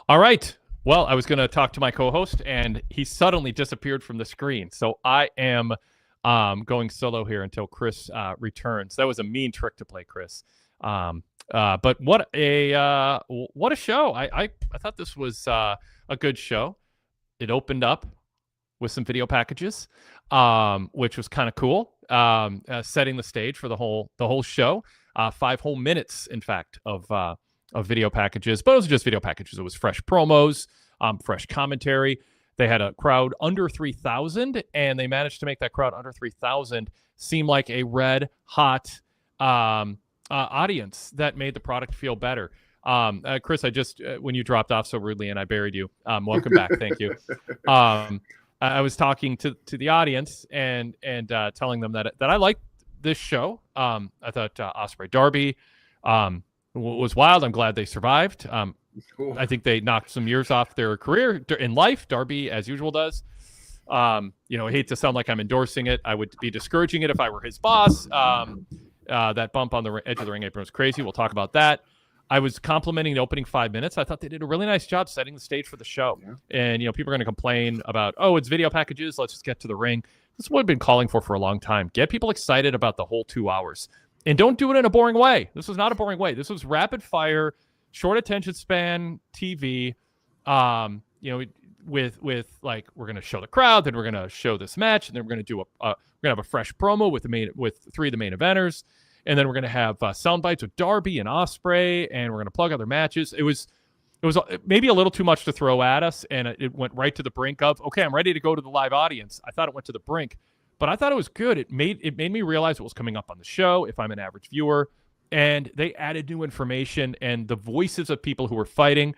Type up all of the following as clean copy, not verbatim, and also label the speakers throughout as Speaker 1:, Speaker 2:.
Speaker 1: All right. Well, I was going to talk to my co-host, and he suddenly disappeared from the screen. So I am going solo here until Chris returns. That was a mean trick to play, Chris. But what a show! I thought this was a good show. It opened up with some video packages, which was kind of cool, setting the stage for the whole show. 5 whole minutes, in fact, of video packages, but it was just video packages. It was fresh promos, fresh commentary. They had a crowd under 3,000, and they managed to make that crowd under 3,000 seem like a red hot audience that made the product feel better. Chris, I just when you dropped off so rudely and I buried you, welcome back. Thank you. I was talking to the audience and telling them that I liked this show. I thought Ospreay Darby was wild. I'm glad they survived.
Speaker 2: Cool.
Speaker 1: I think they knocked some years off their career in life. Darby, as usual, does. I hate to sound like I'm endorsing it. I would be discouraging it if I were his boss. That bump on the edge of the ring apron was crazy. We'll talk about that. I was complimenting the opening 5 minutes. I thought they did a really nice job setting the stage for the show. Yeah. And, people are going to complain about, it's video packages. Let's just get to the ring. This is what I've been calling for a long time. Get people excited about the whole 2 hours. And don't do it in a boring way. This was not a boring way. This was rapid fire, short attention span TV. With like, we're going to show the crowd, then we're going to show this match, and then we're going to do we're going to have a fresh promo with 3 of the main eventers. And then we're going to have sound bites with Darby and Ospreay, and we're going to plug other matches. It was maybe a little too much to throw at us, and it went right to the brink of, okay, I'm ready to go to the live audience. I thought it went to the brink, but I thought it was good. It made me realize what was coming up on the show if I'm an average viewer, and they added new information and the voices of people who were fighting.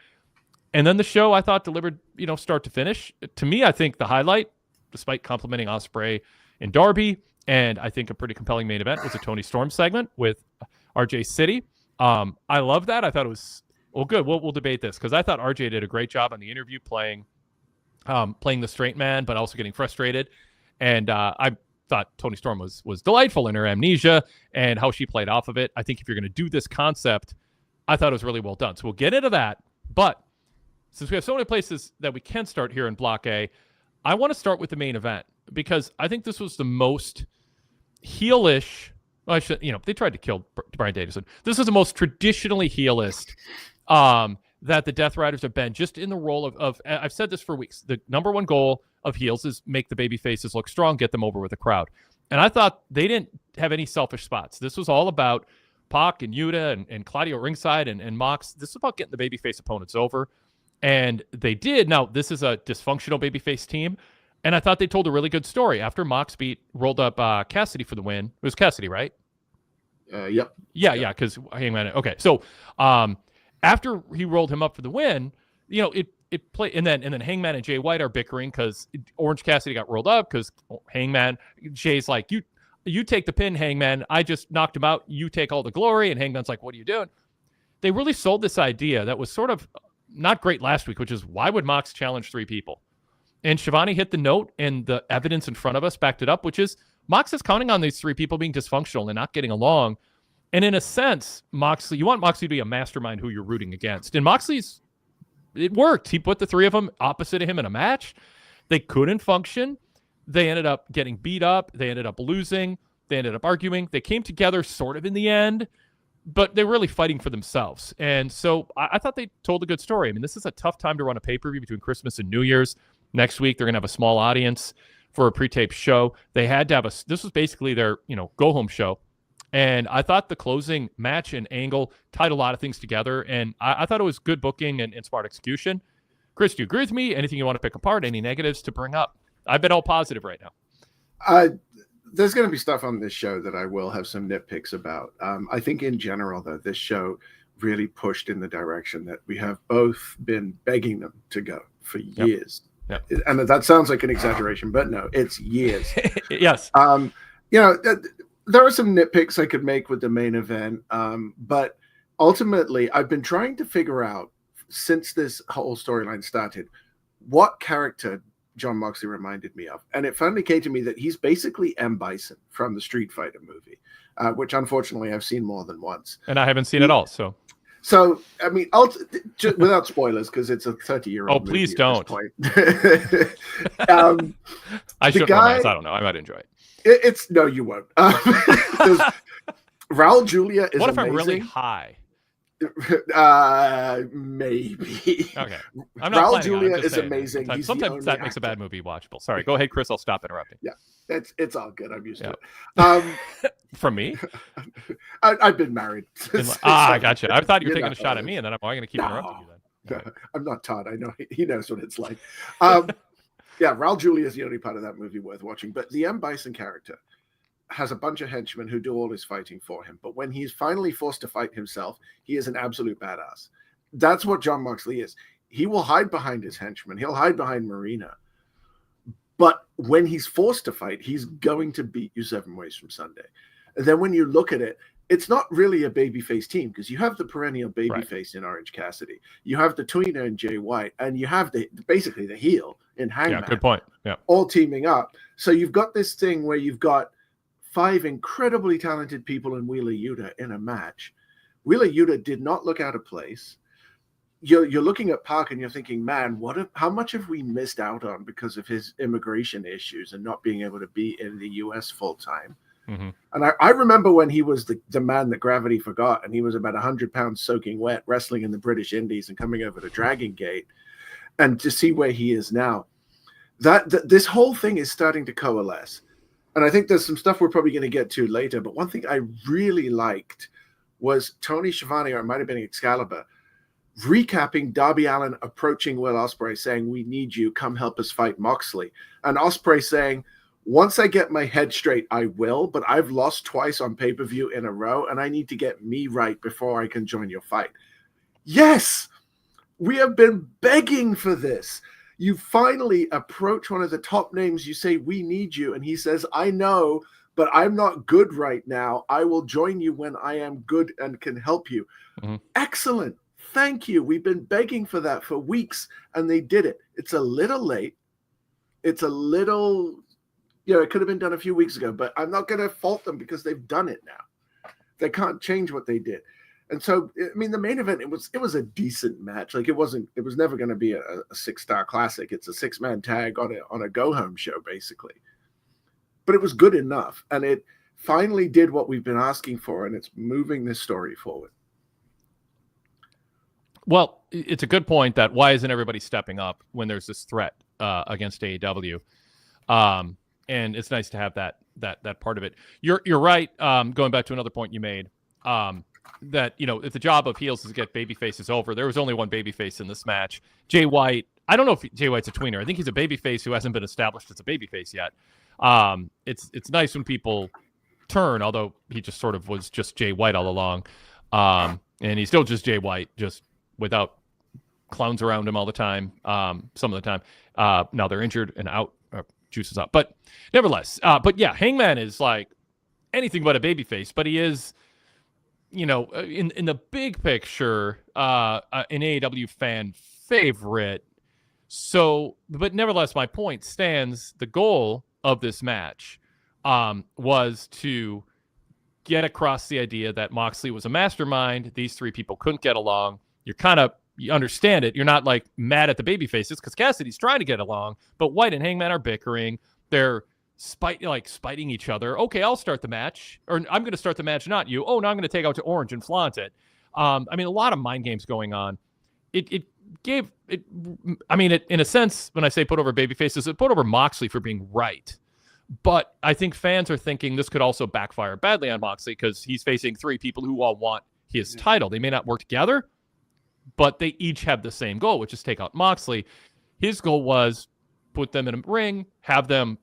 Speaker 1: And then the show, I thought, delivered, start to finish. To me, I think the highlight, despite complimenting Ospreay and Darby, and I think a pretty compelling main event, was a Toni Storm segment with RJ City. I love that. I thought it was, good. We'll debate this, because I thought RJ did a great job on the interview playing the straight man, but also getting frustrated. And I thought Toni Storm was delightful in her amnesia and how she played off of it. I think if you're going to do this concept, I thought it was really well done. So we'll get into that. But since we have so many places that we can start here in Block A, I want to start with the main event, because I think this was the most heelish. Well, they tried to kill Bryan Danielson. This is the most traditionally heelist that the Death Riders have been, just in the role of I've said this for weeks. The number one goal of heels is make the baby faces look strong, get them over with the crowd. And I thought they didn't have any selfish spots. This was all about Pac and Yuta and Claudio ringside and Mox. This is about getting the babyface opponents over. And they did. Now, this is a dysfunctional babyface team, and I thought they told a really good story. After Mox rolled up Cassidy for the win. It was Cassidy, right?
Speaker 2: Yep.
Speaker 1: Yeah, because Hangman. Okay, so after he rolled him up for the win, it played, and then Hangman and Jay White are bickering because Orange Cassidy got rolled up because Jay's like, you take the pin, Hangman. I just knocked him out. You take all the glory. And Hangman's like, what are you doing? They really sold this idea that was sort of not great last week, which is, why would Mox challenge 3 people? And Shivani hit the note, and the evidence in front of us backed it up, which is Mox is counting on these 3 people being dysfunctional and not getting along. And in a sense, you want Moxley to be a mastermind who you're rooting against. And it worked. He put the 3 of them opposite of him in a match. They couldn't function. They ended up getting beat up. They ended up losing. They ended up arguing. They came together sort of in the end, but they're really fighting for themselves. And so I thought they told a good story. I mean, this is a tough time to run a pay-per-view between Christmas and New Year's. Next week, they're going to have a small audience for a pre-taped show. They had to have this was basically their, go-home show. And I thought the closing match and angle tied a lot of things together. And I thought it was good booking and smart execution. Chris, do you agree with me? Anything you want to pick apart? Any negatives to bring up? I've been all positive right now.
Speaker 2: There's going to be stuff on this show that I will have some nitpicks about. I think in general, though, this show really pushed in the direction that we have both been begging them to go for years. Yep. And that sounds like an exaggeration, but no, it's years.
Speaker 1: Yes.
Speaker 2: There are some nitpicks I could make with the main event, but ultimately, I've been trying to figure out, since this whole storyline started, what character Jon Moxley reminded me of. And it finally came to me that he's basically M. Bison from the Street Fighter movie, which unfortunately I've seen more than once.
Speaker 1: And I haven't seen it all, so
Speaker 2: So, I mean, without spoilers, because it's a 30-year-old.
Speaker 1: Oh, please don't. I should romance. I don't know. I might enjoy it.
Speaker 2: It's no, you won't. Raul Julia is.
Speaker 1: What if
Speaker 2: amazing.
Speaker 1: I'm really high?
Speaker 2: Maybe.
Speaker 1: Okay. I'm not
Speaker 2: Raul Julia is amazing.
Speaker 1: Sometimes that makes a bad movie watchable. Sorry. Go ahead, Chris. I'll stop interrupting.
Speaker 2: Yeah, it's all good. I'm used to
Speaker 1: it. From me?
Speaker 2: I've been married.
Speaker 1: I gotcha. I thought you were taking a shot at me, and then I'm going to keep interrupting you then.
Speaker 2: No, I'm not Todd. I know he knows what it's like. Yeah, Raul Julia is the only part of that movie worth watching. But the M. Bison character has a bunch of henchmen who do all his fighting for him. But when he's finally forced to fight himself, he is an absolute badass. That's what Jon Moxley is. He will hide behind his henchmen. He'll hide behind Marina. But when he's forced to fight, he's going to beat you 7 ways from Sunday. And then when you look at it, it's not really a babyface team because you have the perennial babyface in Orange Cassidy. You have the tweener in Jay White, and you have basically the heel in Hangman.
Speaker 1: Yeah, good point. Yeah.
Speaker 2: All teaming up. So you've got this thing where you've got 5 incredibly talented people in Wheeler Yuta in a match. Wheeler Yuta did not look out of place. You're looking at Park and you're thinking, man, how much have we missed out on because of his immigration issues and not being able to be in the U.S. full time?
Speaker 1: Mm-hmm.
Speaker 2: And I remember when he was the man that gravity forgot, and he was about 100 pounds soaking wet, wrestling in the British Indies and coming over to Dragon Gate, and to see where he is now, this whole thing is starting to coalesce. And I think there's some stuff we're probably going to get to later. But one thing I really liked was Tony Schiavone, or it might have been Excalibur, recapping Darby Allin approaching Will Ospreay saying, "We need you. Come help us fight Moxley." And Ospreay saying, "Once I get my head straight, I will, but I've lost twice on pay-per-view in a row, and I need to get me right before I can join your fight." Yes, we have been begging for this. You finally approach one of the top names, you say, "We need you," and he says, "I know, but I'm not good right now. I will join you when I am good and can help you."
Speaker 1: Mm-hmm.
Speaker 2: Excellent. Thank you. We've been begging for that for weeks, and they did it. It's a little late. It's a little... it could have been done a few weeks ago, but I'm not going to fault them because they've done it now. They can't change what they did. And so, I mean, the main event, it was a decent match. Like, it was never going to be a 6-star classic. It's a 6-man tag on a go-home show, basically. But it was good enough. And it finally did what we've been asking for, and it's moving this story forward.
Speaker 1: Well, it's a good point that why isn't everybody stepping up when there's this threat against AEW? And it's nice to have that part of it. You're right. Going back to another point you made, that if the job of heels is to get baby faces over, there was only one baby face in this match. Jay White. I don't know if Jay White's a tweener. I think he's a baby face who hasn't been established as a baby face yet. It's nice when people turn, although he just sort of was just Jay White all along, and he's still just Jay White, just without clowns around him all the time. Some of the time, now they're injured and out. Juices up, but nevertheless, but yeah, Hangman is like anything but a babyface, but he is, in the big picture, an AEW fan favorite. So, but nevertheless, my point stands. The goal of this match was to get across the idea that Moxley was a mastermind. These 3 people couldn't get along. You understand it. You're not like mad at the baby faces because Cassidy's trying to get along, but White and Hangman are bickering. They're spiting each other. Okay, I'll start the match, or I'm going to start the match, not you. Oh, no, I'm going to take out to Orange and flaunt it. I mean, a lot of mind games going on. It in a sense, when I say put over baby faces, it put over Moxley for being right. But I think fans are thinking this could also backfire badly on Moxley because he's facing 3 people who all want his title. They may not work together, but they each have the same goal, which is take out Moxley. His goal was put them in a ring, have them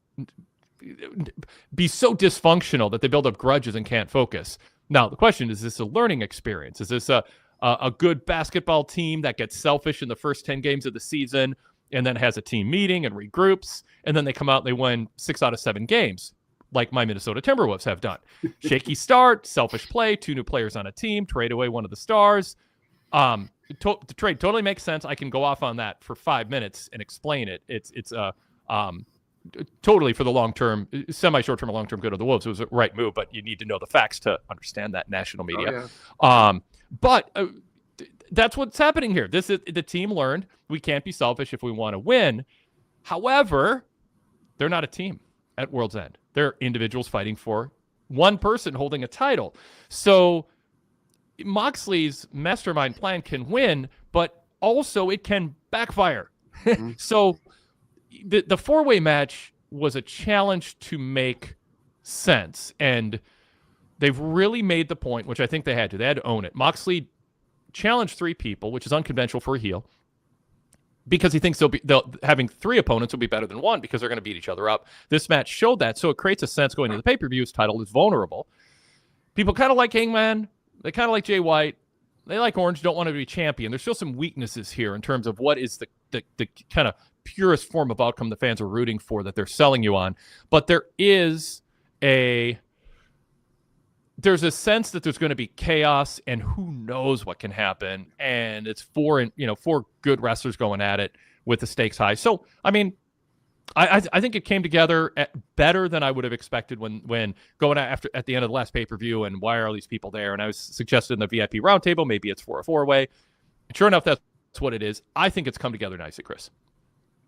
Speaker 1: be so dysfunctional that they build up grudges and can't focus. Now, the question is this a learning experience? Is this a good basketball team that gets selfish in the first 10 games of the season and then has a team meeting and regroups, and then they come out and they win 6 out of 7 games, like my Minnesota Timberwolves have done? Shaky start, selfish play, 2 new players on a team, trade away one of the stars. The trade totally makes sense. I can go off on that for 5 minutes and explain it. It's totally for the long-term, semi-short-term or long-term good of the Wolves. It was a right move, but you need to know the facts to understand that national media.
Speaker 2: Oh, yeah.
Speaker 1: But that's what's happening here. This is the team learned we can't be selfish if we want to win. However, they're not a team at World's End. They're individuals fighting for one person holding a title. So Moxley's mastermind plan can win, but also it can backfire. Mm-hmm. So the four-way match was a challenge to make sense. And they've really made the point, which I think they had to. They had to own it. Moxley challenged 3 people, which is unconventional for a heel, because he thinks having 3 opponents will be better than 1 because they're going to beat each other up. This match showed that, so it creates a sense going into the pay-per-view. His title is vulnerable. People kind of like Hangman. They kind of like Jay White. They like Orange, don't want to be champion. There's still some weaknesses here in terms of what is the kind of purest form of outcome the fans are rooting for that they're selling you on. But there's a sense that there's going to be chaos, and who knows what can happen. And it's 4 good wrestlers going at it with the stakes high. So, I mean, I think it came together better than I would have expected when going at the end of the last pay-per-view, and why are all these people there? And I was suggested in the VIP roundtable, maybe it's for a 4-way. Sure enough, that's what it is. I think it's come together nicely, Chris.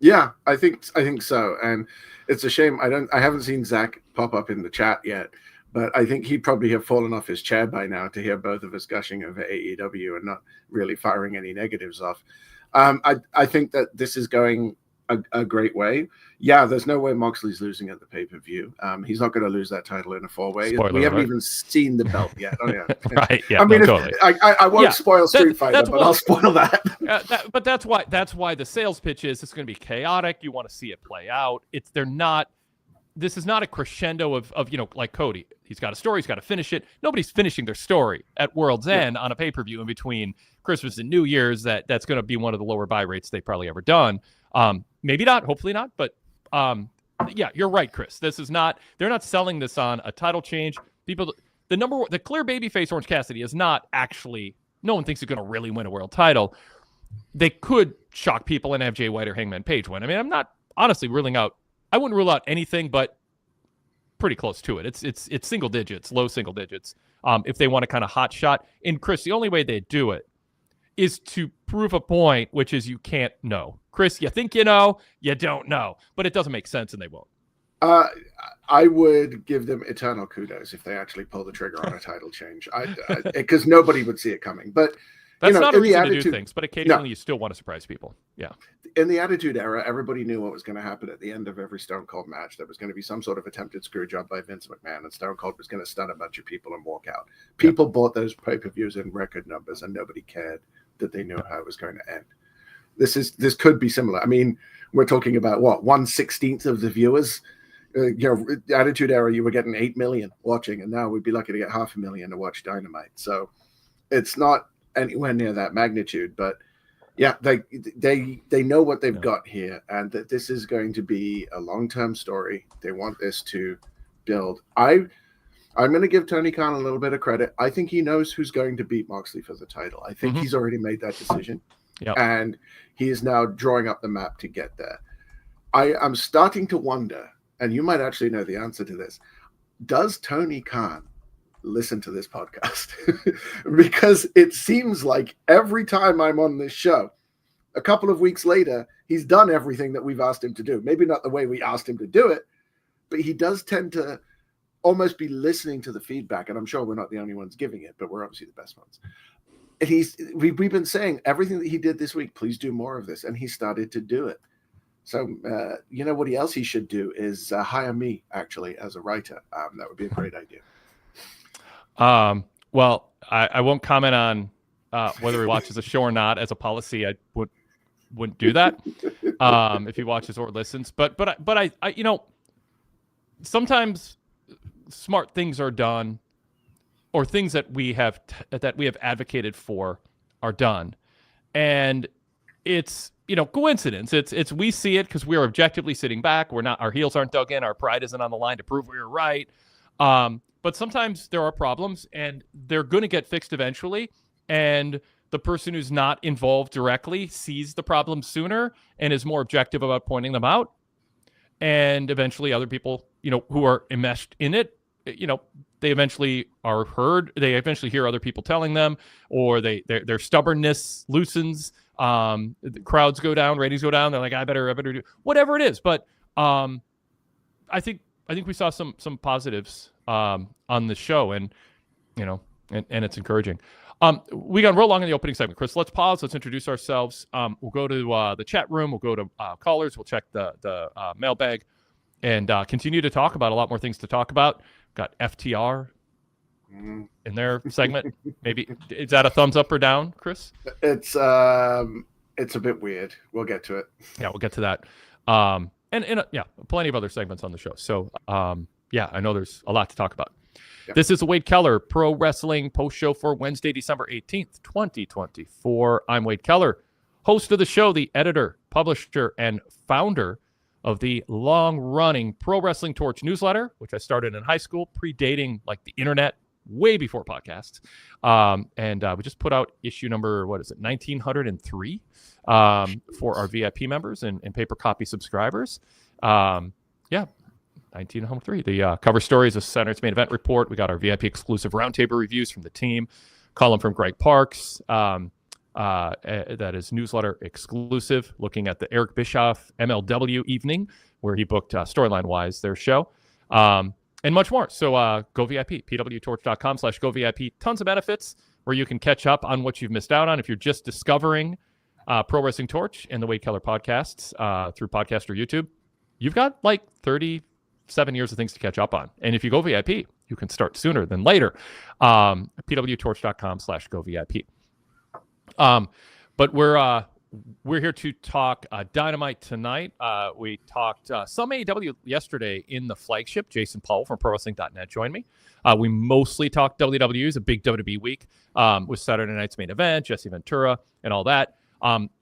Speaker 2: Yeah, I think so. And it's a shame I haven't seen Zach pop up in the chat yet. But I think he'd probably have fallen off his chair by now to hear both of us gushing over AEW and not really firing any negatives off. I think that this is going a great way. Yeah, there's no way Moxley's losing at the pay-per-view. He's not going to lose that title in a 4-way. We haven't even seen the belt yet. Oh, yeah.
Speaker 1: Right, yeah.
Speaker 2: I mean,
Speaker 1: totally.
Speaker 2: I won't spoil Street Fighter, but I'll spoil that.
Speaker 1: But that's why the sales pitch is it's going to be chaotic. You want to see it play out. This is not a crescendo of like Cody. He's got a story. He's got to finish it. Nobody's finishing their story at World's End on a pay-per-view in between Christmas and New Year's. That's going to be one of the lower buy rates they've probably ever done. Maybe not. Hopefully not. But yeah, you're right, Chris. This is not. They're not selling this on a title change. The clear babyface Orange Cassidy is not actually. No one thinks he's going to really win a world title. They could shock people and have Jay White or Hangman Page win. I mean, I'm not honestly ruling out. I wouldn't rule out anything, but pretty close to it. It's single digits, low single digits. If they want to kind of hot shot. And Chris, the only way they do it is to prove a point, which is you can't know. Chris, you think you know, you don't know, but it doesn't make sense, and they won't.
Speaker 2: I would give them eternal kudos if they actually pull the trigger on a title change, because nobody would see it coming. But
Speaker 1: that's not a reason to do things, but occasionally you still want to surprise people. Yeah.
Speaker 2: In the Attitude Era, everybody knew what was going to happen at the end of every Stone Cold match. There was going to be some sort of attempted screw job by Vince McMahon, and Stone Cold was going to stun a bunch of people and walk out. People bought those pay-per-views in record numbers, and nobody cared that they knew how it was going to end. This could be similar. I mean, we're talking about what, 1/16 of the viewers. Attitude Era, you were getting 8 million watching, and now we'd be lucky to get 500,000 to watch Dynamite. So it's not anywhere near that magnitude, but yeah, they know what they've got here, and that this is going to be a long-term story. They want this to build. I'm going to give Tony Khan a little bit of credit. I think he knows who's going to beat Moxley for the title. I think he's already made that decision, and he is now drawing up the map to get there. I'm starting to wonder, and you might actually know the answer to this, does Tony Khan listen to this podcast? Because it seems like every time I'm on this show, a couple of weeks later, he's done everything that we've asked him to do. Maybe not the way we asked him to do it, but he does tend to almost be listening to the feedback. And I'm sure we're not the only ones giving it, but we're obviously the best ones. And we've been saying everything that he did this week, please do more of this. And he started to do it. So, what else he should do is hire me, actually, as a writer. That would be a great idea.
Speaker 1: Well, I won't comment on whether he watches a show or not. As a policy, I wouldn't do that if he watches or listens. But I sometimes smart things are done, or things that we have advocated for are done, and it's coincidence. It's we see it because we're objectively sitting back. Our heels aren't dug in. Our pride isn't on the line to prove we were right. But sometimes there are problems, and they're going to get fixed eventually. And the person who's not involved directly sees the problem sooner and is more objective about pointing them out. And eventually other people, who are enmeshed in it they eventually are heard. They eventually hear other people telling them, or their stubbornness loosens. The crowds go down, ratings go down. They're like, I better do whatever it is. But I think we saw some positives on the show, and it's encouraging. We got real long in the opening segment. Chris, let's pause. Let's introduce ourselves. We'll go to the chat room. We'll go to callers. We'll check the mailbag, and continue to talk about a lot more things to talk about. Got FTR in their segment. Maybe is that a thumbs up or down, Chris?
Speaker 2: It's a bit weird. We'll get to it.
Speaker 1: Yeah, we'll get to that. And plenty of other segments on the show. So I know there's a lot to talk about. Yep. This is the Wade Keller Pro Wrestling Post Show for Wednesday, December 18th, 2024. I'm Wade Keller, host of the show, the editor, publisher, and founder of the long-running Pro Wrestling Torch newsletter, which I started in high school, predating like the internet, way before podcasts. And we just put out issue number, 1903 for our VIP members and paper copy subscribers. 1903. The cover story is a Saturday's Main Event report. We got our VIP exclusive roundtable reviews from the team, column from Greg Parks. That is newsletter exclusive, looking at the Eric Bischoff MLW evening, where he booked storyline-wise their show, and much more. So go VIP, PWTorch.com/go VIP. Tons of benefits where you can catch up on what you've missed out on if you're just discovering Pro Wrestling Torch and the Wade Keller podcasts through podcast or YouTube. You've got like 37 years of things to catch up on. And if you go VIP, you can start sooner than later. PWTorch.com/go VIP. But we're here to talk Dynamite tonight. We talked some AEW yesterday in the flagship. Jason Powell from ProWrestling.net joined me. We mostly talked WWE. It was a big WWE week with Saturday night's Main Event, Jesse Ventura, and all that.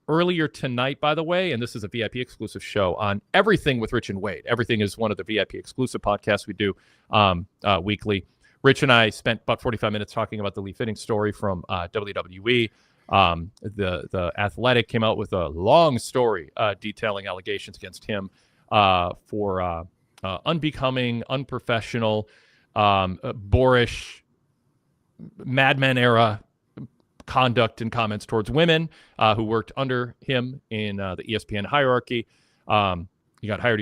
Speaker 1: Earlier tonight, by the way, and this is a VIP exclusive show on Everything with Rich and Wade. Everything is one of the VIP exclusive podcasts we do weekly. Rich and I spent about 45 minutes talking about the Lee Fitting story from WWE. The Athletic came out with a long story detailing allegations against him for unbecoming, unprofessional, boorish, Mad Men era conduct and comments towards women who worked under him in the ESPN hierarchy. He got hired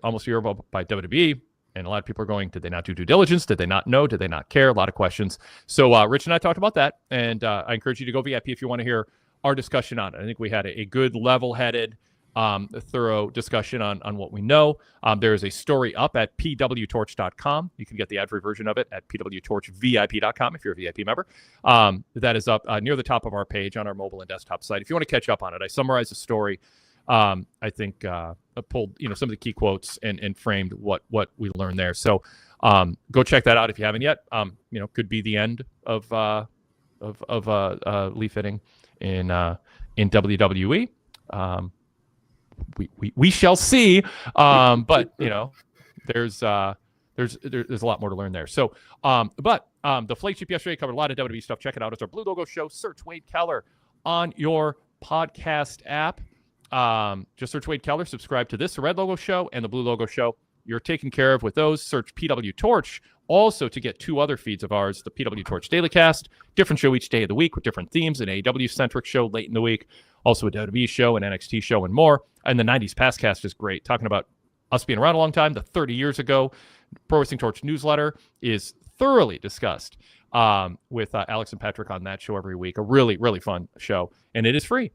Speaker 1: almost a year ago by WWE. And a lot of people are going, did they not do due diligence? Did they not know? Did they not care? A lot of questions. So Rich and I talked about that. And I encourage you to go VIP if you want to hear our discussion on it. I think we had a good level-headed, thorough discussion on what we know. There is a story up at PWTorch.com. You can get the ad-free version of it at PWTorchVIP.com if you're a VIP member. That is up near the top of our page on our mobile and desktop site. If you want to catch up on it, I summarized the story. I think I pulled some of the key quotes and framed what we learned there. So go check that out if you haven't yet. Could be the end of Lee Fitting in WWE. We shall see. But there's a lot more to learn there. So but the flagship yesterday covered a lot of WWE stuff. Check it out. It's our Blue Logo Show. Search Wade Keller on your podcast app. Just search Wade Keller, subscribe to this, the Red Logo Show, and the Blue Logo Show. You're taken care of with those. Search PW Torch also to get two other feeds of ours, the PW Torch Daily Cast, different show each day of the week with different themes, an AEW-centric show late in the week, also a WWE show, an NXT show, and more. And the 90s Past Cast is great, talking about us being around a long time, the 30 years ago. Pro Wrestling Torch newsletter is thoroughly discussed with Alex and Patrick on that show every week. A really, really fun show, and it is free.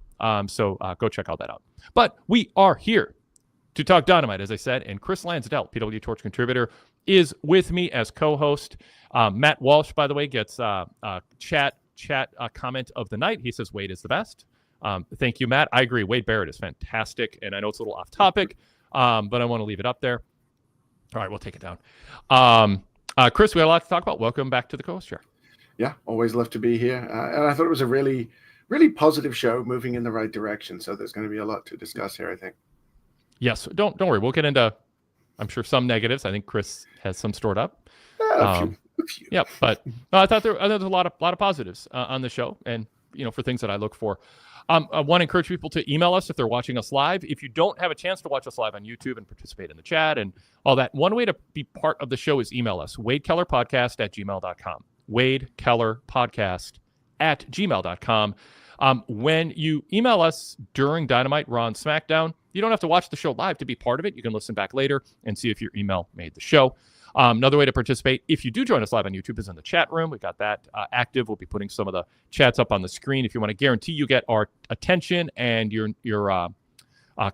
Speaker 1: So go check all that out. But we are here to talk Dynamite, as I said, and Chris Lansdell, PW Torch contributor, is with me as co-host. Matt Walsh, by the way, gets chat comment of the night. He says Wade is the best. Thank you, Matt. I agree. Wade Barrett is fantastic, and I know it's a little off topic, but I want to leave it up there. All right, we'll take it down. Chris, we had a lot to talk about. Welcome back to the co-host chair.
Speaker 2: Yeah, always love to be here. And I thought it was a really, really positive show, moving in the right direction. So there's going to be a lot to discuss here, I think. Yes,
Speaker 1: don't worry. We'll get into, I'm sure, some negatives. I think Chris has some stored up.
Speaker 2: A few.
Speaker 1: Yeah, but I thought there was a lot of positives on the show, and for things that I look for. I want to encourage people to email us if they're watching us live. If you don't have a chance to watch us live on YouTube and participate in the chat and all that, one way to be part of the show is email us, wadekellerpodcast@gmail.com. wadekellerpodcast@gmail.com. When you email us during Dynamite, Raw, and SmackDown, you don't have to watch the show live to be part of it. You can listen back later and see if your email made the show. Another way to participate, if you do join us live on YouTube, is in the chat room. We've got that active. We'll be putting some of the chats up on the screen. If you want to guarantee you get our attention and your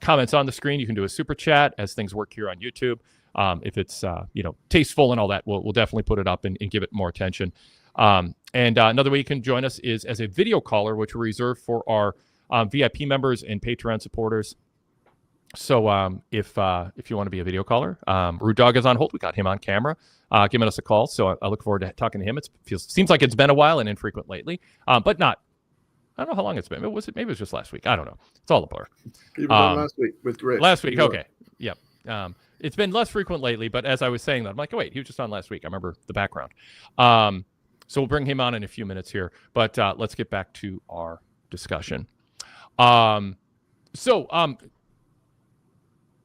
Speaker 1: comments on the screen, you can do a super chat as things work here on YouTube. If it's tasteful and all that, we'll definitely put it up and give it more attention. And another way you can join us is as a video caller, which we reserve for our VIP members and Patreon supporters. So if you want to be a video caller, Rude Dog is on hold. We got him on camera giving us a call. So I look forward to talking to him. Seems like it's been a while and infrequent lately, but not. I don't know how long it's been. Maybe it was just last week. I don't know. It's all a blur.
Speaker 2: You were on last week with Rich.
Speaker 1: Last week. Okay. Yep. It's been less frequent lately, but as I was saying that, I'm like, oh, wait, he was just on last week. I remember the background. So we'll bring him on in a few minutes here, but let's get back to our discussion. A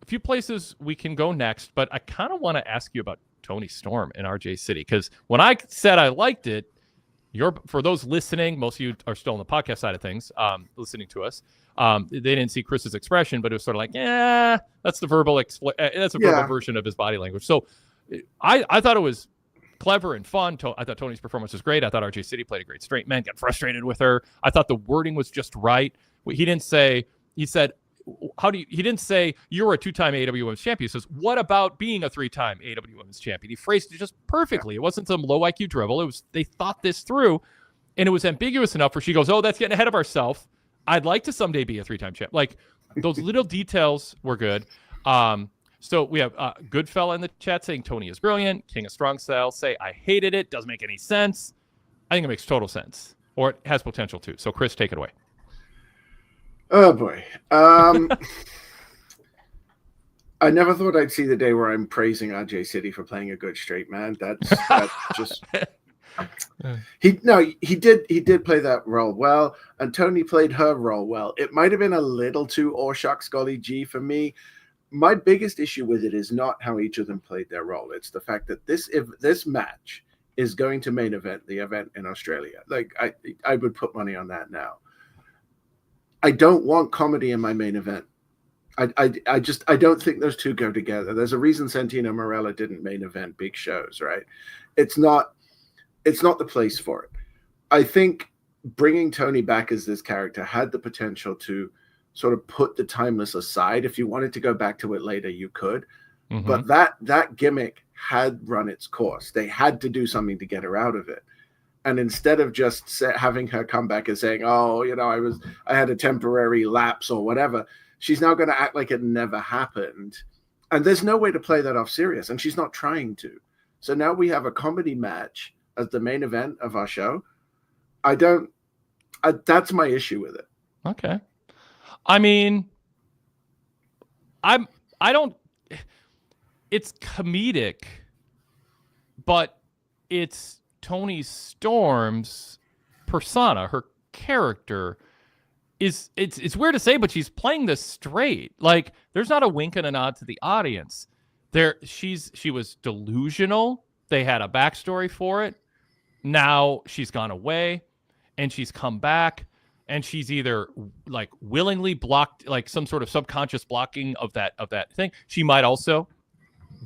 Speaker 1: few places we can go next, but I kind of want to ask you about Toni Storm and RJ City, because when I said I liked it, for those listening, most of you are still on the podcast side of things, listening to us. They didn't see Chris's expression, but it was sort of like, that's the verbal verbal version of his body language. So I thought it was clever and fun. I thought Toni's performance was great. I thought RJ City played a great straight man, got frustrated with her. I thought the wording was just right. He didn't say, he said, he didn't say you're a 2-time AEW Women's Champion. He says, what about being a 3-time AEW Women's Champion? He phrased it just perfectly. It wasn't some low IQ drivel. They thought this through, and it was ambiguous enough where she goes, oh, that's getting ahead of ourselves. I'd like to someday be a 3-time champ. Like, those little details were good. So we have Goodfella in the chat saying Toni is brilliant. King of Strong Style say I hated it. Doesn't make any sense. I think it makes total sense, or it has potential to. So Chris, take it away.
Speaker 2: Oh boy. I never thought I'd see the day where I'm praising RJ City for playing a good straight man. That's just he did play that role well, and Toni played her role well. It might have been a little too or shucks golly gee for me. My biggest issue with it is not how each of them played their role. It's the fact that if this match is going to main event the event in Australia. Like I would put money on that now. I don't want comedy in my main event. I don't think those two go together. There's a reason Santino Marella didn't main event big shows, right? It's not the place for it. I think bringing Toni back as this character had the potential to sort of put the timeless aside. If you wanted to go back to it later, you could. Mm-hmm. But that gimmick had run its course. They had to do something to get her out of it. And instead of just having her come back and saying, oh, I had a temporary lapse or whatever, she's now going to act like it never happened. And there's no way to play that off serious. And she's not trying to. So now we have a comedy match as the main event of our show. That's my issue with it.
Speaker 1: Okay. I mean, it's comedic, but it's Toni Storm's persona, her character it's weird to say, but she's playing this straight. Like, there's not a wink and a nod to the audience. She was delusional. They had a backstory for it. Now she's gone away and she's come back, and she's either like willingly blocked, like some sort of subconscious blocking of that thing. She might also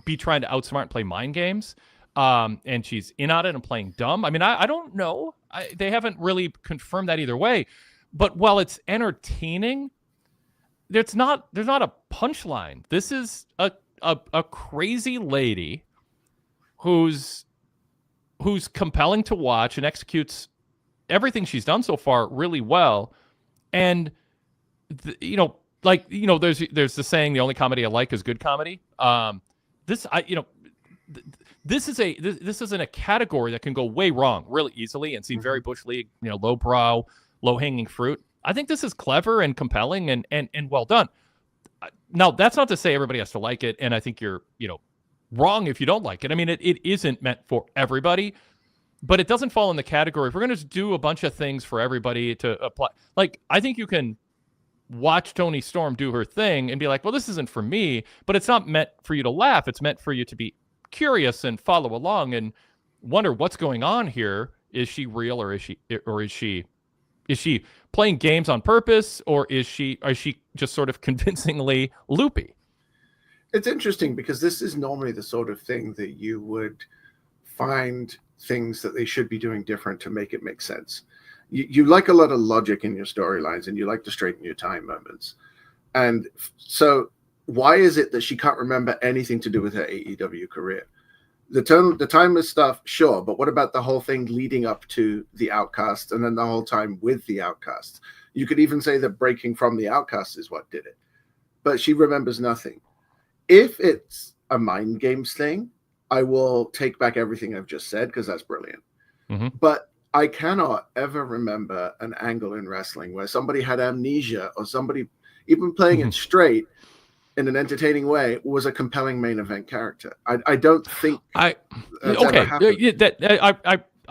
Speaker 1: be trying to outsmart and play mind games. And she's in on it and playing dumb. I mean, I don't know. They haven't really confirmed that either way. But while it's entertaining, there's not a punchline. This is a crazy lady who's compelling to watch and executes everything she's done so far really well. And there's the saying, the only comedy I like is good comedy. This isn't a category that can go way wrong really easily and seem very bush league, lowbrow, low-hanging fruit. I think this is clever and compelling and well done. Now, that's not to say everybody has to like it, and I think you're wrong if you don't like it. I mean, it isn't meant for everybody, but it doesn't fall in the category. If we're going to do a bunch of things for everybody to apply, like, I think you can watch Toni Storm do her thing and be like, well, this isn't for me, but it's not meant for you to laugh. It's meant for you to be curious and follow along and wonder what's going on here. Is she real, or is she playing games on purpose, or is she just sort of convincingly loopy?
Speaker 2: It's interesting because this is normally the sort of thing that you would find things that they should be doing different to make it make sense. You like a lot of logic in your storylines, and you like to straighten your time moments. And so why is it that she can't remember anything to do with her AEW career? The timeless stuff, sure, but what about the whole thing leading up to the Outcasts and then the whole time with the Outcasts? You could even say that breaking from the Outcasts is what did it. But she remembers nothing. If it's a mind games thing, I will take back everything I've just said, because that's brilliant.
Speaker 1: Mm-hmm.
Speaker 2: But I cannot ever remember an angle in wrestling where somebody had amnesia, or somebody even playing it straight in an entertaining way was a compelling main event character. I don't think
Speaker 1: I'm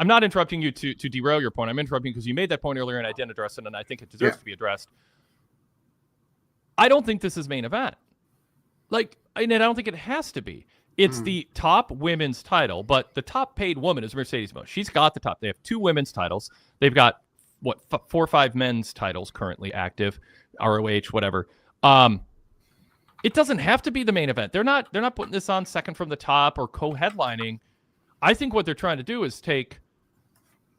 Speaker 1: not interrupting you to derail your point. I'm interrupting because you made that point earlier and I didn't address it, and I think it deserves to be addressed. I don't think this is main event. I don't think it has to be. It's the top women's title, but the top paid woman is Mercedes Moné. She's got the top. They have 2 women's titles. They've got 4 or 5 men's titles currently active, ROH, whatever. It doesn't have to be the main event. They're not putting this on second from the top or co-headlining. I think what they're trying to do is take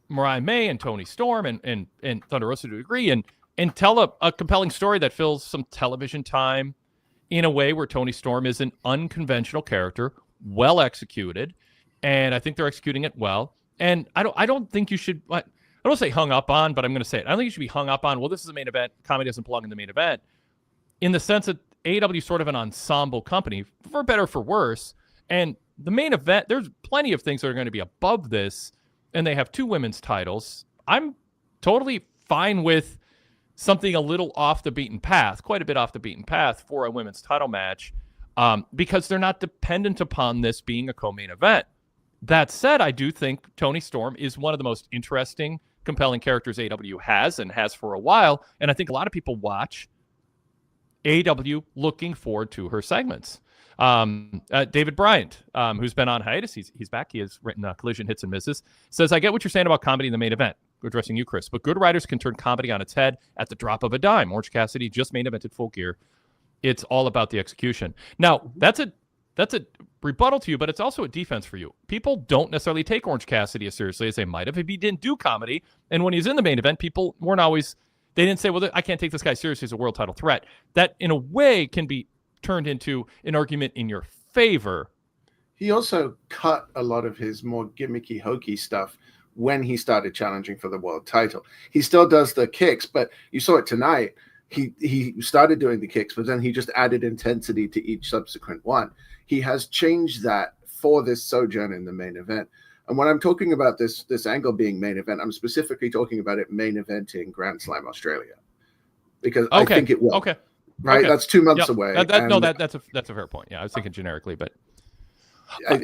Speaker 1: Mariah May and Toni Storm and Thunder Rosa to a degree and tell a compelling story that fills some television time in a way where Toni Storm is an unconventional character, well executed, and I think they're executing it well. And I don't think you should, I don't say hung up on, but I'm going to say it. I don't think you should be hung up on, well, this is a main event. Comedy doesn't belong in the main event, in the sense that AEW is sort of an ensemble company, for better or for worse. And the main event, there's plenty of things that are going to be above this, and they have 2 women's titles. I'm totally fine with something a little off the beaten path, quite a bit off the beaten path for a women's title match, because they're not dependent upon this being a co-main event. That said, I do think Toni Storm is one of the most interesting, compelling characters AEW has and has for a while, and I think a lot of people watch AEW looking forward to her segments. David Bryant, who's been on hiatus, he's back. He has written Collision Hits and Misses, says, I get what you're saying about comedy in the main event. Addressing you, Chris, but good writers can turn comedy on its head at the drop of a dime. Orange Cassidy just main evented Full Gear. It's all about the execution. Now, that's a rebuttal to you, but it's also a defense for you. People don't necessarily take Orange Cassidy as seriously as they might have if he didn't do comedy. And when he's in the main event, people weren't always, they didn't say, well, I can't take this guy seriously as a world title threat. That, in a way, can be turned into an argument in your favor.
Speaker 2: He also cut a lot of his more gimmicky, hokey stuff when he started challenging for the world title. He still does the kicks, but you saw it tonight. He started doing the kicks, but then he just added intensity to each subsequent one. He has changed that for this sojourn in the main event. And when I'm talking about this angle being main event, I'm specifically talking about it main eventing Grand Slam Australia, because I think it will.
Speaker 1: Okay.
Speaker 2: Right. Okay. That's 2 months away.
Speaker 1: That's a fair point. Yeah, I was thinking generically, but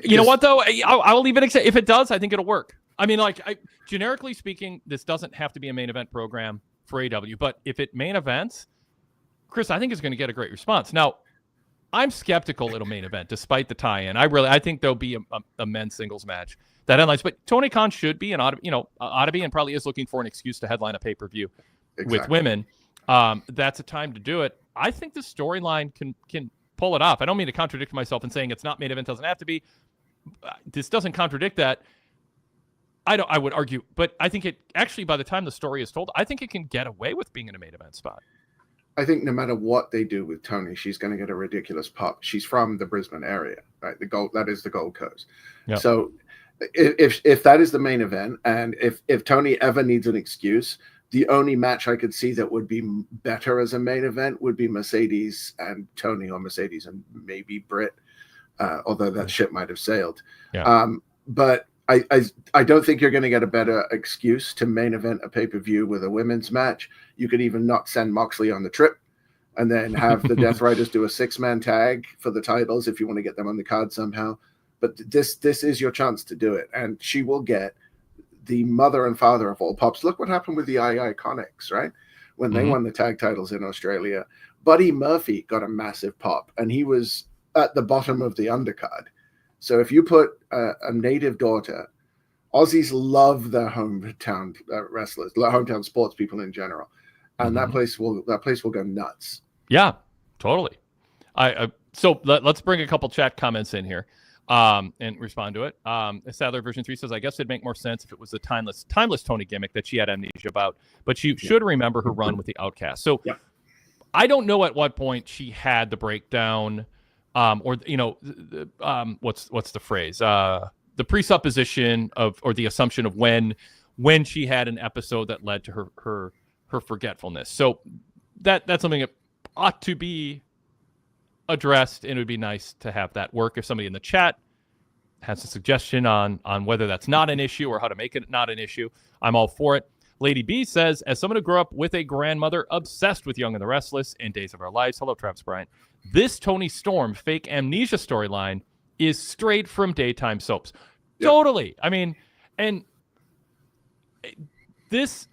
Speaker 1: you know what though? I will even accept if it does. I think it'll work. I mean, generically speaking, this doesn't have to be a main event program for AEW, but if it main events, Chris, I think is going to get a great response. Now, I'm skeptical it'll main event, despite the tie-in. I think there'll be a men's singles match that headlines, but Tony Khan should be and ought to be, and probably is looking for an excuse to headline a pay-per-view with women. That's a time to do it. I think the storyline can pull it off. I don't mean to contradict myself in saying it's not main event, doesn't have to be. This doesn't contradict that. I would argue, but I think it actually, by the time the story is told, I think it can get away with being in a main event spot.
Speaker 2: I think no matter what they do with Toni, she's going to get a ridiculous pop. She's from the Brisbane area, right? That is the Gold Coast. Yep. So if that is the main event, and if Toni ever needs an excuse, the only match I could see that would be better as a main event would be Mercedes and Toni, or Mercedes and maybe Britt, although that ship might have sailed. Yeah. But I don't think you're going to get a better excuse to main event a pay-per-view with a women's match. You could even not send Moxley on the trip and then have the Death Riders do a 6-man tag for the titles if you want to get them on the card somehow. But this is your chance to do it. And she will get the mother and father of all pops. Look what happened with the Iconics, right? When they won the tag titles in Australia, Buddy Murphy got a massive pop, and he was at the bottom of the undercard. So if you put a native daughter, Aussies love their hometown wrestlers, hometown sports people in general, and that place will go nuts.
Speaker 1: Yeah, totally. So let's bring a couple chat comments in here and respond to it. Sadler version 3 says, I guess it'd make more sense if it was the timeless Toni gimmick that she had amnesia about, but she should remember her run with the Outcast. So I don't know at what point she had the breakdown, or what's the phrase? The presupposition of, or the assumption of when she had an episode that led to her forgetfulness. So that's something that ought to be addressed, and it would be nice to have that work. If somebody in the chat has a suggestion on whether that's not an issue or how to make it not an issue, I'm all for it. Lady B says, as someone who grew up with a grandmother obsessed with Young and the Restless and Days of Our Lives, hello, Travis Bryant, this Toni Storm fake amnesia storyline is straight from daytime soaps. Yep. Totally. I mean, and this,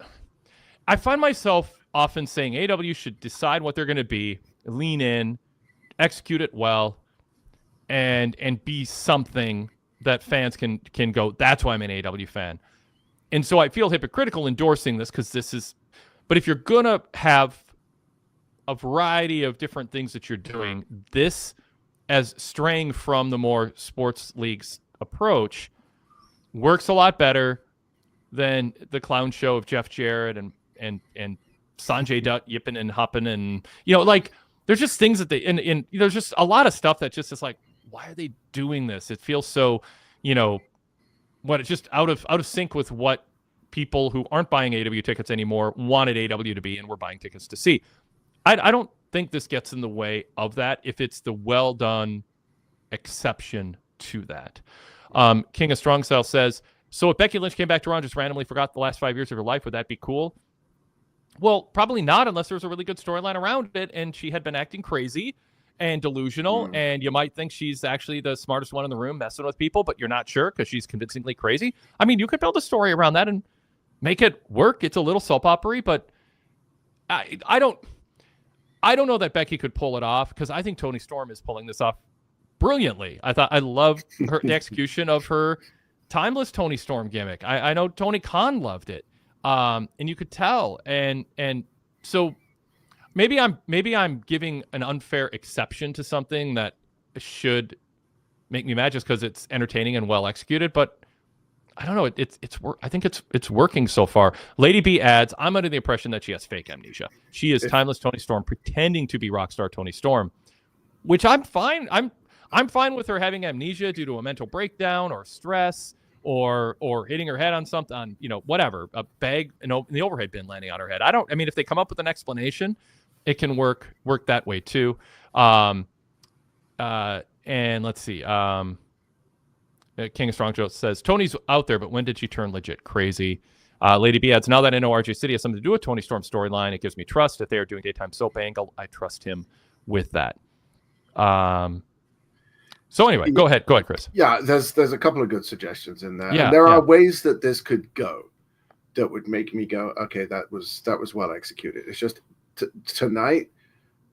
Speaker 1: I find myself often saying AEW should decide what they're going to be, lean in, execute it well, and be something that fans can go, that's why I'm an AEW fan. And so I feel hypocritical endorsing this, because this is, but if you're going to have a variety of different things that you're doing, this, as straying from the more sports leagues approach, works a lot better than the clown show of Jeff Jarrett and Sanjay Dutt yipping and hopping, and like there's just things that they and there's just a lot of stuff that just is like, why are they doing this? It feels so, it's just out of sync with what people who aren't buying AEW tickets anymore wanted AEW to be and were buying tickets to see. I don't think this gets in the way of that if it's the well done exception to that. King of Strong Style says, so if Becky Lynch came back to Raw and just randomly forgot the last 5 years of her life, would that be cool? Well, probably not, unless there was a really good storyline around it and she had been acting crazy and delusional, and you might think she's actually the smartest one in the room messing with people, but you're not sure because she's convincingly crazy. I mean, you could build a story around that and make it work. It's a little soap opera-y, but I don't know that Becky could pull it off, because I think Toni Storm is pulling this off brilliantly. I loved the execution of her timeless Toni Storm gimmick. I know Tony Khan loved it. And you could tell. And so maybe I'm giving an unfair exception to something that should make me mad just because it's entertaining and well executed, but I don't know. I think it's working so far. Lady B adds, I'm under the impression that she has fake amnesia. She is timeless Toni Storm pretending to be rockstar Toni Storm, which I'm fine. I'm fine with her having amnesia due to a mental breakdown or stress or hitting her head on something, whatever, a bag, in the overhead bin landing on her head. If they come up with an explanation, it can work that way too. And let's see. King of Strong Joe says, Tony's out there, but when did she turn legit crazy? Lady B adds, now that I know RJ City has something to do with Toni Storm's storyline, it gives me trust. If they are doing daytime soap angle, I trust him with that. So anyway, go ahead, Chris.
Speaker 2: Yeah, there's a couple of good suggestions in there.
Speaker 1: Yeah,
Speaker 2: and there are ways that this could go that would make me go, okay, that was well executed. It's just tonight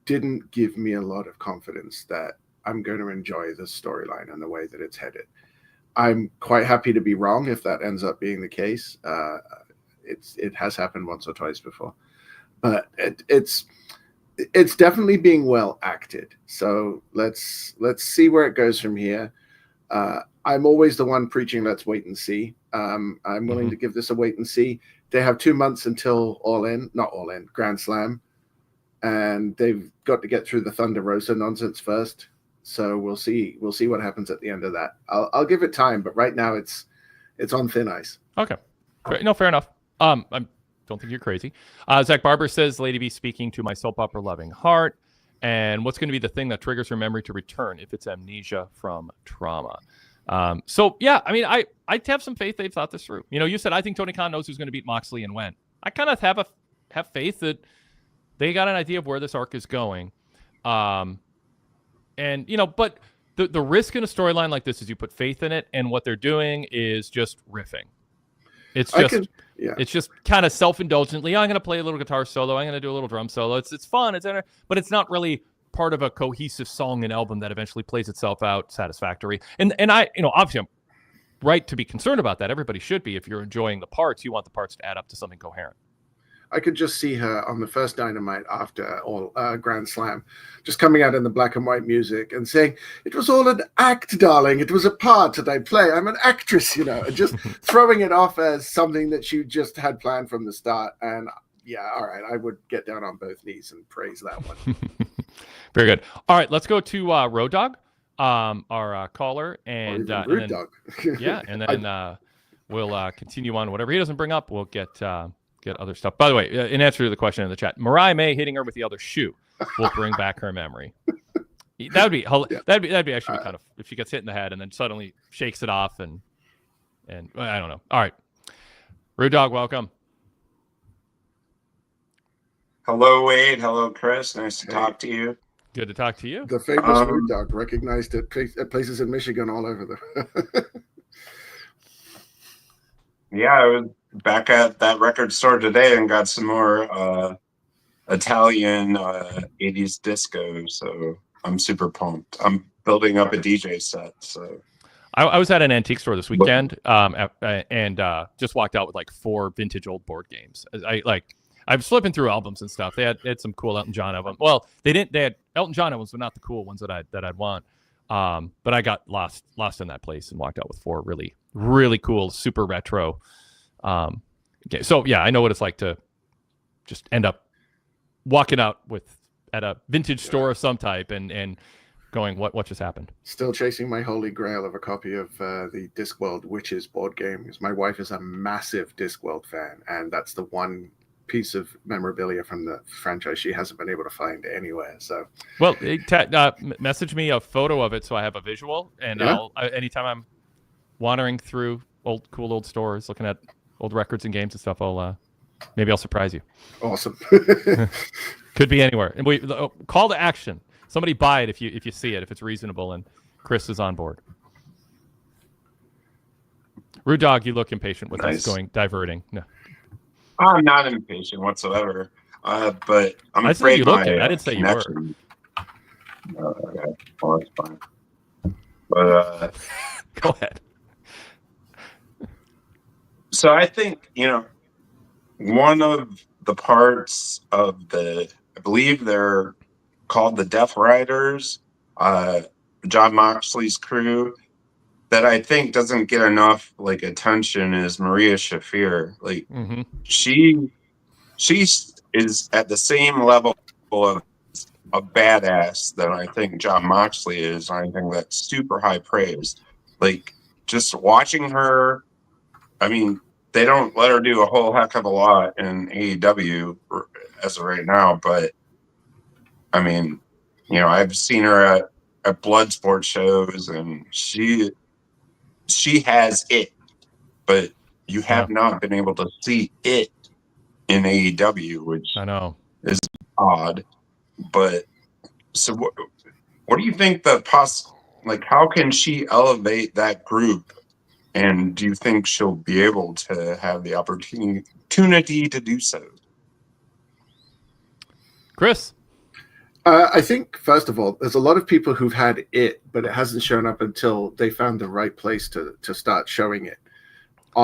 Speaker 2: didn't give me a lot of confidence that I'm going to enjoy this storyline and the way that it's headed. I'm quite happy to be wrong if that ends up being the case. It has happened once or twice before, but it's definitely being well acted. So let's see where it goes from here. I'm always the one preaching, let's wait and see. I'm willing to give this a wait and see. They have 2 months until Grand Slam, and they've got to get through the Thunder Rosa nonsense first. So we'll see what happens at the end of that. I'll give it time, but right now it's on thin ice.
Speaker 1: Okay. No, fair enough. I don't think you're crazy. Zach Barber says, Lady B speaking to my soap opera loving heart. And what's going to be the thing that triggers her memory to return if it's amnesia from trauma? So yeah, I have some faith they've thought this through. You said, I think Tony Khan knows who's going to beat Moxley and when. I kind of have faith that they got an idea of where this arc is going. But the risk in a storyline like this is you put faith in it, and what they're doing is just riffing. It's just it's just kind of self-indulgently. I'm going to play a little guitar solo. I'm going to do a little drum solo. It's fun. But it's not really part of a cohesive song and album that eventually plays itself out satisfactory. And I, obviously I'm right to be concerned about that. Everybody should be. If you're enjoying the parts, you want the parts to add up to something coherent.
Speaker 2: I could just see her on the first Dynamite after all Grand Slam, just coming out in the black and white music and saying, "It was all an act, darling. It was a part that I play. I'm an actress," and just throwing it off as something that she just had planned from the start. And yeah, all right, I would get down on both knees and praise that one.
Speaker 1: Very good. All right, let's go to Road Dogg, our caller, and
Speaker 2: Rude Dog.
Speaker 1: Yeah, and then we'll continue on. Whatever he doesn't bring up, we'll get other stuff. By the way, in answer to the question in the chat, Mariah May hitting her with the other shoe will bring back her memory. That'd be actually kind of, if she gets hit in the head and then suddenly shakes it off and I don't know. All right, Rude Dogg, welcome.
Speaker 3: Hello, Wade. Hello, Chris. Nice to talk to you.
Speaker 1: Good to talk to you.
Speaker 2: The famous Rude Dogg, recognized at places in Michigan all over the.
Speaker 3: Yeah, I was back at that record store today and got some more Italian 80s disco. So I'm super pumped. I'm building up a DJ set. So
Speaker 1: I was at an antique store this weekend and just walked out with like 4 vintage old board games. I'm flipping through albums and stuff. They had some cool Elton John albums. Well, they had Elton John albums, but not the cool ones that I'd want. But I got lost in that place and walked out with 4 really, really cool, super retro. Okay. So yeah, I know what it's like to just end up walking out at a vintage store of some type and going, what just happened?
Speaker 2: Still chasing my holy grail of a copy of the Discworld Witches board game, because my wife is a massive Discworld fan, and that's the one piece of memorabilia from the franchise she hasn't been able to find anywhere. So,
Speaker 1: well, message me a photo of it so I have a visual, and anytime I'm wandering through cool old stores looking at old records and games and stuff, maybe I'll surprise you.
Speaker 2: Awesome.
Speaker 1: Could be anywhere. And call to action. Somebody buy it if you see it, if it's reasonable, and Chris is on board. Rude Dogg, you look impatient with us diverting. No.
Speaker 3: I'm not impatient whatsoever, but I'm afraid
Speaker 1: you look it. I didn't say you were.
Speaker 3: Okay. Well, that's fine. But
Speaker 1: go ahead.
Speaker 3: So I think, one of the parts of I believe they're called the Death Riders, Jon Moxley's crew, that I think doesn't get enough attention is Maria Shafir. She is at the same level of a badass that I think Jon Moxley is. I think that's super high praise. Just watching her, I mean, they don't let her do a whole heck of a lot in AEW as of right now, but I mean, I've seen her at Bloodsport shows, and she has it, but you have not been able to see it in AEW, which
Speaker 1: I know
Speaker 3: is odd. But so what do you think how can she elevate that group? And do you think she'll be able to have the opportunity to do so?
Speaker 1: Chris?
Speaker 2: I think, first of all, there's a lot of people who've had it, but it hasn't shown up until they found the right place to start showing it.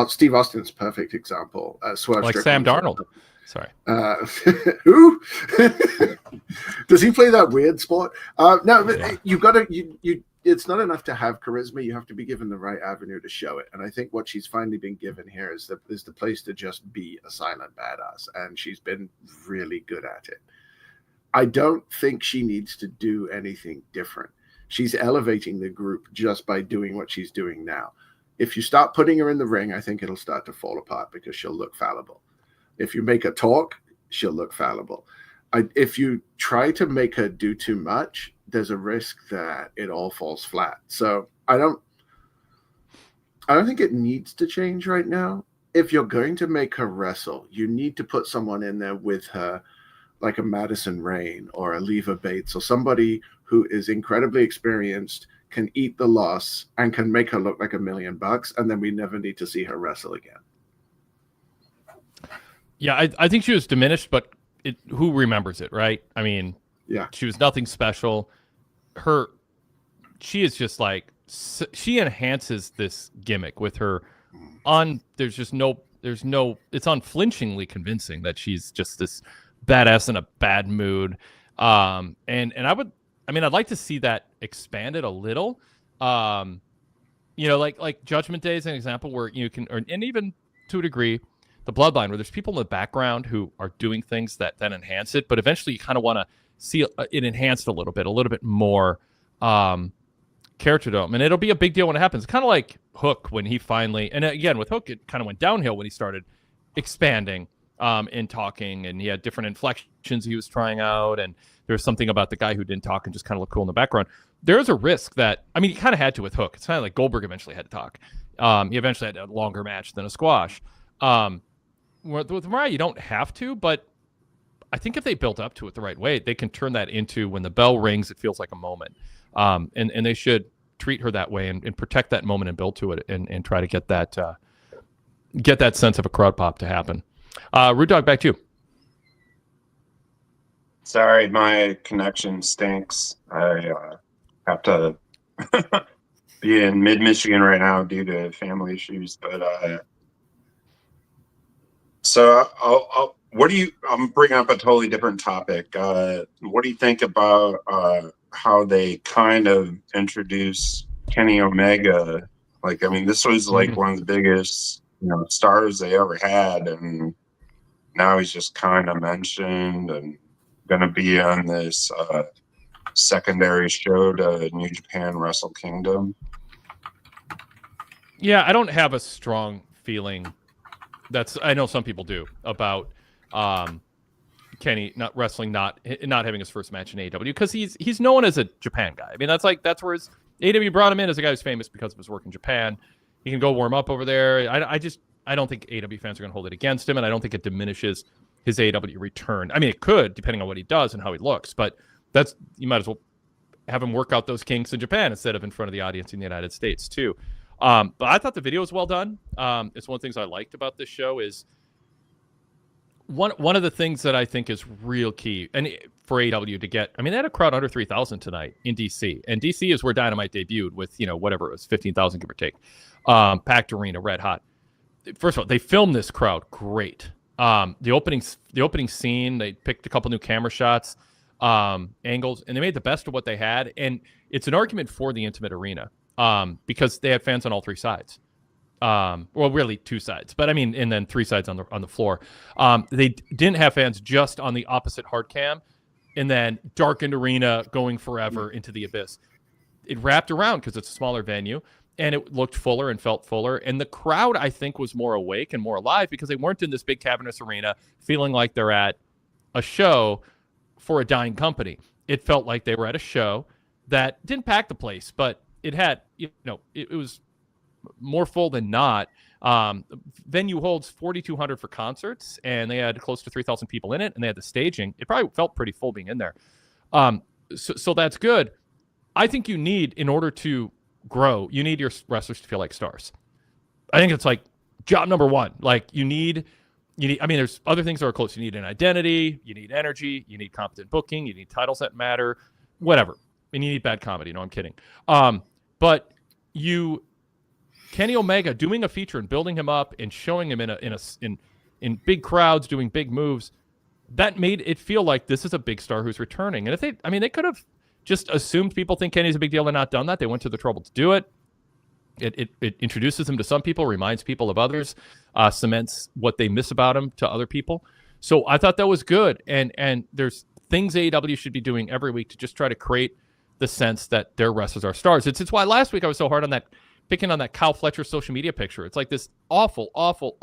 Speaker 2: Steve Austin's perfect example. Swerve
Speaker 1: like
Speaker 2: Strickland,
Speaker 1: Sam Darnold. Sorry.
Speaker 2: Who? Does he play that weird sport? No, yeah. You've got to. It's not enough to have charisma. You have to be given the right avenue to show it. And I think what she's finally been given here is the place to just be a silent badass. And she's been really good at it. I don't think she needs to do anything different. She's elevating the group just by doing what she's doing now. If you start putting her in the ring, I think it'll start to fall apart because she'll look fallible. If you make her talk, she'll look fallible. If you try to make her do too much, there's a risk that it all falls flat. So I don't think it needs to change right now. If you're going to make her wrestle, you need to put someone in there with her, like a Madison Rayne or a Leva Bates, or somebody who is incredibly experienced, can eat the loss, and can make her look like $1 million, and then we never need to see her wrestle again.
Speaker 1: Yeah, I think she was diminished, but who remembers it, right? I mean,
Speaker 2: Yeah.
Speaker 1: she was nothing special. She is just like, she enhances this gimmick with her it's unflinchingly convincing that she's just this badass in a bad mood. And I'd like to see that expanded a little. Like Judgment Day is an example where you can, and even to a degree, the Bloodline, where there's people in the background who are doing things that then enhance it, but eventually you kind of want to see it enhanced a little bit more character development. And it'll be a big deal when it happens. Kind of like Hook when he finally, and again with Hook, it kind of went downhill when he started expanding and talking, and he had different inflections he was trying out, and there was something about the guy who didn't talk and just kind of looked cool in the background. There's a risk that, he kind of had to with Hook. It's kind of like Goldberg eventually had to talk. He eventually had a longer match than a squash. With Mariah, you don't have to, but I think if they build up to it the right way, they can turn that into, when the bell rings, it feels like a moment. And they should treat her that way and protect that moment and build to it and try to get that sense of a crowd pop to happen. Rude Dog, back to you.
Speaker 3: Sorry, my connection stinks. I have to be in mid-Michigan right now due to family issues. But so I'm bringing up a totally different topic. What do you think about how they kind of introduce Kenny Omega? This was like one of the biggest, stars they ever had, and now he's just kind of mentioned and going to be on this secondary show to New Japan Wrestle Kingdom.
Speaker 1: Yeah, I don't have a strong feeling. I know some people do, about Kenny not having his first match in AEW, because he's known as a Japan guy. That's where his AEW brought him in, as a guy who's famous because of his work in Japan. He can go warm up over there. I don't think AEW fans are going to hold it against him, and I don't think it diminishes his AEW return. It could, depending on what he does and how he looks, but you might as well have him work out those kinks in Japan instead of in front of the audience in the United States too. But I thought the video was well done. It's one of the things I liked about this show is one of the things that I think is real key, and for AEW to get, they had a crowd under 3,000 tonight in DC, and DC is where Dynamite debuted with, whatever it was, 15,000 give or take, packed arena, red hot. First of all, they filmed this crowd great. The opening scene, they picked a couple new camera shots, angles, and they made the best of what they had. And it's an argument for the intimate arena, because they had fans on all three sides. Well, really two sides, but and then three sides on the floor. They didn't have fans just on the opposite hard cam, and then darkened arena going forever into the abyss. It wrapped around because it's a smaller venue, and it looked fuller and felt fuller. And the crowd, I think, was more awake and more alive because they weren't in this big cavernous arena feeling like they're at a show for a dying company. It felt like they were at a show that didn't pack the place, but it had, it was more full than not. Venue holds 4,200 for concerts, and they had close to 3,000 people in it, and they had the staging. It probably felt pretty full being in there. So that's good. I think you need, in order to grow, you need your wrestlers to feel like stars. I think it's like job number one. You need, there's other things that are close. You need an identity, you need energy, you need competent booking, you need titles that matter, whatever. And you need bad comedy. No, I'm kidding. But Kenny Omega doing a feature and building him up and showing him in big crowds doing big moves, that made it feel like this is a big star who's returning. And if they could have just assumed people think Kenny's a big deal and not done that. They went to the trouble to do it. It introduces him to some people, reminds people of others, cements what they miss about him to other people. So I thought that was good. And there's things AEW should be doing every week to just try to create the sense that their wrestlers are stars. It's why last week I was so hard on that, picking on that Kyle Fletcher social media picture. It's like this awful photo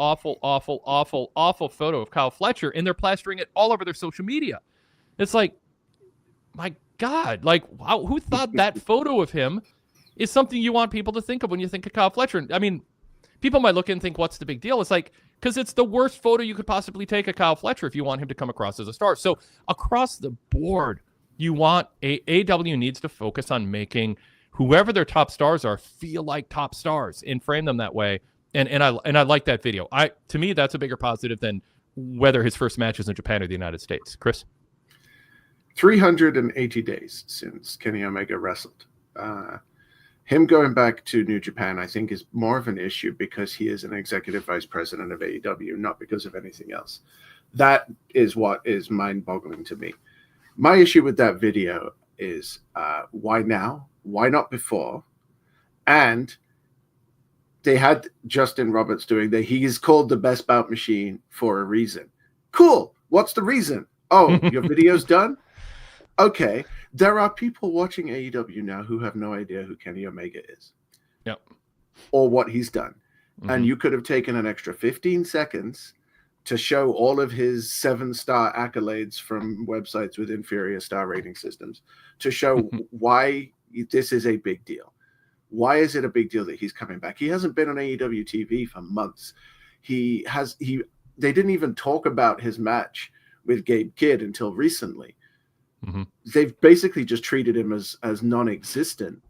Speaker 1: of Kyle Fletcher, and they're plastering it all over their social media. It's like, my God, wow, who thought that photo of him is something you want people to think of when you think of Kyle Fletcher? People might look and think, what's the big deal? It's like, because it's the worst photo you could possibly take of Kyle Fletcher if you want him to come across as a star. So across the board, you want AEW needs to focus on making whoever their top stars are feel like top stars and frame them that way. And I like that video. To me, that's a bigger positive than whether his first match is in Japan or the United States. Chris?
Speaker 2: 380 days since Kenny Omega wrestled. Him going back to New Japan, I think, is more of an issue because he is an executive vice president of AEW, not because of anything else. That is what is mind-boggling to me. My issue with that video is why now? Why not before? And they had Justin Roberts doing that. He is called the best bout machine for a reason. Cool. What's the reason? Oh, your video's done? Okay. There are people watching AEW now who have no idea who Kenny Omega is.
Speaker 1: Yep.
Speaker 2: Or what he's done. And you could have taken an extra 15 seconds to show all of his 7-star accolades from websites with inferior star rating systems to show why this is a big deal. Why is it a big deal that he's coming back? He hasn't been on AEW TV for months. They didn't even talk about his match with Gabe Kidd until recently. They've basically just treated him as non-existent.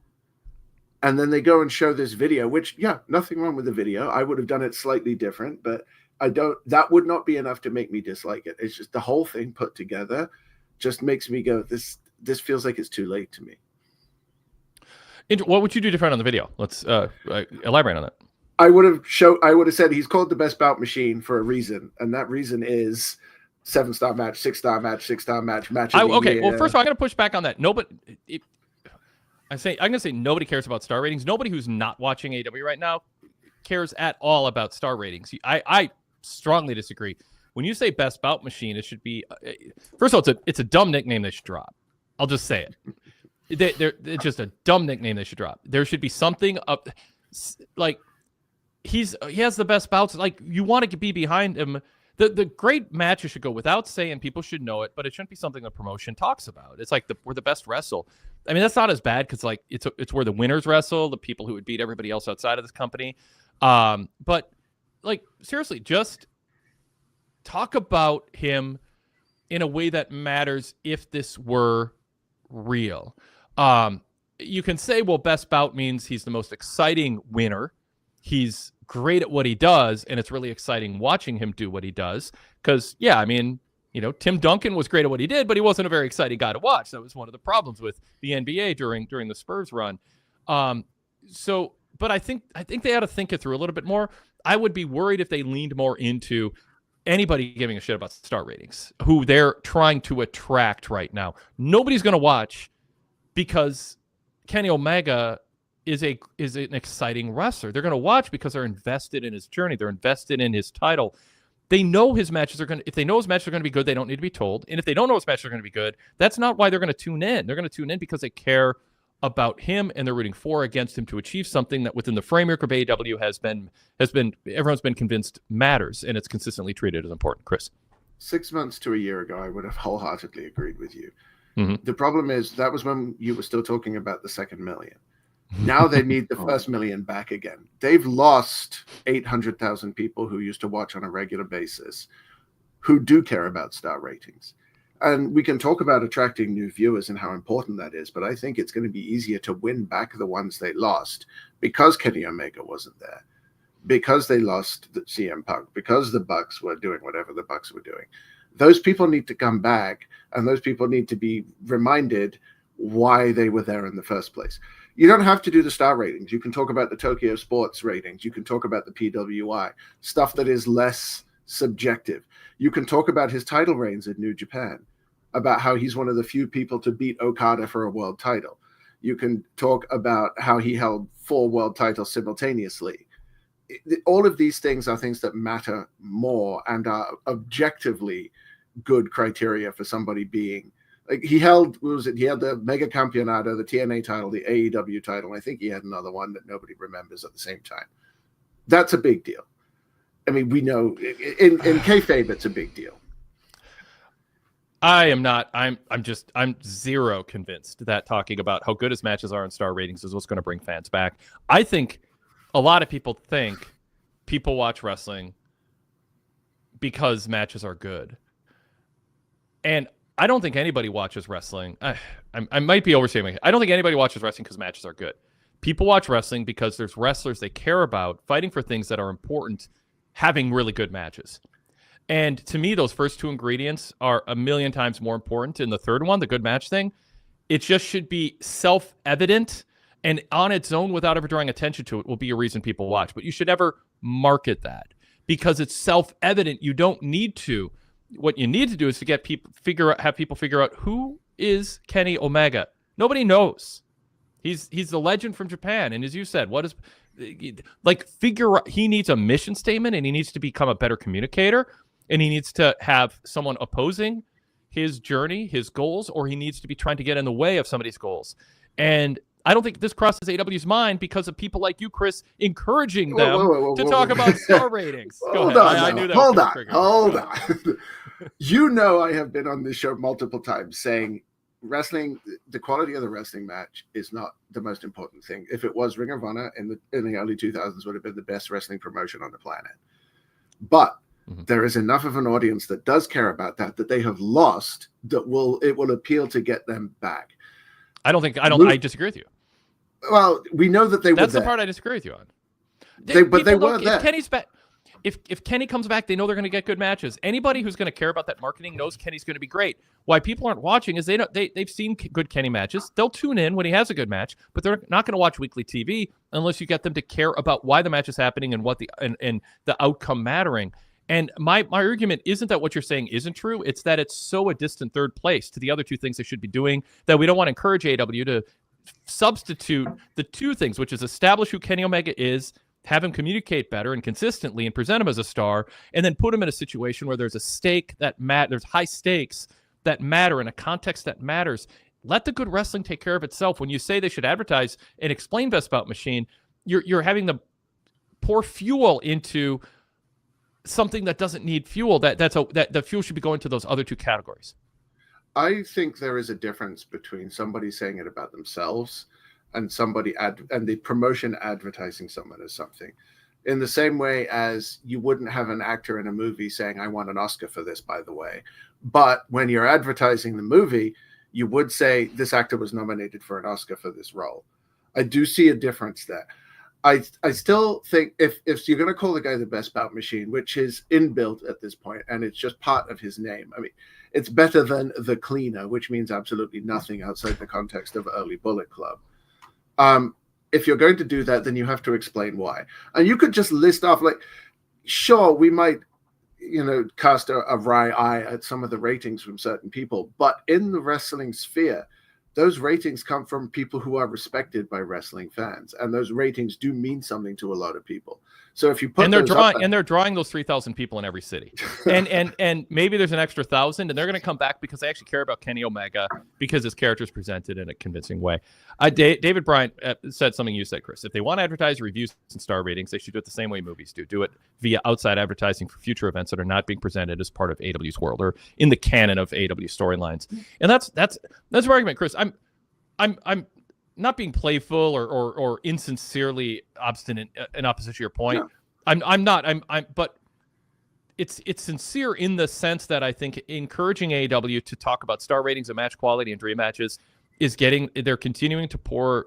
Speaker 2: And then they go and show this video, which, yeah, nothing wrong with the video. I would have done it slightly different, but that would not be enough to make me dislike it. It's just the whole thing put together just makes me go, this feels like it's too late to me.
Speaker 1: What would you do different on the video? Let's elaborate on that.
Speaker 2: I would have said he's called the best bout machine for a reason, and that reason is 7-star match, 6-star match, 6-star match.
Speaker 1: Okay, well, first of all, I'm going to push back on that. I'm going to say nobody cares about star ratings. Nobody who's not watching AEW right now cares at all about star ratings. I strongly disagree. When you say best bout machine, it should be first of all, it's a dumb nickname they should drop. I'll just say it. It's just a dumb nickname they should drop. There should be something up, like he has the best bouts. Like, you want to be behind him. The great matches should go without saying. People should know it, but it shouldn't be something the promotion talks about. It's like we're the best wrestle. I mean, that's not as bad because like it's where the winners wrestle, the people who would beat everybody else outside of this company. But like, seriously, just talk about him in a way that matters. If this were real, you can say, well, best bout means he's the most exciting winner. He's great at what he does, and it's really exciting watching him do what he does. Because, yeah, I mean, Tim Duncan was great at what he did, but he wasn't a very exciting guy to watch. That was one of the problems with the NBA during the Spurs run. But I think they ought to think it through a little bit more. I would be worried if they leaned more into anybody giving a shit about star ratings, who they're trying to attract right now. Nobody's going to watch because Kenny Omega is an exciting wrestler. They're going to watch because they're invested in his journey. They're invested in his title. They know his matches are going to, if they know his matches are going to be good, they don't need to be told. And if they don't know his matches are going to be good, that's not why they're going to tune in. They're going to tune in because they care about him and they're rooting for or against him to achieve something that within the framework of AEW everyone's been convinced matters, and it's consistently treated as important. Chris?
Speaker 2: 6 months to a year ago, I would have wholeheartedly agreed with you.
Speaker 1: Mm-hmm.
Speaker 2: The problem is that was when you were still talking about the second million. Now they need the first million back again. They've lost 800,000 people who used to watch on a regular basis who do care about star ratings. And we can talk about attracting new viewers and how important that is, but I think it's going to be easier to win back the ones they lost because Kenny Omega wasn't there, because they lost the CM Punk, because the Bucks were doing whatever the Bucks were doing. Those people need to come back, and those people need to be reminded why they were there in the first place. You don't have to do the star ratings. You can talk about the Tokyo Sports ratings. You can talk about the PWI, stuff that is less subjective. You can talk about his title reigns in New Japan, about how he's one of the few people to beat Okada for a world title. You can talk about how he held 4 world titles simultaneously. All of these things are things that matter more and are objectively good criteria for somebody being. Like, he held, what was it? He had the Mega Campeonato, the TNA title, the AEW title. I think he had another one that nobody remembers at the same time. That's a big deal. I mean, we know in kayfabe, it's a big deal.
Speaker 1: I am not. I'm zero convinced that talking about how good his matches are in star ratings is what's going to bring fans back. I think a lot of people think people watch wrestling because matches are good. And I don't think anybody watches wrestling. I might be overstating. I don't think anybody watches wrestling because matches are good. People watch wrestling because there's wrestlers they care about fighting for things that are important, having really good matches. And to me, those first two ingredients are a million times more important. In the third one, the good match thing, it just should be self-evident and on its own without ever drawing attention to it will be a reason people watch. But you should never market that because it's self-evident. You don't need to. What you need to do is to get people have people figure out who is Kenny Omega. Nobody knows. He's the legend from Japan, and as you said, what is figure out? He needs a mission statement, and he needs to become a better communicator, and he needs to have someone opposing his journey, his goals, or he needs to be trying to get in the way of somebody's goals. And I don't think this crosses AEW's mind because of people like you, Chris, encouraging them to talk about star ratings.
Speaker 2: Hold on. You know I have been on this show multiple times saying wrestling, the quality of the wrestling match is not the most important thing. If it was, Ring of Honor in the early 2000s would have been the best wrestling promotion on the planet. But there is enough of an audience that does care about that they have lost that it will appeal to get them back.
Speaker 1: I disagree with you.
Speaker 2: Well, we know that
Speaker 1: That's the part I disagree with you on.
Speaker 2: They were there.
Speaker 1: If Kenny's back, if Kenny comes back, they know they're going to get good matches. Anybody who's going to care about that marketing knows Kenny's going to be great. Why people aren't watching is they've seen good Kenny matches. They'll tune in when he has a good match, but they're not going to watch weekly TV unless you get them to care about why the match is happening and what the outcome mattering. And my argument isn't that what you're saying isn't true. It's that it's so a distant third place to the other two things they should be doing that we don't want to encourage AEW to substitute the two things, which is establish who Kenny Omega is, have him communicate better and consistently and present him as a star, and then put him in a situation where there's a stake that there's high stakes that matter in a context that matters. Let the good wrestling take care of itself. When you say they should advertise and explain Best Bout Machine, you're having to pour fuel into something that doesn't need fuel. That the fuel should be going to those other two categories.
Speaker 2: I think there is a difference between somebody saying it about themselves and and the promotion advertising someone as something. In the same way as you wouldn't have an actor in a movie saying, I won an Oscar for this, by the way. But when you're advertising the movie, you would say this actor was nominated for an Oscar for this role. I do see a difference there. I still think if you're going to call the guy the Best Bout Machine, which is inbuilt at this point, and it's just part of his name. I mean, it's better than the Cleaner, which means absolutely nothing outside the context of early Bullet Club. If you're going to do that, then you have to explain why. And you could just list off, sure, we might, cast a wry eye at some of the ratings from certain people, but in the wrestling sphere, those ratings come from people who are respected by wrestling fans, and those ratings do mean something to a lot of people. So if you put
Speaker 1: they're drawing those 3,000 people in every city, and maybe there's an extra 1,000, and they're going to come back because they actually care about Kenny Omega because his character is presented in a convincing way. David Bryant said something you said, Chris. If they want to advertise reviews and star ratings, they should do it the same way movies do. Do it via outside advertising for future events that are not being presented as part of AEW's world or in the canon of AEW storylines. And that's my argument, Chris. I'm not being playful or insincerely obstinate in opposition to your point. No. But it's sincere in the sense that I think encouraging AEW to talk about star ratings and match quality and dream matches they're continuing to pour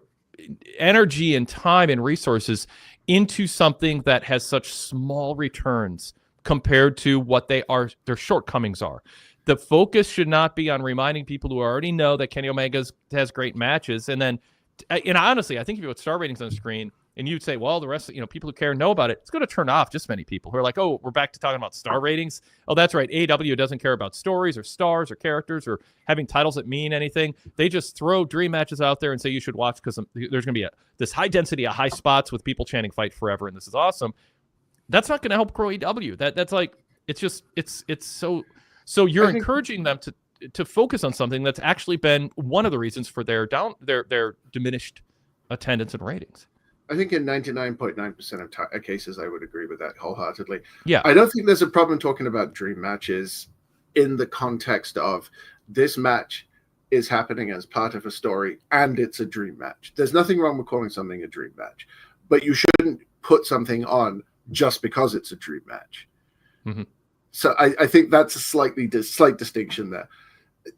Speaker 1: energy and time and resources into something that has such small returns compared to what their shortcomings are. The focus should not be on reminding people who already know that Kenny Omega has great matches. And honestly, I think if you put star ratings on the screen and you'd say, well, the rest of people who care know about it, it's going to turn off just many people who are like, oh, we're back to talking about star ratings. Oh, that's right. AEW doesn't care about stories or stars or characters or having titles that mean anything. They just throw dream matches out there and say you should watch because there's going to be this high density of high spots with people chanting fight forever and this is awesome. That's not going to help grow AEW. That's like, it's so you're encouraging them to focus on something that's actually been one of the reasons for their diminished attendance and ratings.
Speaker 2: I think in 99.9% of cases, I would agree with that wholeheartedly.
Speaker 1: Yeah.
Speaker 2: I don't think there's a problem talking about dream matches in the context of this match is happening as part of a story and it's a dream match. There's nothing wrong with calling something a dream match, but you shouldn't put something on just because it's a dream match. Mm-hmm. So I think that's a slight distinction there.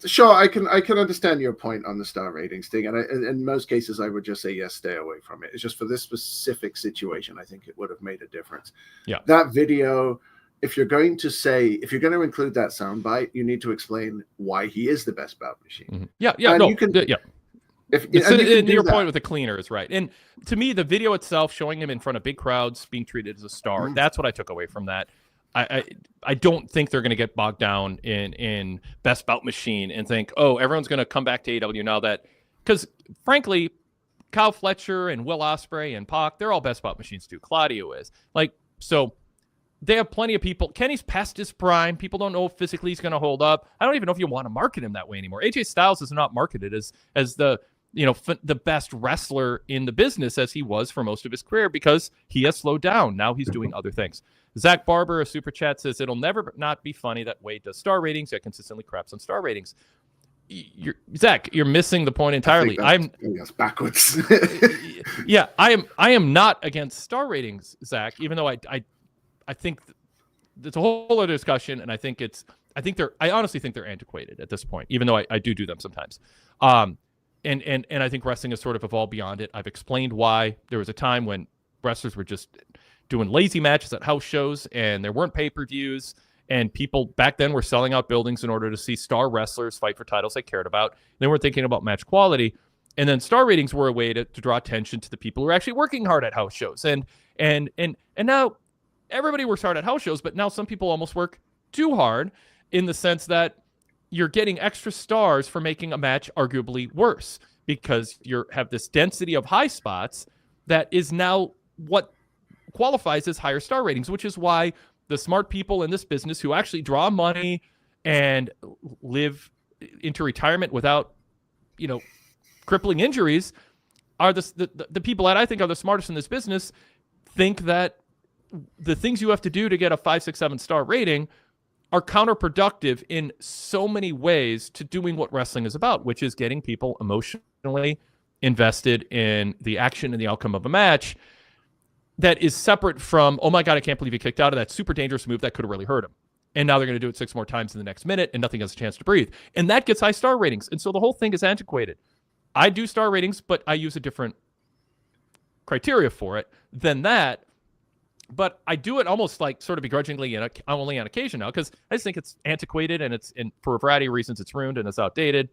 Speaker 2: Sure, I can understand your point on the star ratings thing, and in most cases I would just say yes, stay away from it. It's just for this specific situation, I think it would have made a difference.
Speaker 1: Yeah,
Speaker 2: that video if you're going to include that soundbite, you need to explain why he is the best bout machine.
Speaker 1: Mm-hmm. Yeah.
Speaker 2: And
Speaker 1: No.
Speaker 2: you can,
Speaker 1: Yeah. Your point with the cleaner is right. And to me, the video itself showing him in front of big crowds being treated as a star, that's what I took away from that. I don't think they're going to get bogged down in best bout machine and think, oh, everyone's going to come back to AEW now that, because frankly, Kyle Fletcher and Will Ospreay and Pac, they're all best bout machines too. Claudio is. Like, so they have plenty of people. Kenny's past his prime. People don't know if physically he's going to hold up. I don't even know if you want to market him that way anymore. AJ Styles is not marketed as the the best wrestler in the business as he was for most of his career because he has slowed down. Now he's doing other things. Zach Barber, a super chat, says it'll never not be funny that Wade does star ratings yet consistently craps on star ratings. Zach, you're missing the point entirely.
Speaker 2: That's backwards.
Speaker 1: Yeah, I am not against star ratings, Zach, even though I think it's a whole other discussion, and I honestly think they're antiquated at this point, even though I do them sometimes. And I think wrestling has sort of evolved beyond it. I've explained why. There was a time when wrestlers were just doing lazy matches at house shows, and there weren't pay-per-views, and people back then were selling out buildings in order to see star wrestlers fight for titles they cared about. They weren't thinking about match quality. And then star ratings were a way to draw attention to the people who are actually working hard at house shows. And now everybody works hard at house shows, but now some people almost work too hard in the sense that you're getting extra stars for making a match arguably worse because you have this density of high spots that is now what qualifies as higher star ratings, which is why the smart people in this business who actually draw money and live into retirement without, crippling injuries are the people that I think are the smartest in this business think that the things you have to do to get a 5, 6, 7 star rating are counterproductive in so many ways to doing what wrestling is about, which is getting people emotionally invested in the action and the outcome of a match that is separate from, oh my God, I can't believe he kicked out of that super dangerous move that could have really hurt him. And now they're going to do it 6 more times in the next minute and nothing has a chance to breathe. And that gets high star ratings. And so the whole thing is antiquated. I do star ratings, but I use a different criteria for it than that. But I do it almost like sort of begrudgingly and only on occasion now because I just think it's antiquated and for a variety of reasons it's ruined and it's outdated.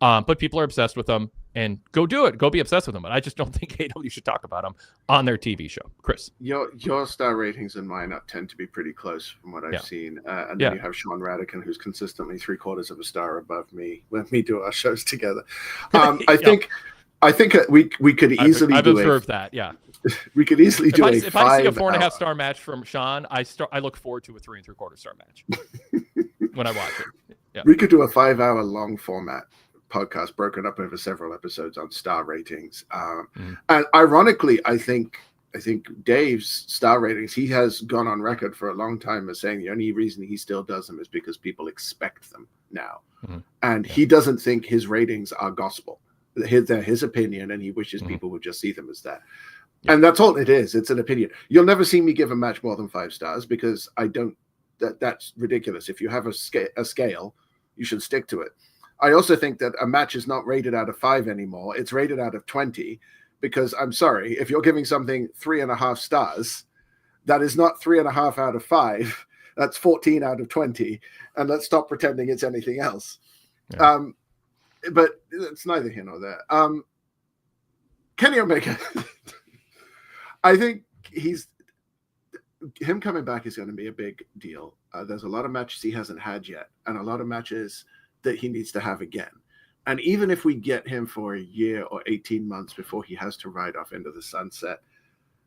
Speaker 1: But people are obsessed with them and go do it. Go be obsessed with them. But I just don't think AEW should talk about them on their TV show. Chris.
Speaker 2: Your star ratings and mine tend to be pretty close from what I've seen. And then you have Sean Radican, who's consistently 3/4 of a star above me when we do our shows together. I think we could easily
Speaker 1: I've observed that. Yeah.
Speaker 2: We could easily do
Speaker 1: if I see a 4.5 star match from Sean, I look forward to a 3 3/4 star match when I watch it. Yeah.
Speaker 2: We could do a 5-hour long format podcast broken up over several episodes on star ratings. And ironically, I think Dave's star ratings, he has gone on record for a long time as saying the only reason he still does them is because people expect them now. And he doesn't think his ratings are gospel. They're his opinion, and he wishes people would just see them as that. And that's all it is. It's an opinion. You'll never see me give a match more than 5 stars because I don't. That's ridiculous. If you have a scale, you should stick to it. I also think that a match is not rated out of 5 anymore. It's rated out of 20 because I'm sorry, if you're giving something 3.5 stars, that is not 3.5 out of 5. That's 14 out of 20. And let's stop pretending it's anything else. Yeah. But it's neither here nor there. Kenny Omega. I think him coming back is going to be a big deal. There's a lot of matches he hasn't had yet, and a lot of matches that he needs to have again. And even if we get him for a year or 18 months before he has to ride off into the sunset,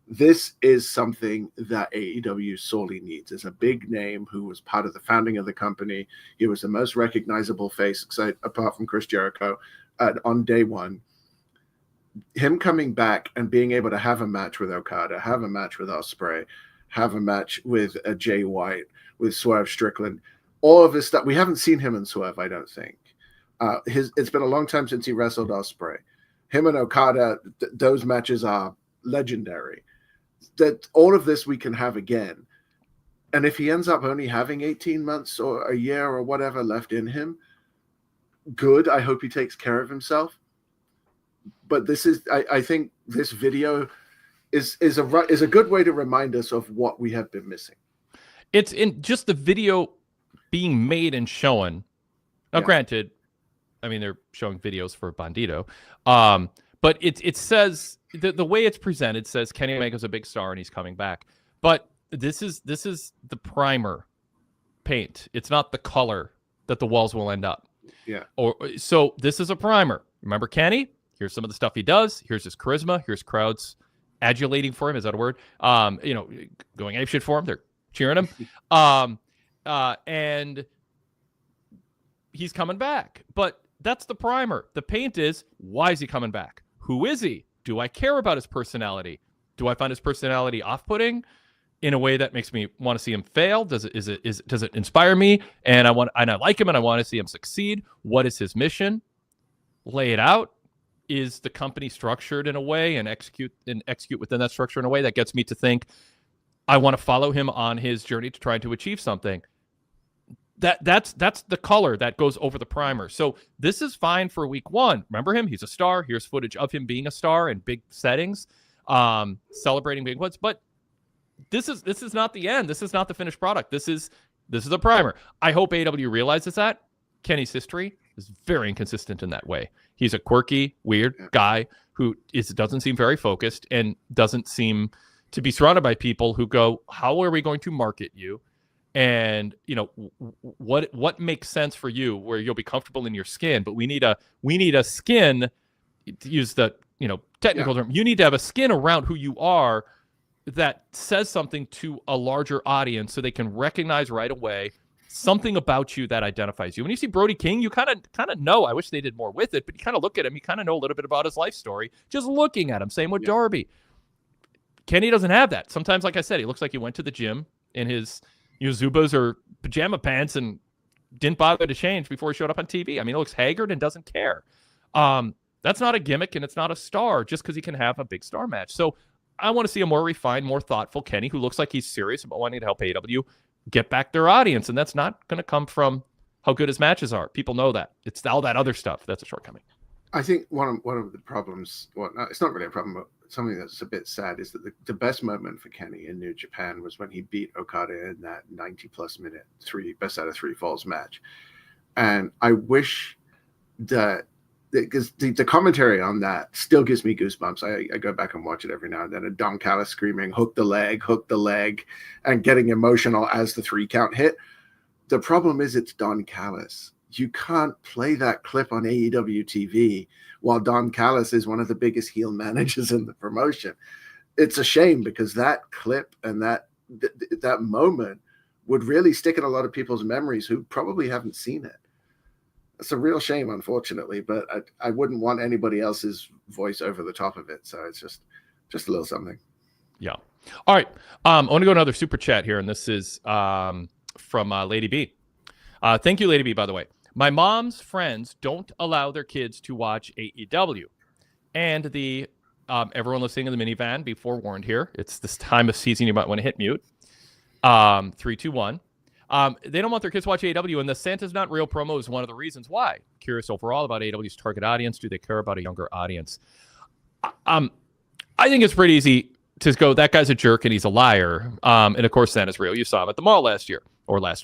Speaker 2: this is something that AEW sorely needs. Is a big name who was part of the founding of the company. He was the most recognizable face, apart from Chris Jericho, on day one. Him coming back and being able to have a match with Okada, have a match with Ospreay, have a match with Jay White, with Swerve Strickland, all of this stuff. We haven't seen him in Swerve, I don't think. It's been a long time since he wrestled Ospreay. Him and Okada, those matches are legendary. That all of this we can have again. And if he ends up only having 18 months or a year or whatever left in him, good. I hope he takes care of himself. But this is, I think this video is a good way to remind us of what we have been missing.
Speaker 1: It's in just the video being made and shown. Now, granted, I mean, they're showing videos for Bandito. But it says the way it's presented says Kenny Omega's a big star and he's coming back. But this is the primer paint. It's not the color that the walls will end up.
Speaker 2: Yeah.
Speaker 1: So this is a primer. Remember Kenny? Here's some of the stuff he does. Here's his charisma. Here's crowds adulating for him. Is that a word? Going apeshit for him. They're cheering him. And he's coming back. But that's the primer. The paint is, why is he coming back? Who is he? Do I care about his personality? Do I find his personality off-putting in a way that makes me want to see him fail? Does it inspire me? And I like him and I want to see him succeed. What is his mission? Lay it out. Is the company structured in a way and execute within that structure in a way that gets me to think I want to follow him on his journey to try to achieve something? That's the color that goes over the primer. So this is fine for week one. Remember him? He's a star. Here's footage of him being a star in big settings, celebrating big ones. But this is not the end. This is not the finished product. This is a primer. I hope AEW realizes that. Kenny's history is very inconsistent in that way. He's a quirky, weird guy who doesn't seem very focused and doesn't seem to be surrounded by people who go, how are we going to market you? And what makes sense for you where you'll be comfortable in your skin, but we need a skin, to use the technical term, you need to have a skin around who you are that says something to a larger audience so they can recognize right away something about you that identifies you. When you see Brody King, you kind of know. I wish they did more with it, but you kind of look at him, you kind of know a little bit about his life story just looking at him. Same with Darby. Kenny doesn't have that. Sometimes, like I said, he looks like he went to the gym in his Zubas or pajama pants and didn't bother to change before he showed up on TV. I mean, he looks haggard and doesn't care. That's not a gimmick and it's not a star just because he can have a big star match. So I want to see a more refined, more thoughtful Kenny who looks like he's serious about wanting to help AEW get back their audience. And that's not going to come from how good his matches are. People know that. It's all that other stuff that's a shortcoming.
Speaker 2: I think one of the problems, it's not really a problem, but something that's a bit sad is that the best moment for Kenny in New Japan was when he beat Okada in that 90-plus minute best out of three falls match. And I wish that, because the commentary on that still gives me goosebumps. I go back and watch it every now and then. And Don Callis screaming, hook the leg, and getting emotional as the 3 count hit. The problem is it's Don Callis. You can't play that clip on AEW TV while Don Callis is one of the biggest heel managers in the promotion. It's a shame because that clip and that moment would really stick in a lot of people's memories who probably haven't seen it. It's a real shame, unfortunately, but I wouldn't want anybody else's voice over the top of it. So it's just a little something.
Speaker 1: Yeah. All right. I want to go to another super chat here, and this is from Lady B. Thank you, Lady B, by the way. My mom's friends don't allow their kids to watch AEW. And everyone listening in the minivan, be forewarned here. It's this time of season you might want to hit mute. 3, 2, 1. They don't want their kids to watch AEW, and the Santa's Not Real promo is one of the reasons why. Curious overall about AEW's target audience. Do they care about a younger audience? I think it's pretty easy to go, that guy's a jerk and he's a liar. And of course, Santa's real. You saw him at the mall last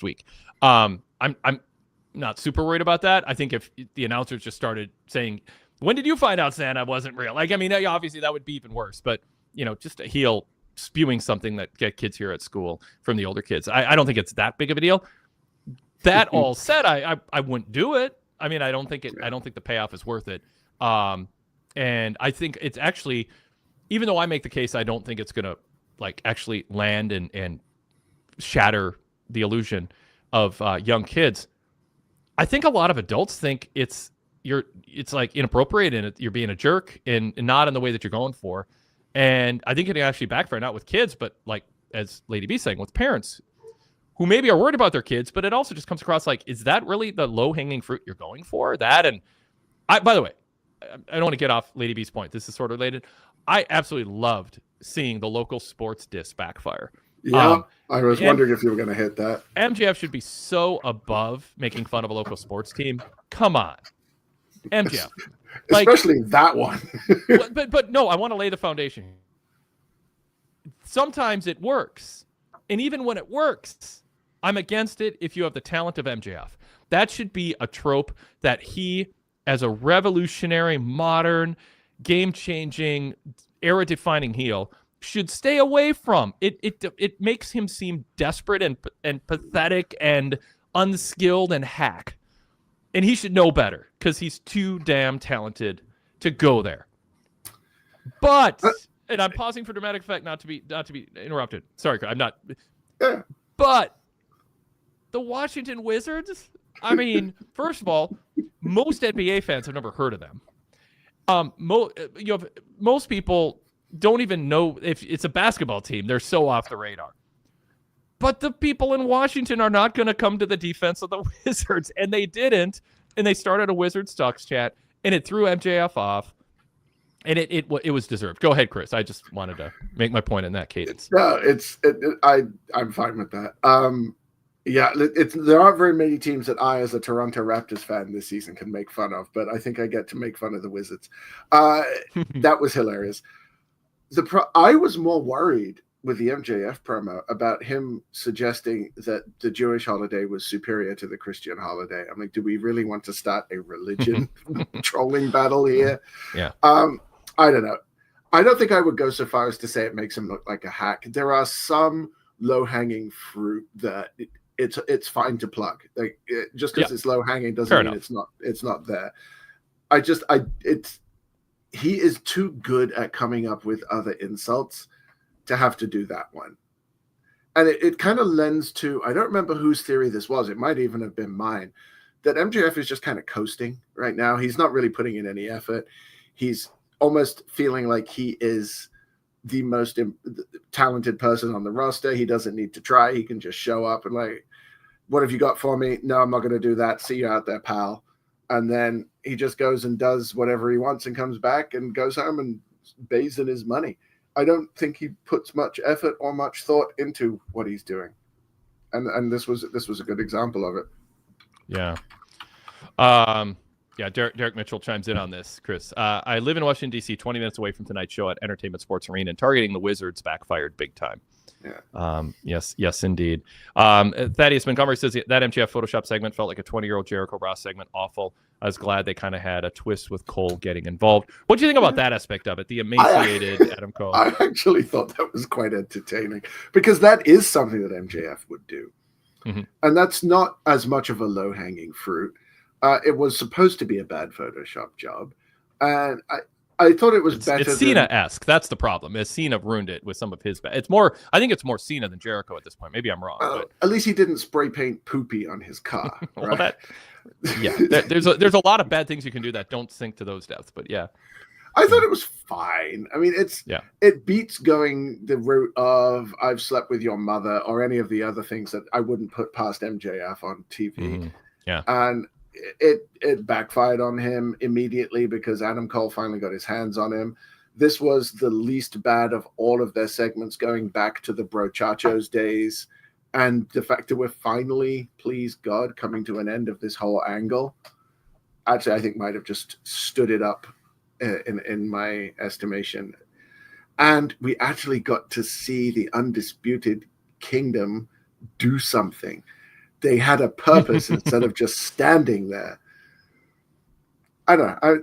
Speaker 1: week. I'm not super worried about that. I think if the announcers just started saying, when did you find out Santa wasn't real? Obviously that would be even worse, but just a heel spewing something that get kids here at school from the older kids. I don't think it's that big of a deal. That all said, I wouldn't do it. I don't think the payoff is worth it. And I think it's actually, even though I make the case, I don't think it's going to actually land and shatter the illusion of young kids. I think a lot of adults think it's inappropriate and you're being a jerk and not in the way that you're going for. And I think it can actually backfire, not with kids, but as Lady B saying, with parents who maybe are worried about their kids, but it also just comes across is that really the low-hanging fruit you're going for? That, and by the way, I don't want to get off Lady B's point. This is sort of related. I absolutely loved seeing the local sports diss backfire.
Speaker 2: Yeah, I was wondering if you were going to hit that.
Speaker 1: MJF should be so above making fun of a local sports team. Come on. MJF.
Speaker 2: Especially that one.
Speaker 1: but no, I want to lay the foundation. Sometimes it works. And even when it works, I'm against it if you have the talent of MJF. That should be a trope that he, as a revolutionary, modern, game-changing, era-defining heel, should stay away from. It makes him seem desperate and pathetic and unskilled and hack. And he should know better because he's too damn talented to go there. But, and I'm pausing for dramatic effect, not to be interrupted. Sorry, I'm not. But the Washington Wizards, I mean, first of all, most NBA fans have never heard of them. Most people don't even know if it's a basketball team. They're so off the radar. But the people in Washington are not going to come to the defense of the Wizards, and they didn't. And they started a Wizards Talks chat, and it threw MJF off, and it was deserved. Go ahead, Chris. I just wanted to make my point in that cadence.
Speaker 2: No, I'm fine with that. There aren't very many teams that I, as a Toronto Raptors fan this season, can make fun of, but I think I get to make fun of the Wizards. That was hilarious. I was more worried with the MJF promo about him suggesting that the Jewish holiday was superior to the Christian holiday. I'm like, do we really want to start a religion trolling battle here?
Speaker 1: Yeah.
Speaker 2: I don't know. I don't think I would go so far as to say it makes him look like a hack. There are some low-hanging fruit that it's fine to plug. Like just because it's low-hanging doesn't mean it's not there. He is too good at coming up with other insults to have to do that one. And it kind of lends to, I don't remember whose theory this was. It might even have been mine, that MJF is just kind of coasting right now. He's not really putting in any effort. He's almost feeling like he is the most talented person on the roster. He doesn't need to try. He can just show up and like, what have you got for me? No, I'm not going to do that. See you out there, pal. And then he just goes and does whatever he wants and comes back and goes home and bathes in his money. I don't think he puts much effort or much thought into what he's doing. And this was a good example of it.
Speaker 1: Yeah. Derek Mitchell chimes in on this, Chris. I live in Washington, D.C., 20 minutes away from tonight's show at Entertainment Sports Arena, and targeting the Wizards backfired big time.
Speaker 2: Yeah.
Speaker 1: Yes, indeed. Thaddeus Montgomery says that MJF Photoshop segment felt like a 20-year-old Jericho Ross segment. Awful. I was glad they kind of had a twist with Cole getting involved. What do you think about that aspect of it? The emaciated Adam Cole.
Speaker 2: I actually thought that was quite entertaining because that is something that MJF would do. Mm-hmm. And that's not as much of a low-hanging fruit. It was supposed to be a bad Photoshop job. And I thought it was better.
Speaker 1: It's Cena-esque. That's the problem. Cena ruined it with some of his. I think it's more Cena than Jericho at this point. Maybe I'm wrong. But
Speaker 2: at least he didn't spray paint poopy on his car. Right?
Speaker 1: Well, there's a lot of bad things you can do that don't sink to those depths. But yeah,
Speaker 2: I thought it was fine. I mean, it beats going the route of "I've slept with your mother" or any of the other things that I wouldn't put past MJF on TV.
Speaker 1: Mm-hmm. Yeah,
Speaker 2: and it backfired on him immediately because Adam Cole finally got his hands on him. This was the least bad of all of their segments going back to the Brochachos days. And the fact that we're finally, please God, coming to an end of this whole angle, actually, I think might have just stood it up in my estimation. And we actually got to see the Undisputed Kingdom do something. They had a purpose instead of just standing there. I don't know.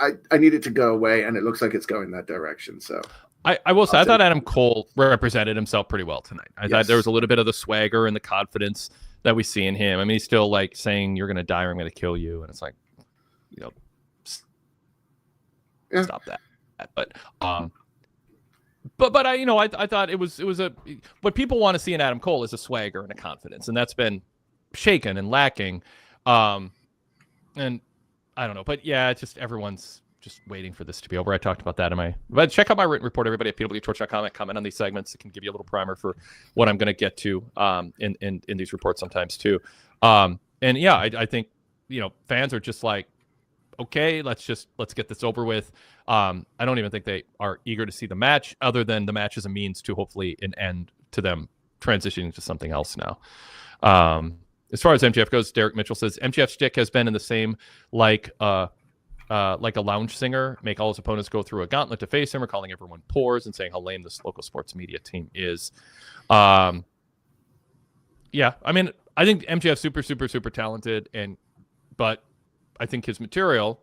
Speaker 2: I need it to go away, and it looks like it's going that direction. So
Speaker 1: I will say, I thought Adam Cole represented himself pretty well tonight. I thought there was a little bit of the swagger and the confidence that we see in him. I mean, he's still like saying, "You're going to die, or I'm going to kill you," and it's like, stop that. But I thought it was what people want to see in Adam Cole is a swagger and a confidence, and that's been shaken and lacking. And I don't know, but yeah, it's just everyone's just waiting for this to be over. I talked about that but check out my written report, everybody, at PWTorch.com. Comment on these segments. It can give you a little primer for what I'm going to get to in these reports sometimes too. And yeah, I think fans are just like, okay, let's get this over with. I don't even think they are eager to see the match, other than the match is a means to hopefully an end to them transitioning to something else now. As far as MJF goes, Derek Mitchell says MJF's shtick has been in the same like a lounge singer, make all his opponents go through a gauntlet to face him, or calling everyone pores and saying how lame this local sports media team is. Yeah, I mean, I think MJF's super, super, super talented, but I think his material,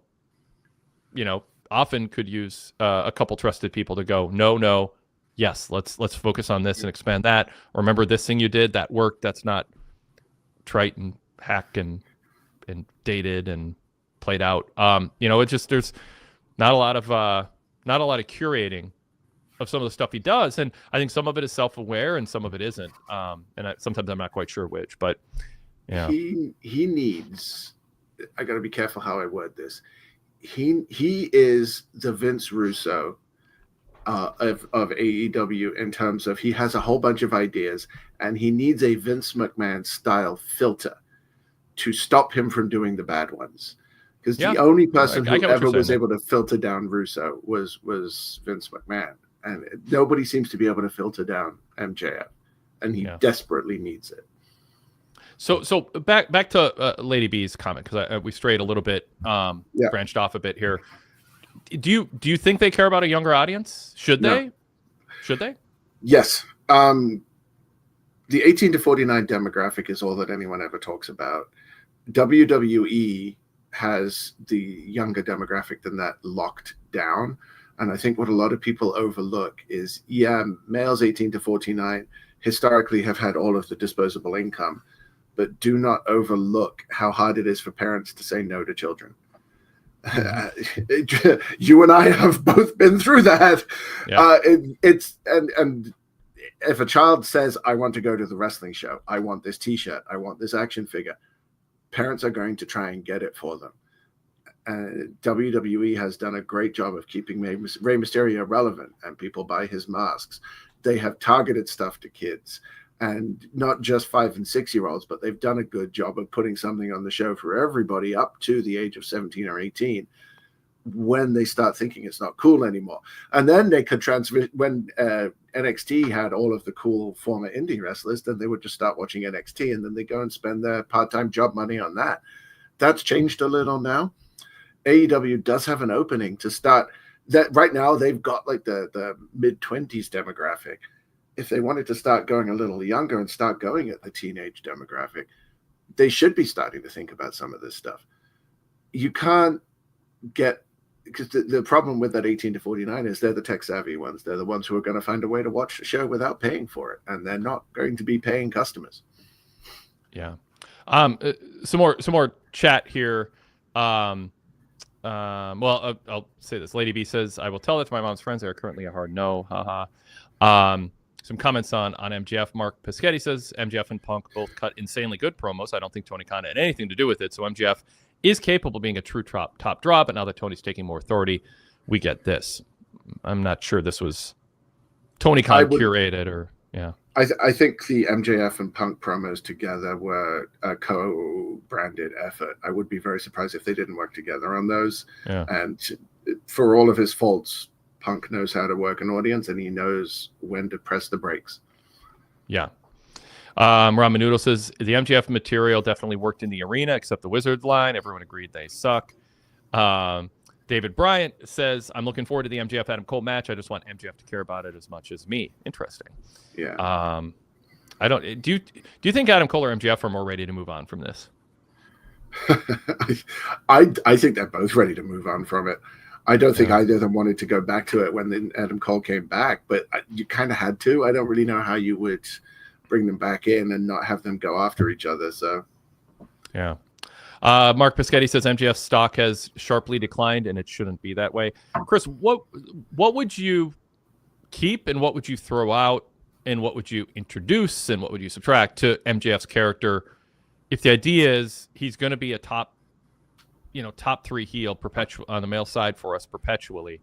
Speaker 1: often could use a couple trusted people to go, no, yes, let's focus on this and expand that. Or remember this thing you did that worked. That's not trite and hack and dated and played out. It's just there's not a lot of curating of some of the stuff he does, and I think some of it is self-aware and some of it isn't. Sometimes I'm not quite sure which, but yeah,
Speaker 2: he needs. I got to be careful how I word this. He is the Vince Russo of AEW in terms of he has a whole bunch of ideas and he needs a Vince McMahon style filter to stop him from doing the bad ones. Because the only person who ever was able to filter down Russo was Vince McMahon. And nobody seems to be able to filter down MJF. And he desperately needs it.
Speaker 1: So back to Lady B's comment, because we strayed a little bit, branched off a bit here. Do you think they care about a younger audience? Should they?
Speaker 2: No.
Speaker 1: Should they?
Speaker 2: Yes. The 18 to 49 demographic is all that anyone ever talks about. WWE has the younger demographic than that locked down. And I think what a lot of people overlook is, males 18 to 49 historically have had all of the disposable income, but do not overlook how hard it is for parents to say no to children. You and I have both been through that. Yeah. And if a child says, I want to go to the wrestling show, I want this t-shirt, I want this action figure, parents are going to try and get it for them. WWE has done a great job of keeping Rey Mysterio relevant, and people buy his masks. They have targeted stuff to kids, and not just 5 and 6 year olds, but they've done a good job of putting something on the show for everybody up to the age of 17 or 18 when they start thinking it's not cool anymore. And then they could when NXT had all of the cool former indie wrestlers, then they would just start watching NXT, and then they go and spend their part-time job money on that. That's changed a little now. AEW does have an opening to start that. Right now they've got like the mid-20s demographic. If they wanted to start going a little younger and start going at the teenage demographic, they should be starting to think about some of this stuff. You can't get, because the problem with that 18 to 49 is they're the tech savvy ones. They're the ones who are going to find a way to watch the show without paying for it, and they're not going to be paying customers.
Speaker 1: Yeah. Some more chat here. I'll say this. Lady B says, I will tell that to my mom's friends. They are currently a hard no. Haha. Some comments on MJF. Mark Pescetti says, MJF and Punk both cut insanely good promos. I don't think Tony Khan had anything to do with it. So MJF is capable of being a true top draw, but now that Tony's taking more authority, we get this. I'm not sure this was Tony Khan curated or, yeah.
Speaker 2: I think the MJF and Punk promos together were a co-branded effort. I would be very surprised if they didn't work together on those. Yeah. And for all of his faults, Punk knows how to work an audience, and he knows when to press the brakes.
Speaker 1: Yeah. Ramen Noodle says, the MJF material definitely worked in the arena, except the Wizards line. Everyone agreed they suck. David Bryant says, I'm looking forward to the MJF Adam Cole match. I just want MJF to care about it as much as me. Interesting.
Speaker 2: Yeah.
Speaker 1: I don't. Do you think Adam Cole or MJF are more ready to move on from this?
Speaker 2: I think they're both ready to move on from it. I don't think either of them wanted to go back to it when Adam Cole came back, but you kind of had to. I don't really know how you would bring them back in and not have them go after each other. So,
Speaker 1: yeah. Mark Pescetti says MJF's stock has sharply declined, and it shouldn't be that way. Chris, what would you keep, and what would you throw out, and what would you introduce, and what would you subtract to MJF's character if the idea is he's going to be a top 3 heel on the male side for us perpetually?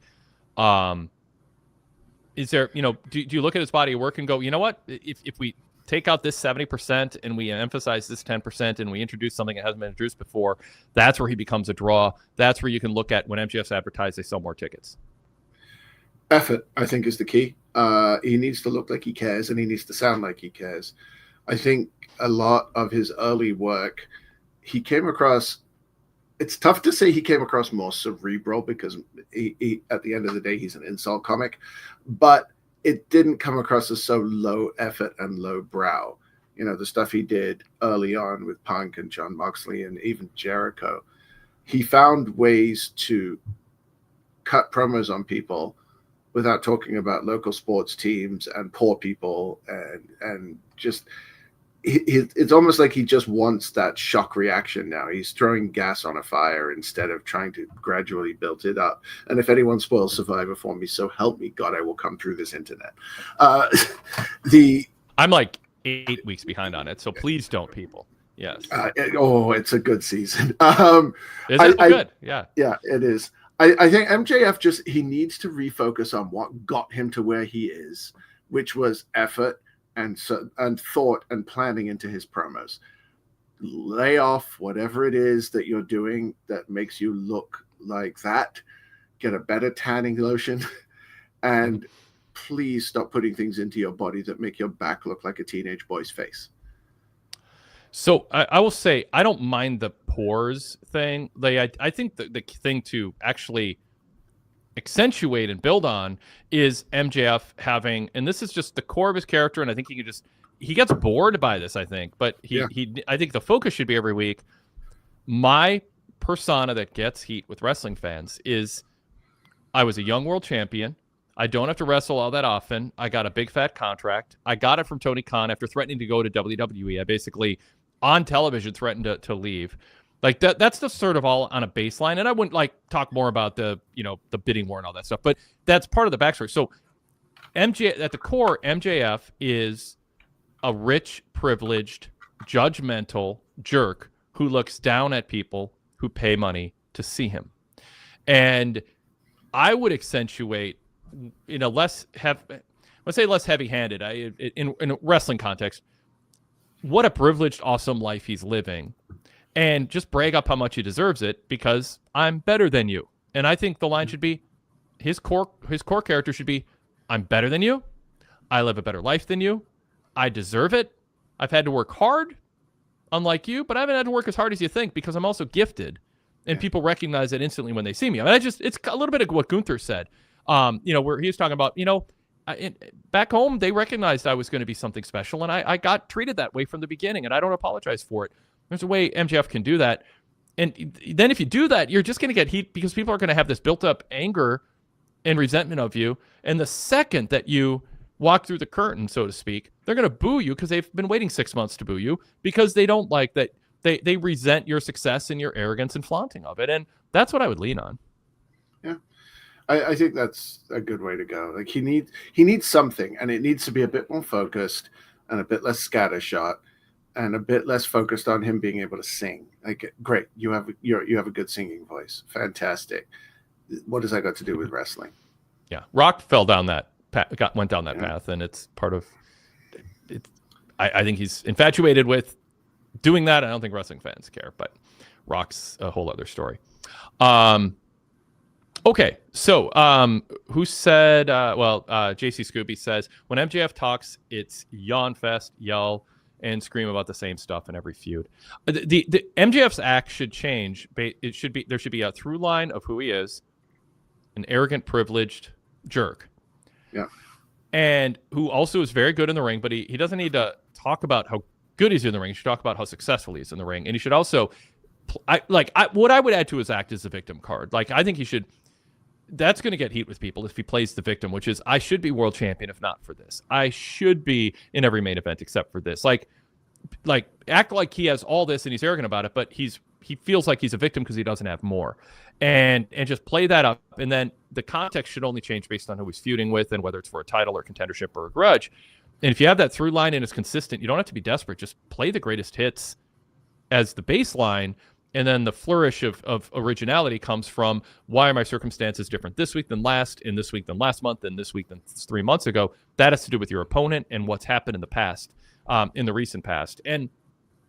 Speaker 1: Is there, do you look at his body of work and go, you know what, if we take out this 70% and we emphasize this 10% and we introduce something that hasn't been introduced before, that's where he becomes a draw. That's where you can look at when MJF's advertised, they sell more tickets.
Speaker 2: Effort, I think, is the key. He needs to look like he cares, and he needs to sound like he cares. I think a lot of his early work, he came across, it's tough to say he came across more cerebral because he at the end of the day, he's an insult comic, but it didn't come across as so low effort and low brow. you know, the stuff he did early on with Punk and John Moxley and even Jericho, he found ways to cut promos on people without talking about local sports teams and poor people and just it's almost like he just wants that shock reaction now. He's throwing gas on a fire instead of trying to gradually build it up. And if anyone spoils Survivor for me, so help me God, I will come through this internet.
Speaker 1: I'm like 8 weeks behind on it, so please don't, people. Yes.
Speaker 2: It's a good season.
Speaker 1: Is it good? Yeah.
Speaker 2: Yeah, it is. I think MJF he needs to refocus on what got him to where he is, which was effort and thought and planning into his promos. Lay off whatever it is that you're doing that makes you look like that. Get a better tanning lotion, and please stop putting things into your body that make your back look like a teenage boy's face.
Speaker 1: So I will say I don't mind the pores thing. I think the thing to actually accentuate and build on is MJF having, and this is just the core of his character, and I think he gets bored by this, I think, but I think the focus should be every week. My persona that gets heat with wrestling fans is I was a young world champion. I don't have to wrestle all that often. I got a big fat contract. I got it from Tony Khan after threatening to go to WWE. I basically on television threatened to leave. Like that's just sort of all on a baseline. And I wouldn't like talk more about the bidding war and all that stuff, but that's part of the backstory. So at the core, MJF is a rich, privileged, judgmental jerk who looks down at people who pay money to see him. And I would accentuate in a less heavy-handed, in a wrestling context, what a privileged, awesome life he's living. And just brag up how much he deserves it because I'm better than you. And I think the line should be, his core character should be, I'm better than you. I live a better life than you. I deserve it. I've had to work hard, unlike you, but I haven't had to work as hard as you think because I'm also gifted. And people recognize it instantly when they see me. I mean, it's a little bit of what Gunther said, where he was talking about, back home, they recognized I was going to be something special. And I got treated that way from the beginning, and I don't apologize for it. There's a way MJF can do that. And then if you do that, you're just going to get heat because people are going to have this built-up anger and resentment of you. And the second that you walk through the curtain, so to speak, they're going to boo you because they've been waiting 6 months to boo you because they don't like that. They resent your success and your arrogance and flaunting of it. And that's what I would lean on.
Speaker 2: Yeah. I think that's a good way to go. Like he needs something, and it needs to be a bit more focused and a bit less scattershot and a bit less focused on him being able to sing. Like, great, you have a good singing voice, fantastic. What does that got to do with wrestling?
Speaker 1: Yeah, Rock fell down that went down that path, and it's part of it. I think he's infatuated with doing that. I don't think wrestling fans care, but Rock's a whole other story. Okay, so who said? JC Scooby says when MJF talks, it's yawn fest, yell, and scream about the same stuff in every feud. The MJF's act should change. There should be a through line of who he is, an arrogant, privileged jerk.
Speaker 2: Yeah. And
Speaker 1: who also is very good in the ring, but he doesn't need to talk about how good he's in the ring. He should talk about how successful he is in the ring. And he should also, what I would add to his act is the victim card. Like, I think he should, that's going to get heat with people if he plays the victim, which is, I should be world champion if not for this. I should be in every main event except for this. Like act like he has all this and he's arrogant about it, but he feels like he's a victim because he doesn't have more. And just play that up. And then the context should only change based on who he's feuding with and whether it's for a title or contendership or a grudge. And if you have that through line and it's consistent, you don't have to be desperate. Just play the greatest hits as the baseline. And then the flourish of originality comes from, why are my circumstances different this week than last, and this week than last month, and this week than 3 months ago? That has to do with your opponent and what's happened in the past, in the recent past. And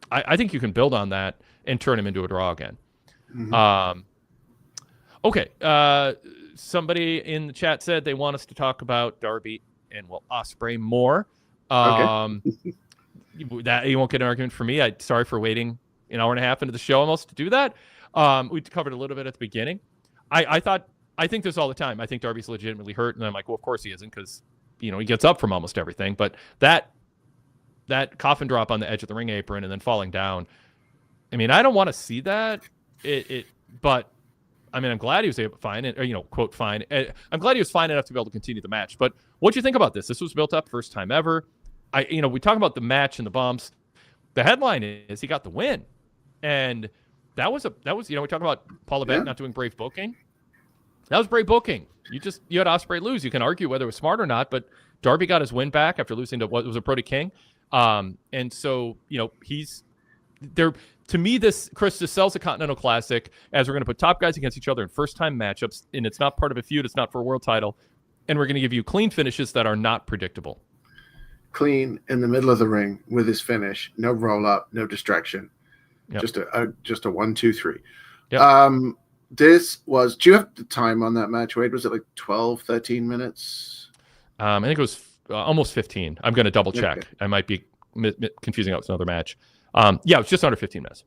Speaker 1: I think you can build on that and turn him into a draw again. Mm-hmm. Okay. Somebody in the chat said they want us to talk about Darby and Ospreay more. Okay. That you won't get an argument from me. Sorry for waiting an hour and a half into the show almost to do that. We covered a little bit at the beginning. I think this all the time. I think Darby's legitimately hurt, and I'm like, well, of course he isn't, because he gets up from almost everything. But that that coffin drop on the edge of the ring apron and then falling down. I mean, I don't want to see that. But I mean, I'm glad he was able to find it, or, quote, fine. I'm glad he was fine enough to be able to continue the match. But what'd you think about this? This was built up first time ever. We talk about the match and the bumps. The headline is he got the win. And that was, we talk about Paul Levesque not doing brave booking. That was brave booking. You had Ospreay lose. You can argue whether it was smart or not, but Darby got his win back after losing to what was a Brody King. And so, he's there. To me, this sells a Continental Classic as we're going to put top guys against each other in first-time matchups, and it's not part of a feud. It's not for a world title. And we're going to give you clean finishes that are not predictable.
Speaker 2: Clean in the middle of the ring with his finish. No roll-up, no distraction. Yep. Just a 1, 2, 3. Yep. This was – do you have the time on that match, Wade? Was it like 12, 13 minutes?
Speaker 1: I think it was almost 15. I'm going to double-check. Okay. I might be confusing out with another match. It was just under 15 minutes.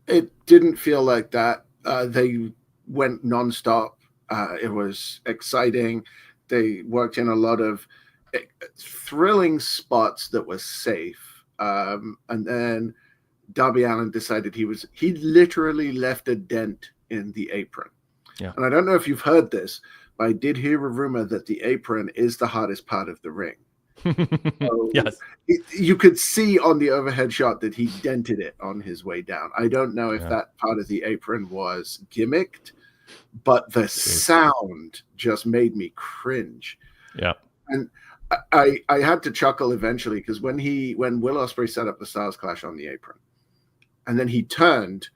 Speaker 2: It didn't feel like that. They went nonstop. It was exciting. They worked in a lot of thrilling spots that were safe. And then Darby Allin decided he literally left a dent in the apron. Yeah. And I don't know if you've heard this, but I did hear a rumor that the apron is the hardest part of the ring. So yes, you could see on the overhead shot that he dented it on his way down. I don't know if that part of the apron was gimmicked, but the sound just made me cringe. Yeah, and I had to chuckle eventually because when Will Ospreay set up the Styles Clash on the apron, and then he turned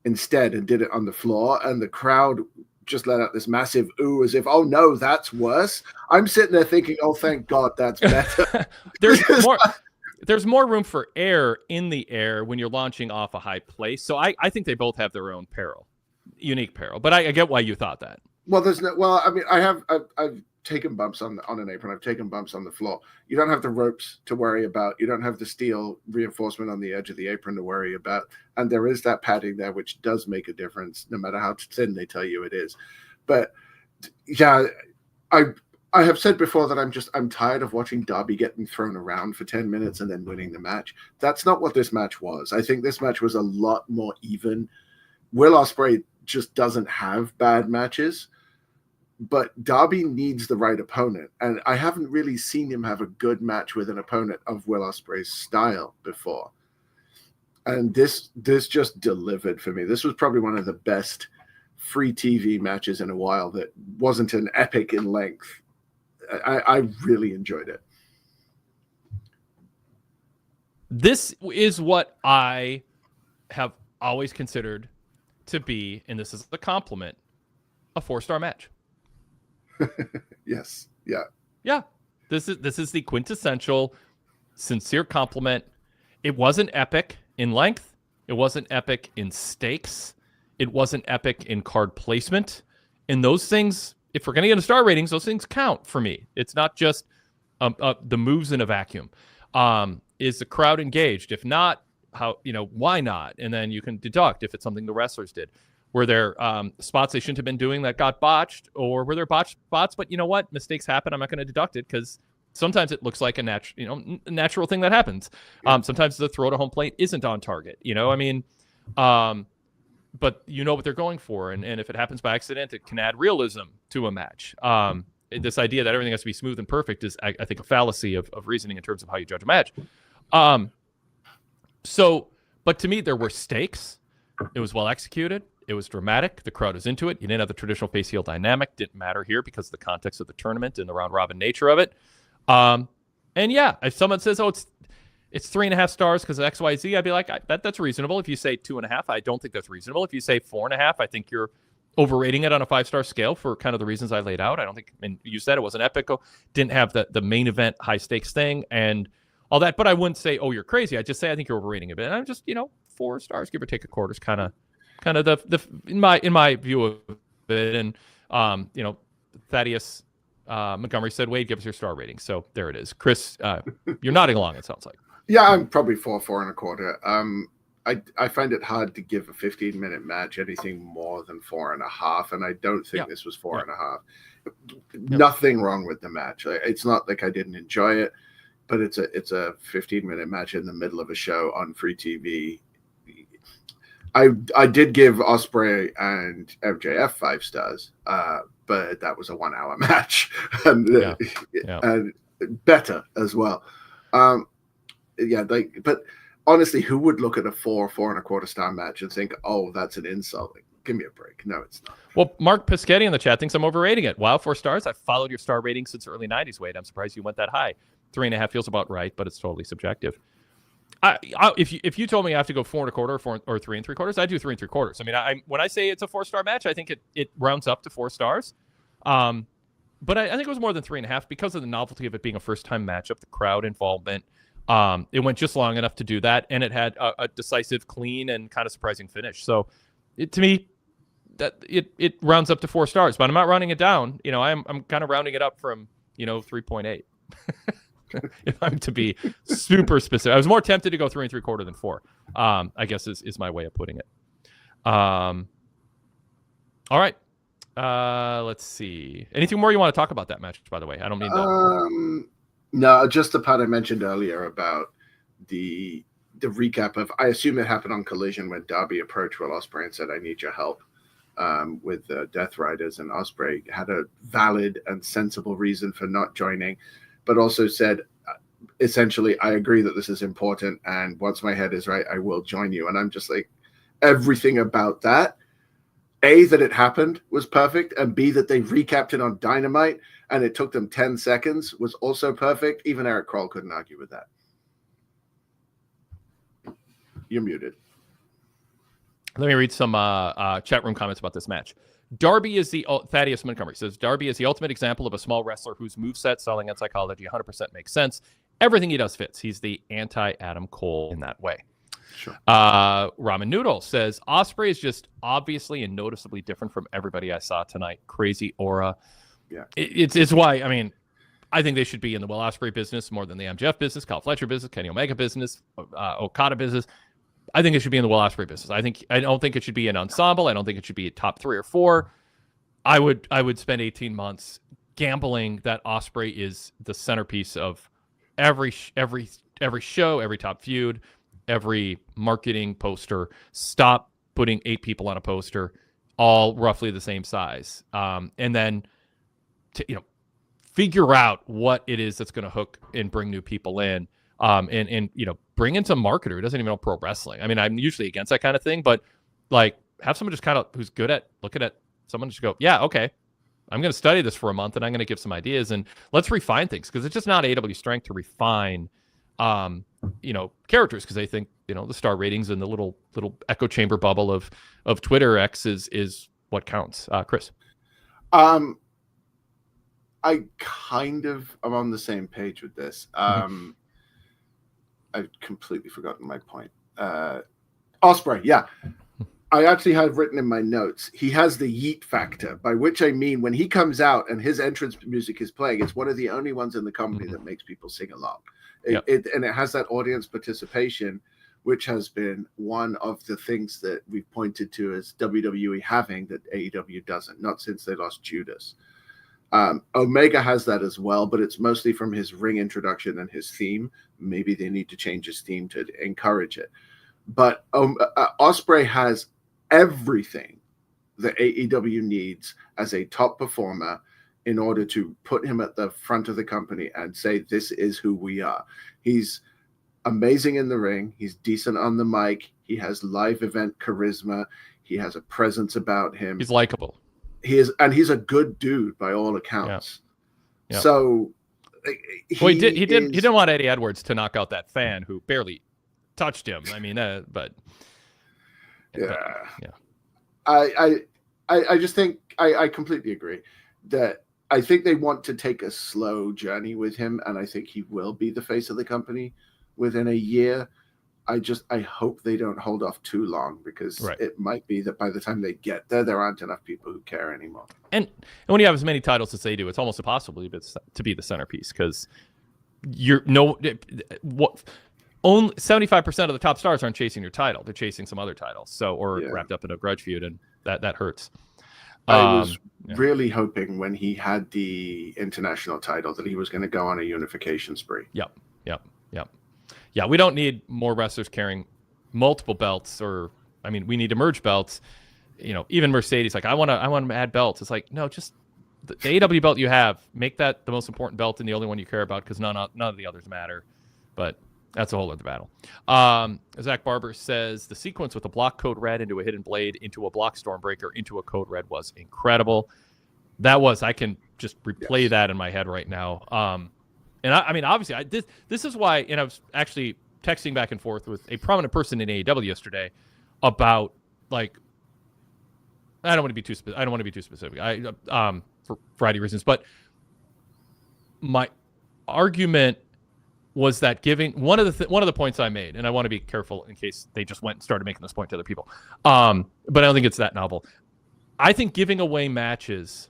Speaker 2: instead and did it on the floor, and the crowd just let out this massive ooh as if, oh no, that's worse. I'm sitting there thinking, oh, thank God, that's better.
Speaker 1: There's more room for air in the air when you're launching off a high place. So I think they both have their own unique peril. But I get why you thought that.
Speaker 2: Well, I mean, I've taken bumps on an apron. I've taken bumps on the floor. You don't have the ropes to worry about. You don't have the steel reinforcement on the edge of the apron to worry about. And there is that padding there, which does make a difference, no matter how thin they tell you it is. But yeah, I have said before that I'm tired of watching Darby getting thrown around for 10 minutes and then winning the match. That's not what this match was. I think this match was a lot more even. Will Ospreay just doesn't have bad matches. But Darby needs the right opponent. And I haven't really seen him have a good match with an opponent of Will Ospreay's style before. And this just delivered for me. This was probably one of the best free TV matches in a while that wasn't an epic in length. I really enjoyed it.
Speaker 1: This is what I have always considered to be, and this is the compliment, a 4-star match.
Speaker 2: Yes. Yeah.
Speaker 1: Yeah. This is the quintessential sincere compliment. It wasn't epic in length. It wasn't epic in stakes. It wasn't epic in card placement. And those things, if we're going to get into star ratings, those things count for me. It's not just the moves in a vacuum. Is the crowd engaged? If not, why not? And then you can deduct if it's something the wrestlers did. Were there spots they shouldn't have been doing that got botched, or were there botched spots? But you know what? Mistakes happen. I'm not going to deduct it because sometimes it looks like a natural thing that happens. Sometimes the throw to home plate isn't on target. But you know what they're going for, and if it happens by accident, it can add realism to a match. This idea that everything has to be smooth and perfect is, I think, a fallacy of reasoning in terms of how you judge a match. But to me, there were stakes. It was well executed. It was dramatic. The crowd was into it. You didn't have the traditional face-heel dynamic. Didn't matter here because of the context of the tournament and the round-robin nature of it. And yeah, if someone says, oh, it's 3.5 stars because of X, Y, Z, I'd be like, that's reasonable. If you say 2.5, I don't think that's reasonable. If you say 4.5, I think you're overrating it on a 5-star scale for kind of the reasons I laid out. I don't think, and you said it wasn't epic. Didn't have the main event high-stakes thing and all that. But I wouldn't say, oh, you're crazy. I just say I think you're overrating it. And I'm just, 4 stars, give or take a quarter, is kind of the in my view of it. And Thaddeus Montgomery said, Wade, give us your star rating. So there it is. Chris, you're nodding along, it sounds like.
Speaker 2: Yeah, I'm probably 4.25. I find it hard to give a 15-minute match anything more than 4.5, and I don't think this was 4.5. Nothing wrong with the match. It's not like I didn't enjoy it, but it's a 15-minute match in the middle of a show on free TV. I did give Ospreay and MJF 5 stars, but that was a 1-hour match, and and better as well. But honestly, who would look at a 4.25 star match and think, "Oh, that's an insult"? Like, give me a break. No, it's not.
Speaker 1: Well, Mark Piscetti in the chat thinks I'm overrating it. Wow, 4 stars. I've followed your star rating since the early 90s, Wade. I'm surprised you went that high. 3.5 feels about right, but it's totally subjective. If you told me I have to go 4.25 or 3 3/4, I'd do 3 3/4. I mean, when I say it's a 4-star match, I think it rounds up to 4 stars. But I think it was more than 3.5 because of the novelty of it being a first-time matchup, the crowd involvement. It went just long enough to do that, and it had a decisive, clean, and kind of surprising finish. So, to me, that it rounds up to 4 stars. But I'm not rounding it down. I'm kind of rounding it up from 3.8. If I'm to be super specific, I was more tempted to go 3 3/4 than 4. I guess is my way of putting it. All right. Let's see. Anything more you want to talk about that match? By the way, I don't mean to.
Speaker 2: No, just the part I mentioned earlier about the recap of. I assume it happened on Collision when Darby approached Will Ospreay and said, "I need your help." With the Death Riders, and Ospreay had a valid and sensible reason for not joining, but also said, essentially, I agree that this is important, and once my head is right, I will join you. And I'm just like, everything about that, A, that it happened was perfect, and B, that they recapped it on Dynamite, and it took them 10 seconds was also perfect. Even Eric Kroll couldn't argue with that. You're muted.
Speaker 1: Let me read some chat room comments about this match. Darby is Thaddeus Montgomery says, Darby is the ultimate example of a small wrestler whose moveset, selling, and psychology 100% makes sense. Everything he does fits. He's the anti-Adam Cole in that way.
Speaker 2: Sure.
Speaker 1: Ramen Noodle says, Ospreay is just obviously and noticeably different from everybody I saw tonight. Crazy aura.
Speaker 2: Yeah.
Speaker 1: It's why, I mean, I think they should be in the Will Ospreay business more than the MJF business, Kyle Fletcher business, Kenny Omega business, Okada business. I think it should be in the Will Ospreay business. I don't think it should be an ensemble. I don't think it should be a top 3 or 4. I would spend 18 months gambling that Ospreay is the centerpiece of every show, every top feud, every marketing poster. Stop putting 8 people on a poster, all roughly the same size, and then to figure out what it is that's going to hook and bring new people in. And bring in some marketer who doesn't even know pro wrestling. I mean, I'm usually against that kind of thing, but like have someone just kind of who's good at looking at someone just go, yeah, okay, I'm going to study this for a month and I'm going to give some ideas and let's refine things because it's just not AEW strength to refine, characters because they think the star ratings and the little echo chamber bubble of Twitter X is what counts. Chris,
Speaker 2: I kind of am on the same page with this. I've completely forgotten my point. Ospreay, yeah. I actually have written in my notes, he has the yeet factor, by which I mean when he comes out and his entrance music is playing, it's one of the only ones in the company that makes people sing along. And it has that audience participation, which has been one of the things that we've pointed to as WWE having that AEW doesn't, not since they lost Judas. Omega has that as well, but it's mostly from his ring introduction and his theme. Maybe they need to change his theme to encourage it. But Ospreay has everything that AEW needs as a top performer in order to put him at the front of the company and say, this is who we are. He's amazing in the ring. He's decent on the mic. He has live event charisma. He has a presence about him.
Speaker 1: He's likable.
Speaker 2: He is, and he's a good dude by all accounts.
Speaker 1: Yeah.
Speaker 2: So
Speaker 1: he didn't want Eddie Edwards to knock out that fan who barely touched him. I mean, but
Speaker 2: I just think I completely agree that I think they want to take a slow journey with him, and I think he will be the face of the company within a year. I hope they don't hold off too long because it might be that by the time they get there, there aren't enough people who care anymore. And
Speaker 1: when you have as many titles as they do, it's almost impossible to be the centerpiece because only 75% of the top stars aren't chasing your title; they're chasing some other titles, wrapped up in a grudge feud, and that hurts.
Speaker 2: I was really hoping when he had the international title that he was going to go on a unification spree.
Speaker 1: Yep. Yeah, we don't need more wrestlers carrying multiple belts, we need to merge belts. Even Mercedes, like I want to add belts. It's like, no, just the AEW belt you have, make that the most important belt and the only one you care about, because none of the others matter. But that's a whole other battle. Zach Barber says the sequence with a block code red into a hidden blade into a block stormbreaker into a code red was incredible. I can just replay that in my head right now. And obviously, this is why, and I was actually texting back and forth with a prominent person in AEW yesterday about, like, I don't want to be too specific. For a variety of reasons, but my argument was that giving one of the points I made, and I want to be careful in case they just went and started making this point to other people. But I don't think it's that novel. I think giving away matches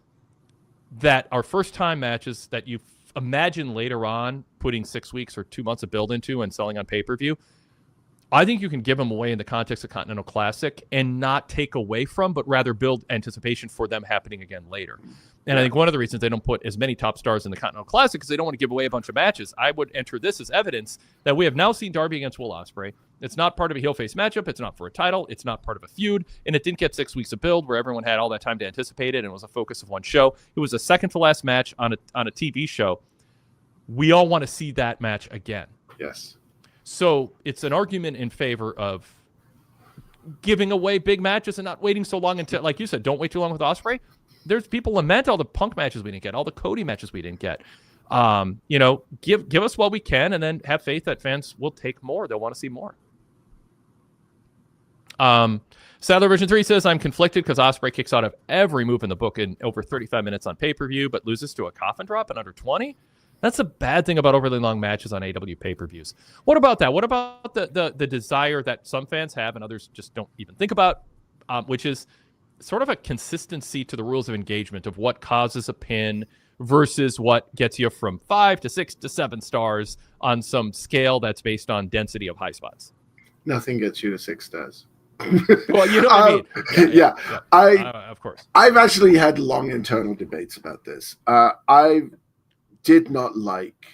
Speaker 1: that are first time matches that you imagine later on putting 6 weeks or 2 months of build into and selling on pay-per-view, I think you can give them away in the context of Continental Classic and not take away from, but rather build anticipation for them happening again later. And I think one of the reasons they don't put as many top stars in the Continental Classic is they don't want to give away a bunch of matches. I would enter this as evidence that we have now seen Darby against Will Ospreay. It's not part of a heel face matchup. It's not for a title. It's not part of a feud. And it didn't get 6 weeks of build where everyone had all that time to anticipate it and it was a focus of one show. It was a second to last match on a TV show. We all want to see that match again.
Speaker 2: Yes.
Speaker 1: So it's an argument in favor of giving away big matches and not waiting so long until, like you said, don't wait too long with Ospreay. There's people lament all the Punk matches we didn't get, all the Cody matches we didn't get. Give us what we can, and then have faith that fans will take more. They'll want to see more. Sadler version 3 says, I'm conflicted because Ospreay kicks out of every move in the book in over 35 minutes on pay-per-view, but loses to a coffin drop in under 20. That's a bad thing about overly long matches on AEW pay-per-views. What about that? What about the desire that some fans have and others just don't even think about, which is sort of a consistency to the rules of engagement of what causes a pin versus what gets you from 5 to 6 to 7 stars on some scale that's based on density of high spots?
Speaker 2: Nothing gets you to 6 stars.
Speaker 1: Well, you know what I mean.
Speaker 2: Yeah.
Speaker 1: Of course.
Speaker 2: I've actually had long internal debates about this. I did not like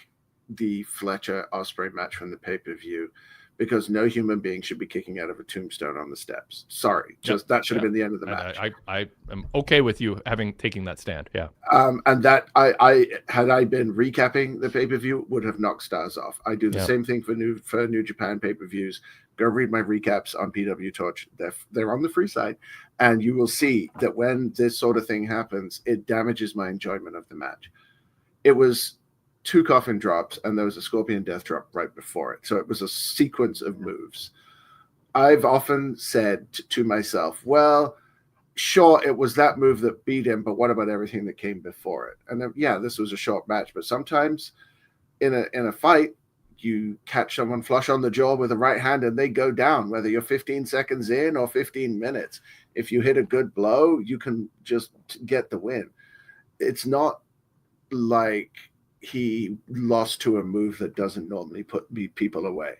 Speaker 2: the Fletcher Ospreay match from the pay-per-view because no human being should be kicking out of a tombstone on the steps. Sorry, that should have been the end of the match.
Speaker 1: I am okay with you taking that stand. Yeah.
Speaker 2: And that I had I been recapping the pay-per-view would have knocked stars off. I do the same thing for New Japan pay-per-views. Go read my recaps on PWTorch. They're on the free side, and you will see that when this sort of thing happens, it damages my enjoyment of the match. It was 2 coffin drops, and there was a scorpion death drop right before it. So it was a sequence of moves. I've often said to myself, well, sure, it was that move that beat him, but what about everything that came before it? And then, this was a short match, but sometimes in a fight, you catch someone flush on the jaw with a right hand and they go down, whether you're 15 seconds in or 15 minutes. If you hit a good blow, you can just get the win. It's not like he lost to a move that doesn't normally put people away.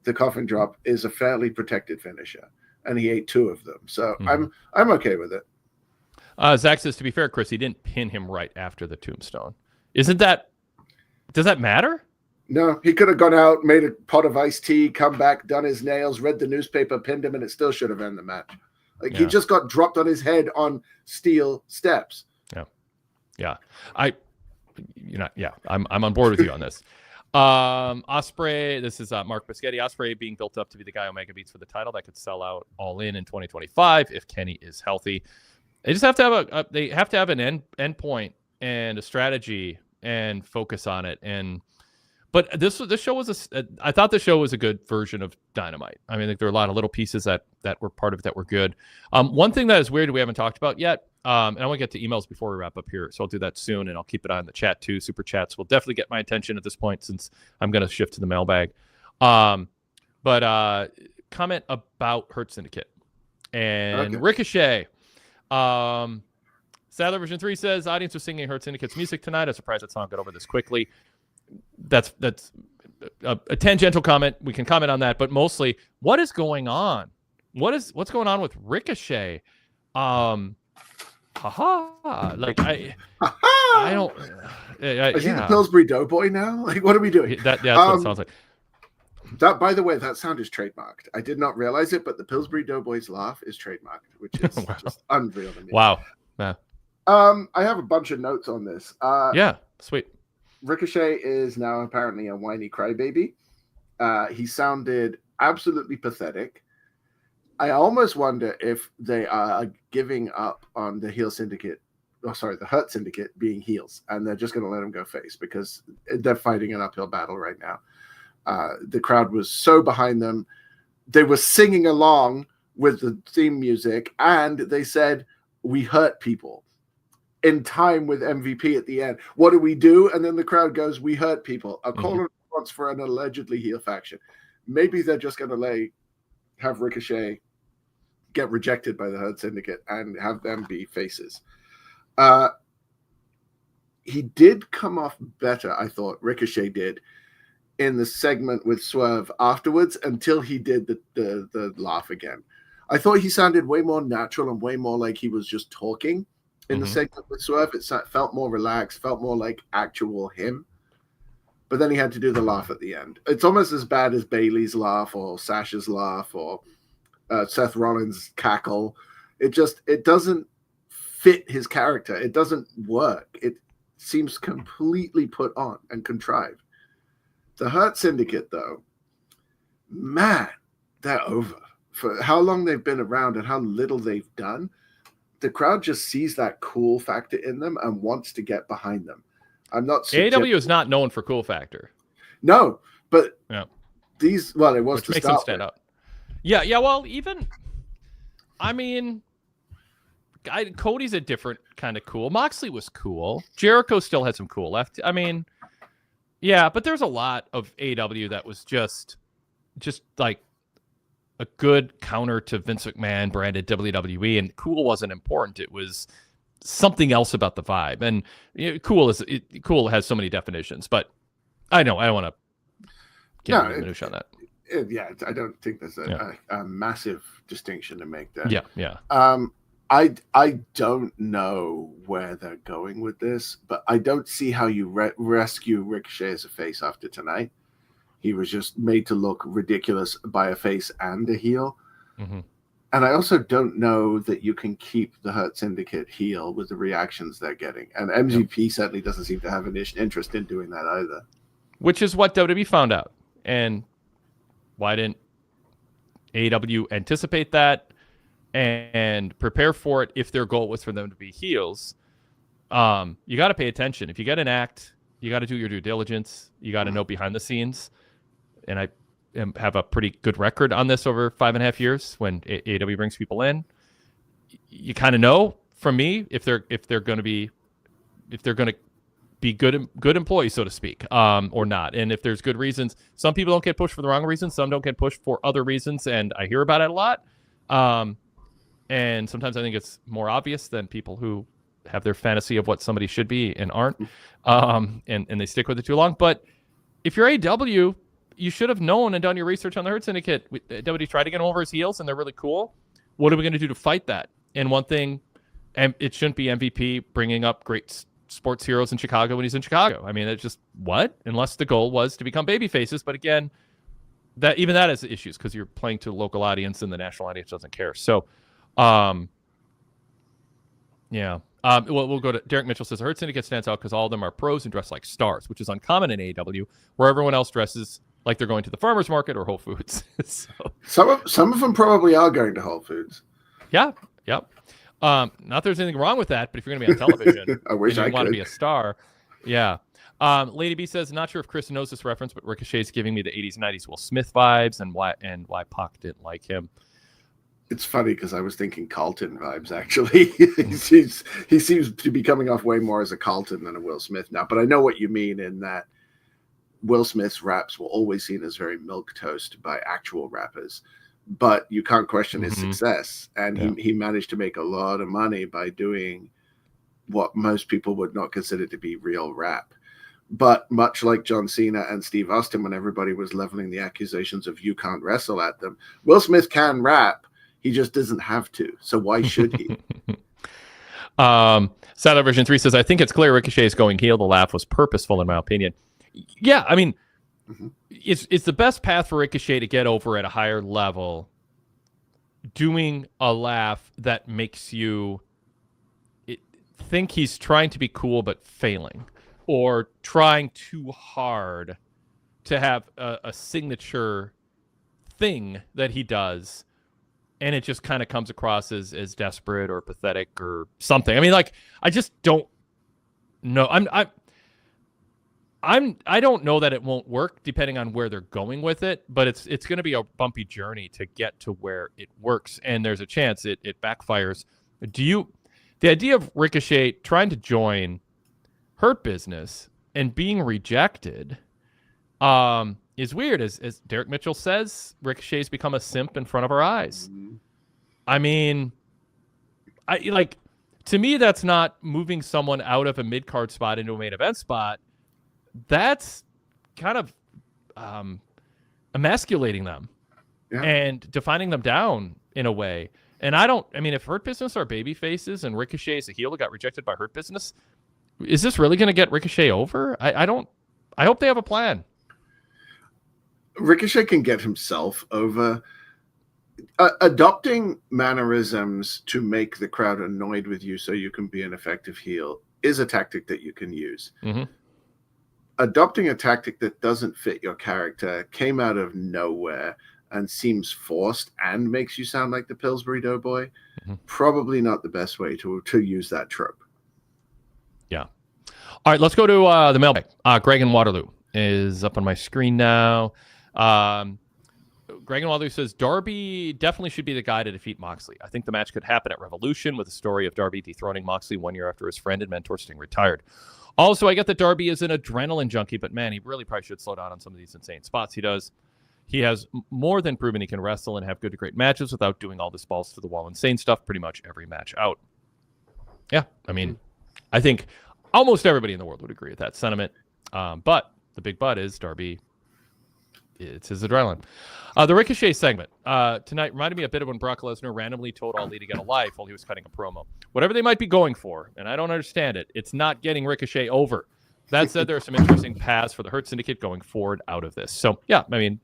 Speaker 2: The coffin drop is a fairly protected finisher, and he ate 2 of them. So I'm okay with it.
Speaker 1: Zach says, to be fair, Chris, he didn't pin him right after the tombstone. Does that matter?
Speaker 2: No, he could have gone out, made a pot of iced tea, come back, done his nails, read the newspaper, pinned him, and it still should have ended the match. He just got dropped on his head on steel steps.
Speaker 1: Yeah. I'm on board with you on this. Ospreay, this is Mark Biscotti. Ospreay being built up to be the guy Omega beats for the title that could sell out all in 2025 if Kenny is healthy. They just have to have an end point and a strategy and focus on it. But this show was I thought the show was a good version of Dynamite. I mean, there are a lot of little pieces that were part of it that were good. One thing that is weird we haven't talked about yet, and I want to get to emails before we wrap up here, so I'll do that soon, and I'll keep it on the chat too. Super chats will definitely get my attention at this point since I'm going to shift to the mailbag. But comment about Hurt Syndicate and Ricochet. Sadler version 3 says, audience was singing Hurt Syndicate's music tonight. I'm surprised that song got over this quickly. That's a tangential comment. We can comment on that, but mostly, what is going on? What's going on with Ricochet? haha. Like I don't.
Speaker 2: Is he the Pillsbury Doughboy now? Like, what are we doing?
Speaker 1: That's what it sounds like.
Speaker 2: That, by the way, that sound is trademarked. I did not realize it, but the Pillsbury Doughboy's laugh is trademarked, which is
Speaker 1: Wow.
Speaker 2: just unreal to me.
Speaker 1: Wow. Yeah.
Speaker 2: I have a bunch of notes on this.
Speaker 1: Yeah, sweet.
Speaker 2: Ricochet is now apparently a whiny crybaby. He sounded absolutely pathetic. I almost wonder if they are giving up on the heel syndicate. Oh, sorry, the Hurt Syndicate being heels, and they're just going to let him go face because they're fighting an uphill battle right now. The crowd was so behind them. They were singing along with the theme music, and they said, "We hurt people." In time with MVP at the end. What do we do? And then the crowd goes, "We hurt people." A call and response for an allegedly heel faction. Maybe they're just going to have Ricochet get rejected by the Hurt Syndicate and have them be faces. He did come off better, I thought, Ricochet did, in the segment with Swerve afterwards until he did the laugh again. I thought he sounded way more natural and way more like he was just talking in the segment with Swerve. It felt more relaxed, felt more like actual him. But then he had to do the laugh at the end. It's almost as bad as Bayley's laugh or Sasha's laugh or Seth Rollins' cackle. It doesn't fit his character. It doesn't work. It seems completely put on and contrived. The Hurt Syndicate, though, man, they're over. For how long they've been around and how little they've done, the crowd just sees that cool factor in them and wants to get behind them. I'm not.
Speaker 1: AEW is not known for cool factor.
Speaker 2: No, but
Speaker 1: yeah,
Speaker 2: these. Well, it was
Speaker 1: which
Speaker 2: to
Speaker 1: makes them
Speaker 2: start
Speaker 1: stand
Speaker 2: with.
Speaker 1: out. Yeah. Well, even. I mean, Cody's a different kind of cool. Moxley was cool. Jericho still had some cool left. I mean, yeah, but there's a lot of AEW that was just like a good counter to Vince McMahon branded WWE, and cool wasn't important. It was something else about the vibe. And cool has so many definitions, but I know I don't want to get into minutia on that.
Speaker 2: Yeah, I don't think there's a massive distinction to make there.
Speaker 1: Yeah.
Speaker 2: I don't know where they're going with this, but I don't see how you rescue Ricochet as a face after tonight. He was just made to look ridiculous by a face and a heel. Mm-hmm. And I also don't know that you can keep the Hurt Syndicate heel with the reactions they're getting. And MGP certainly doesn't seem to have an interest in doing that either.
Speaker 1: Which is what WWE found out. And why didn't AEW anticipate that and prepare for it if their goal was for them to be heels? You got to pay attention. If you get an act, you got to do your due diligence. You got to know behind the scenes. And I have a pretty good record on this over 5.5 years when AEW brings people in. You kind of know from me if they're going to be good employees, so to speak, or not. And if there's good reasons, some people don't get pushed for the wrong reasons. Some don't get pushed for other reasons. And I hear about it a lot. And sometimes I think it's more obvious than people who have their fantasy of what somebody should be and aren't. And they stick with it too long. But if you're AEW, you should have known and done your research on the Hurt Syndicate. WWE tried to get him over his heels, and they're really cool. What are we going to do to fight that? And one thing, and it shouldn't be MVP bringing up great sports heroes in Chicago when he's in Chicago. I mean, it's just what? Unless the goal was to become baby faces. But again, that has issues because you're playing to a local audience and the national audience doesn't care. So, yeah. We'll go to Derek Mitchell says, Hurt Syndicate stands out because all of them are pros and dress like stars, which is uncommon in AEW, where everyone else dresses like they're going to the farmer's market or Whole Foods. So,
Speaker 2: some of them probably are going to Whole Foods.
Speaker 1: Yeah. Yep. Not that there's anything wrong with that, but if you're going to be on television,
Speaker 2: I wish
Speaker 1: and you
Speaker 2: I
Speaker 1: want to
Speaker 2: could
Speaker 1: be a star. Yeah. Lady B says, not sure if Chris knows this reference, but Ricochet's giving me the 80s and 90s Will Smith vibes and why Pac didn't like him.
Speaker 2: It's funny because I was thinking Carlton vibes, actually. he seems to be coming off way more as a Carlton than a Will Smith now. But I know what you mean in that Will Smith's raps were always seen as very milquetoast by actual rappers. But you can't question his success. And he managed to make a lot of money by doing what most people would not consider to be real rap. But much like John Cena and Steve Austin, when everybody was leveling the accusations of you can't wrestle at them, Will Smith can rap. He just doesn't have to. So why should he?
Speaker 1: Saddler version 3 says, I think it's clear Ricochet is going heel. The laugh was purposeful, in my opinion. Yeah, I mean, it's the best path for Ricochet to get over at a higher level, doing a laugh that makes you think he's trying to be cool but failing, or trying too hard to have a signature thing that he does, and it just kind of comes across as desperate or pathetic or something. I mean, like, I just don't know. I don't know that it won't work depending on where they're going with it, but it's going to be a bumpy journey to get to where it works, and there's a chance it backfires. The idea of Ricochet trying to join Hurt Business and being rejected is weird. As Derek Mitchell says, Ricochet's become a simp in front of our eyes. I mean, to me, that's not moving someone out of a mid-card spot into a main event spot. That's kind of emasculating them and defining them down in a way. And if Hurt Business are baby faces and Ricochet is a heel that got rejected by Hurt Business, is this really going to get Ricochet over? I hope they have a plan.
Speaker 2: Ricochet can get himself over. Adopting mannerisms to make the crowd annoyed with you so you can be an effective heel is a tactic that you can use.
Speaker 1: Mm-hmm.
Speaker 2: Adopting a tactic that doesn't fit your character, came out of nowhere, and seems forced and makes you sound like the Pillsbury Doughboy, probably not the best way to use that trope.
Speaker 1: Yeah. All right, let's go to the mailbag. Greg in Waterloo is up on my screen now. Greg in Waterloo says, Darby definitely should be the guy to defeat Moxley. I think the match could happen at Revolution with the story of Darby dethroning Moxley 1 year after his friend and mentor Sting retired. Also, I get that Darby is an adrenaline junkie, but man, he really probably should slow down on some of these insane spots he does. He has more than proven he can wrestle and have good to great matches without doing all this balls to the wall insane stuff pretty much every match out. Yeah, I mean, I think almost everybody in the world would agree with that sentiment. But the big but is Darby, it's his adrenaline. The Ricochet segment tonight reminded me a bit of when Brock Lesnar randomly told Ali to get a life while he was cutting a promo. Whatever they might be going for, and I don't understand it, it's not getting Ricochet over. That said, there are some interesting paths for the Hurt Syndicate going forward out of this. So, yeah, I mean,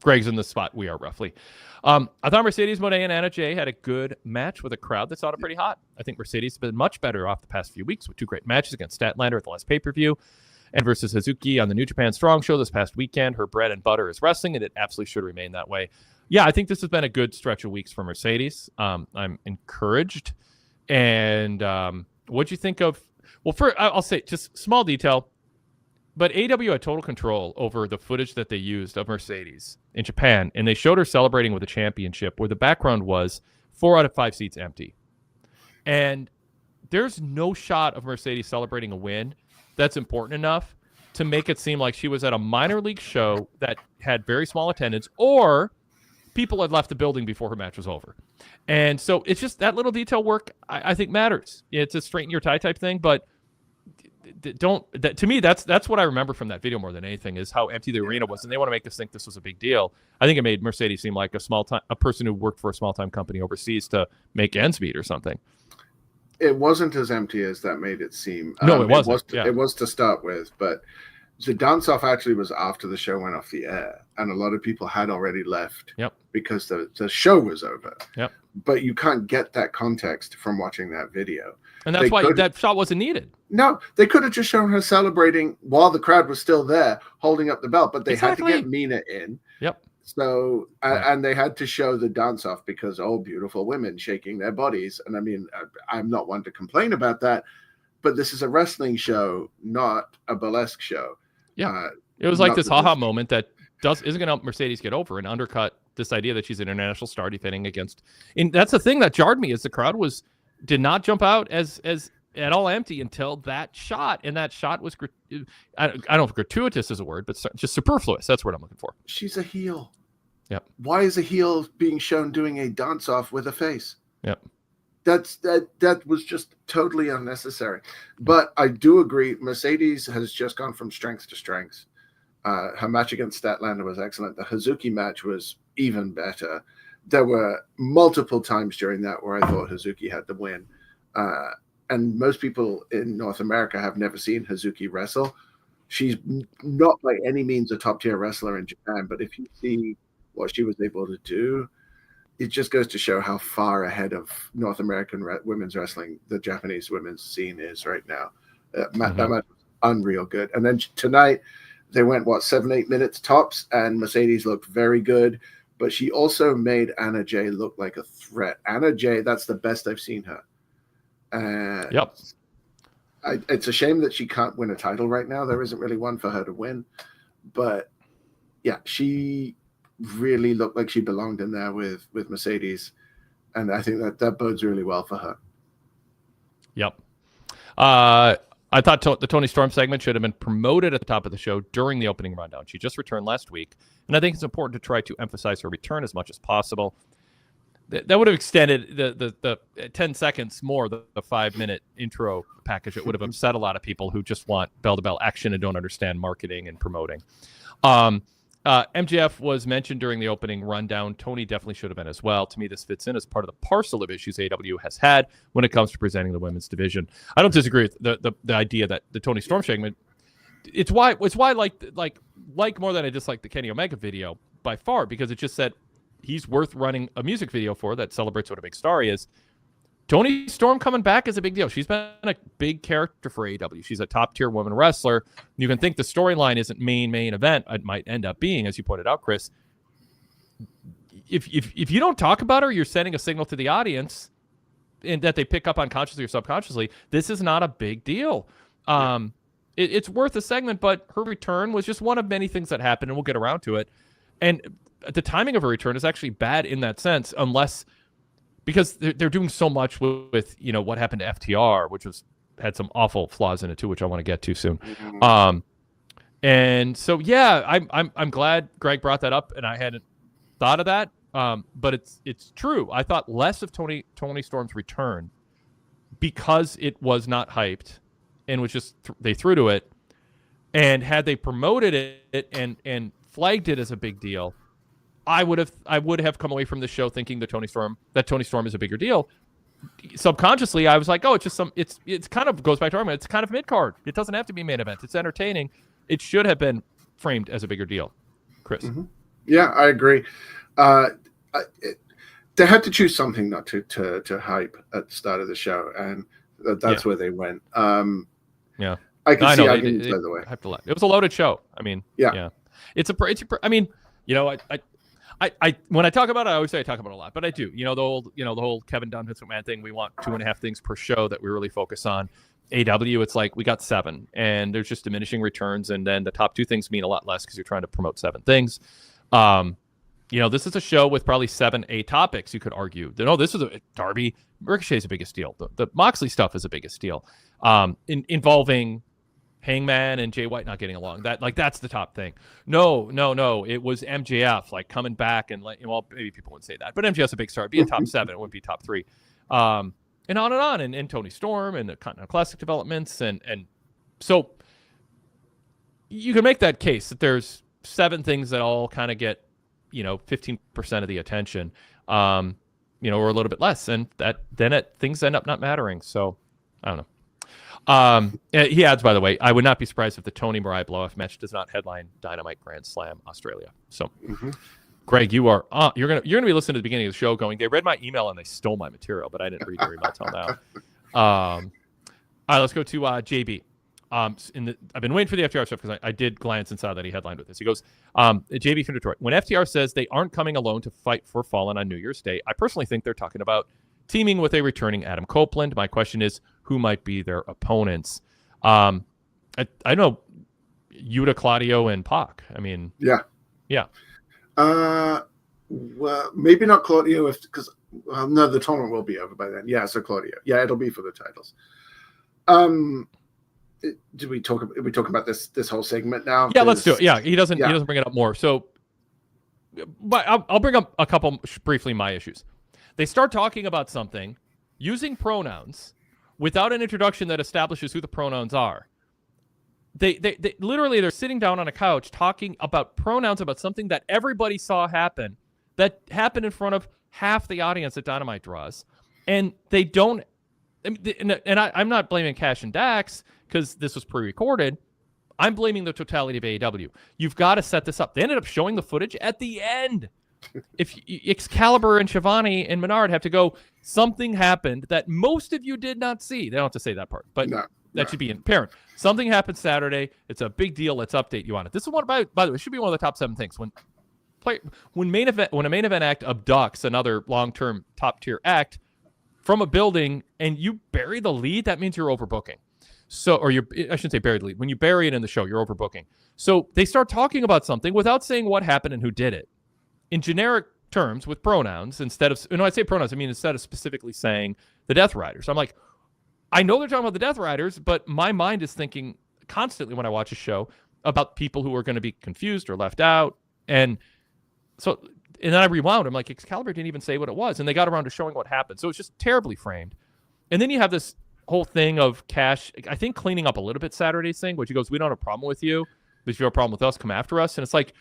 Speaker 1: Greg's in the spot we are roughly. I thought Mercedes Moné and Anna Jay had a good match with a crowd that sounded pretty hot. I think Mercedes has been much better off the past few weeks with 2 great matches against Statlander at the last pay-per-view and versus Hazuki on the New Japan Strong Show this past weekend. Her bread and butter is wrestling, and it absolutely should remain that way. Yeah, I think this has been a good stretch of weeks for Mercedes. I'm encouraged. And what'd you think of... Well, I'll say just small detail, but AEW had total control over the footage that they used of Mercedes in Japan, and they showed her celebrating with a championship where the background was 4 out of 5 seats empty. And there's no shot of Mercedes celebrating a win that's important enough to make it seem like she was at a minor league show that had very small attendance, or people had left the building before her match was over. And so it's just that little detail work I think matters. It's a straighten your tie type thing, but to me, that's what I remember from that video more than anything is how empty the arena was, and they want to make us think this was a big deal. I think it made Mercedes seem like a person who worked for a small time company overseas to make ends meet or something.
Speaker 2: It wasn't as empty as that made it seem.
Speaker 1: No, it wasn't.
Speaker 2: It was to start with, but the dance-off actually was after the show went off the air, and a lot of people had already left because the show was over.
Speaker 1: Yep.
Speaker 2: But you can't get that context from watching that video.
Speaker 1: And that's why that shot wasn't needed.
Speaker 2: No, they could have just shown her celebrating while the crowd was still there, holding up the belt, but they had to get Mina in.
Speaker 1: Yep.
Speaker 2: So, and they had to show the dance-off because, beautiful women shaking their bodies. And I mean, I'm not one to complain about that, but this is a wrestling show, not a burlesque show.
Speaker 1: Yeah. It was like this haha moment that isn't going to help Mercedes get over and undercut this idea that she's an international star defending against. And that's the thing that jarred me is the crowd did not jump out as at all empty until that shot. And that shot was, I don't know if gratuitous is a word, but just superfluous. That's what I'm looking for.
Speaker 2: She's a heel.
Speaker 1: Yep.
Speaker 2: Why is a heel being shown doing a dance-off with a face?
Speaker 1: Yep.
Speaker 2: That was just totally unnecessary. But I do agree, Mercedes has just gone from strength to strength. Her match against Statlander was excellent. The Hazuki match was even better. There were multiple times during that where I thought Hazuki had the win. and most people in North America have never seen Hazuki wrestle. She's not by any means a top tier wrestler in Japan, but if you see what she was able to do, it just goes to show how far ahead of North American women's wrestling the Japanese women's scene is right now. That match was unreal good. And then tonight they went 7-8 minutes tops, and Mercedes looked very good, but she also made Anna Jay look like a threat. Anna Jay, that's the best I've seen her.
Speaker 1: Yep.
Speaker 2: It's a shame that she can't win a title right now. There isn't really one for her to win, but yeah, she really looked like she belonged in there with Mercedes, and I think that bodes really well for her.
Speaker 1: Yep. I thought the Toni Storm segment should have been promoted at the top of the show during the opening rundown. She just returned last week, and I think it's important to try to emphasize her return as much as possible. That would have extended the 10 seconds more, the 5-minute intro package. It would have upset a lot of people who just want bell-to-bell action and don't understand marketing and promoting. MJF was mentioned during the opening rundown. Toni definitely should have been as well. To me, this fits in as part of the parcel of issues AEW has had when it comes to presenting the women's division. I don't disagree with the idea that the Toni Storm segment. It's why like more than I dislike the Kenny Omega video by far, because it just said he's worth running a music video for that celebrates what a big star he is. Toni Storm coming back is a big deal. She's been a big character for AEW. She's a top-tier woman wrestler. You can think the storyline isn't main event. It might end up being, as you pointed out, Chris. If you don't talk about her, you're sending a signal to the audience and that they pick up unconsciously or subconsciously. This is not a big deal. It's worth a segment, but her return was just one of many things that happened, and we'll get around to it. And the timing of her return is actually bad in that sense, because they're doing so much with what happened to FTR, which had some awful flaws in it too, which I want to get to soon. And so I'm glad Greg brought that up, and I hadn't thought of that. But it's true. I thought less of Toni Storm's return because it was not hyped and was just they threw to it. And had they promoted it and flagged it as a big deal, I would have come away from the show thinking that Toni Storm is a bigger deal. Subconsciously, I was like, oh, it's just it's kind of goes back to argument. It's kind of mid-card. It doesn't have to be main event. It's entertaining. It should have been framed as a bigger deal. Chris.
Speaker 2: Mm-hmm. Yeah, I agree. They had to choose something not to hype at the start of the show, and that's where they went. Yeah, I can see arguments either way.
Speaker 1: It was a loaded show. I mean, yeah. I mean, I when I talk about it, I always say I talk about it a lot, but I do. The whole Kevin Dunn, Vince McMahon thing. We want 2.5 things per show that we really focus on. AW, it's like we got 7, and there's just diminishing returns, and then the top 2 things mean a lot less because you're trying to promote 7 things. This is a show with probably 7-8 topics. You could argue. This is a Darby. Ricochet is the biggest deal. The Moxley stuff is the biggest deal. Involving Hangman and Jay White not getting along. That's the top thing. No. It was MJF coming back and maybe people wouldn't say that, but MJF's a big star. It'd be a top 7. It wouldn't be top 3. And on and on. And Toni Storm and the Continental Classic developments. And so you can make that case that there's 7 things that all kind of get, 15% of the attention, or a little bit less. And things end up not mattering. So I don't know. He adds, by the way, I would not be surprised if the Toni Mariah blow-off match does not headline Dynamite Grand Slam Australia. So, Greg, you're gonna be listening to the beginning of the show, going, they read my email and they stole my material, but I didn't read your email till now. All right, let's go to JB. I've been waiting for the FTR stuff because I did glance and saw that he headlined with this. He goes, JB from Detroit. When FTR says they aren't coming alone to fight for Fallen on New Year's Day, I personally think they're talking about teaming with a returning Adam Copeland. My question is, who might be their opponents? I know Yuta, Claudio, and Pac. I mean, yeah.
Speaker 2: Well, maybe not Claudio, because no, the tournament will be over by then. Yeah, so Claudio. Yeah, it'll be for the titles. Did we talk about this whole segment now?
Speaker 1: Yeah, let's do it. Yeah, he doesn't bring it up more. So, but I'll bring up a couple briefly my issues. They start talking about something using pronouns without an introduction that establishes who the pronouns are. They literally, they're sitting down on a couch talking about pronouns about something that everybody saw happen, that happened in front of half the audience that Dynamite draws, and they don't I'm not blaming Cash and Dax because this was pre-recorded. I'm blaming the totality of AEW. You've got to set this up. They ended up showing the footage at the end. If Excalibur and Shivani and Menard have to go, something happened that most of you did not see. They don't have to say that part, but that should be apparent. Something happened Saturday. It's a big deal. Let's update you on it. This is one, by the way, it should be one of the top 7 things. When a main event act abducts another long-term top-tier act from a building and you bury the lead, that means you're overbooking. So, I shouldn't say bury the lead. When you bury it in the show, you're overbooking. So they start talking about something without saying what happened and who did it. In generic terms with pronouns, instead of, I say pronouns, I mean instead of specifically saying the Death Riders. I'm like, I know they're talking about the Death Riders, but my mind is thinking constantly when I watch a show about people who are going to be confused or left out. And then I rewound. I'm like, Excalibur didn't even say what it was. And they got around to showing what happened. So it's just terribly framed. And then you have this whole thing of Cash, I think, cleaning up a little bit Saturday's thing, which he goes, we don't have a problem with you. But if you have a problem with us, come after us. And it's like,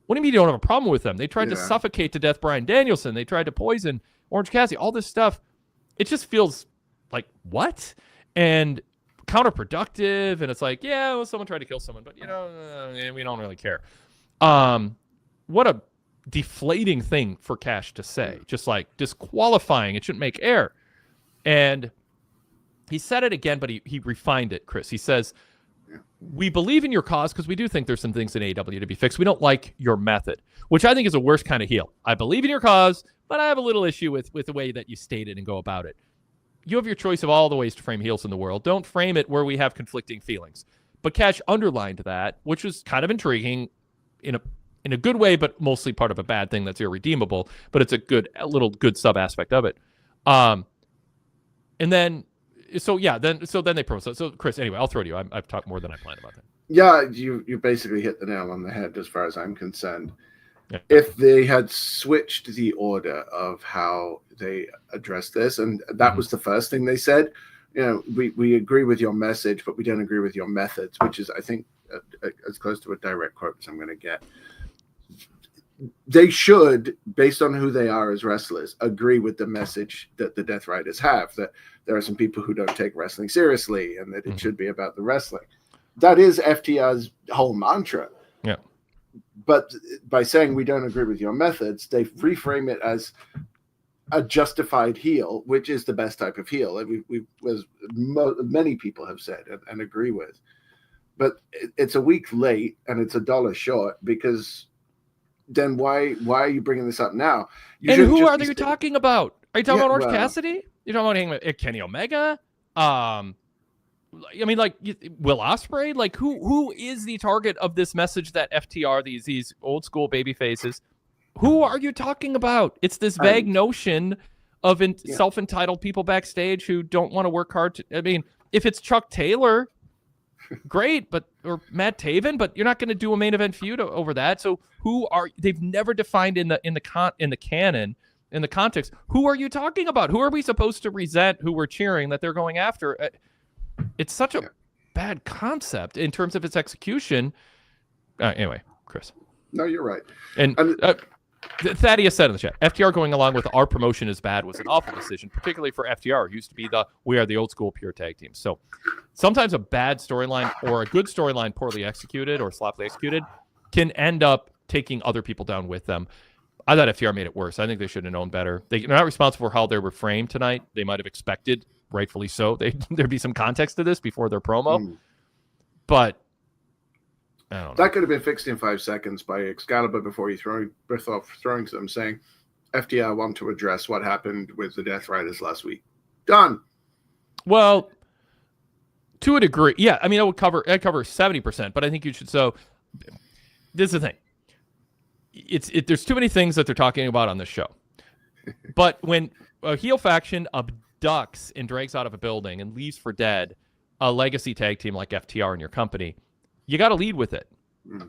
Speaker 1: what do you mean you don't have a problem with them? They tried to suffocate to death Bryan Danielson. They tried to poison Orange Cassidy. All this stuff. It just feels like, what? And counterproductive. And it's like, yeah, well, someone tried to kill someone, but, we don't really care. What a deflating thing for Cash to say. Just like disqualifying. It shouldn't make air. And he said it again, but he refined it, Chris. He says, we believe in your cause because we do think there's some things in AEW to be fixed. We don't like your method, which I think is a worse kind of heel. I believe in your cause, but I have a little issue with the way that you state it and go about it. You have your choice of all the ways to frame heels in the world. Don't frame it where we have conflicting feelings. But Cash underlined that, which was kind of intriguing in a good way, but mostly part of a bad thing that's irredeemable. But it's a little good sub aspect of it. And then. So then they promote. So Chris, anyway, I'll throw to you. I've talked more than I planned about that.
Speaker 2: Yeah, you basically hit the nail on the head as far as I'm concerned.
Speaker 1: Yeah.
Speaker 2: If they had switched the order of how they addressed this, and that was the first thing they said, we agree with your message, but we don't agree with your methods, which is, I think, as close to a direct quote as I'm going to get. They should, based on who they are as wrestlers, agree with the message that the Death Riders have, that there are some people who don't take wrestling seriously and that it should be about the wrestling. That is FTR's whole mantra.
Speaker 1: Yeah.
Speaker 2: But by saying we don't agree with your methods, they reframe it as a justified heel, which is the best type of heel. As many people have said and agree with. But it's a week late and it's $1 short because... then why are you bringing this up now?
Speaker 1: And who are you talking about? Are you talking about Orange Cassidy? You're talking about Kenny Omega? Will Ospreay? Like, who is the target of this message that FTR, these old school baby faces, who are you talking about? It's this vague notion of self-entitled people backstage who don't want to work hard. If it's Chuck Taylor... great, or Matt Taven, but you're not going to do a main event feud over that. So they've never defined in the canon, in the context, who are you talking about? Who are we supposed to resent who we're cheering that they're going after? It's such a bad concept in terms of its execution. Anyway, Chris.
Speaker 2: No, you're right.
Speaker 1: And Thaddeus said in the chat, FTR going along with our promotion is bad was an awful decision, particularly for FTR, who used to be we are the old school pure tag team. So sometimes a bad storyline or a good storyline poorly executed or sloppily executed can end up taking other people down with them. I thought FTR made it worse. I think they should have known better. They're not responsible for how they were framed tonight. They might have expected, rightfully so, there'd be some context to this before their promo. But I don't know.
Speaker 2: That could have been fixed in 5 seconds by Excalibur before you throwing them, saying FTR want to address what happened with the Death Riders last week. Done.
Speaker 1: Well, to a degree, yeah. I mean, I'd cover 70%, but I think you should. So this is the thing. There's too many things that they're talking about on this show. But when a heel faction abducts and drags out of a building and leaves for dead a legacy tag team like FTR in your company, you got to lead with it.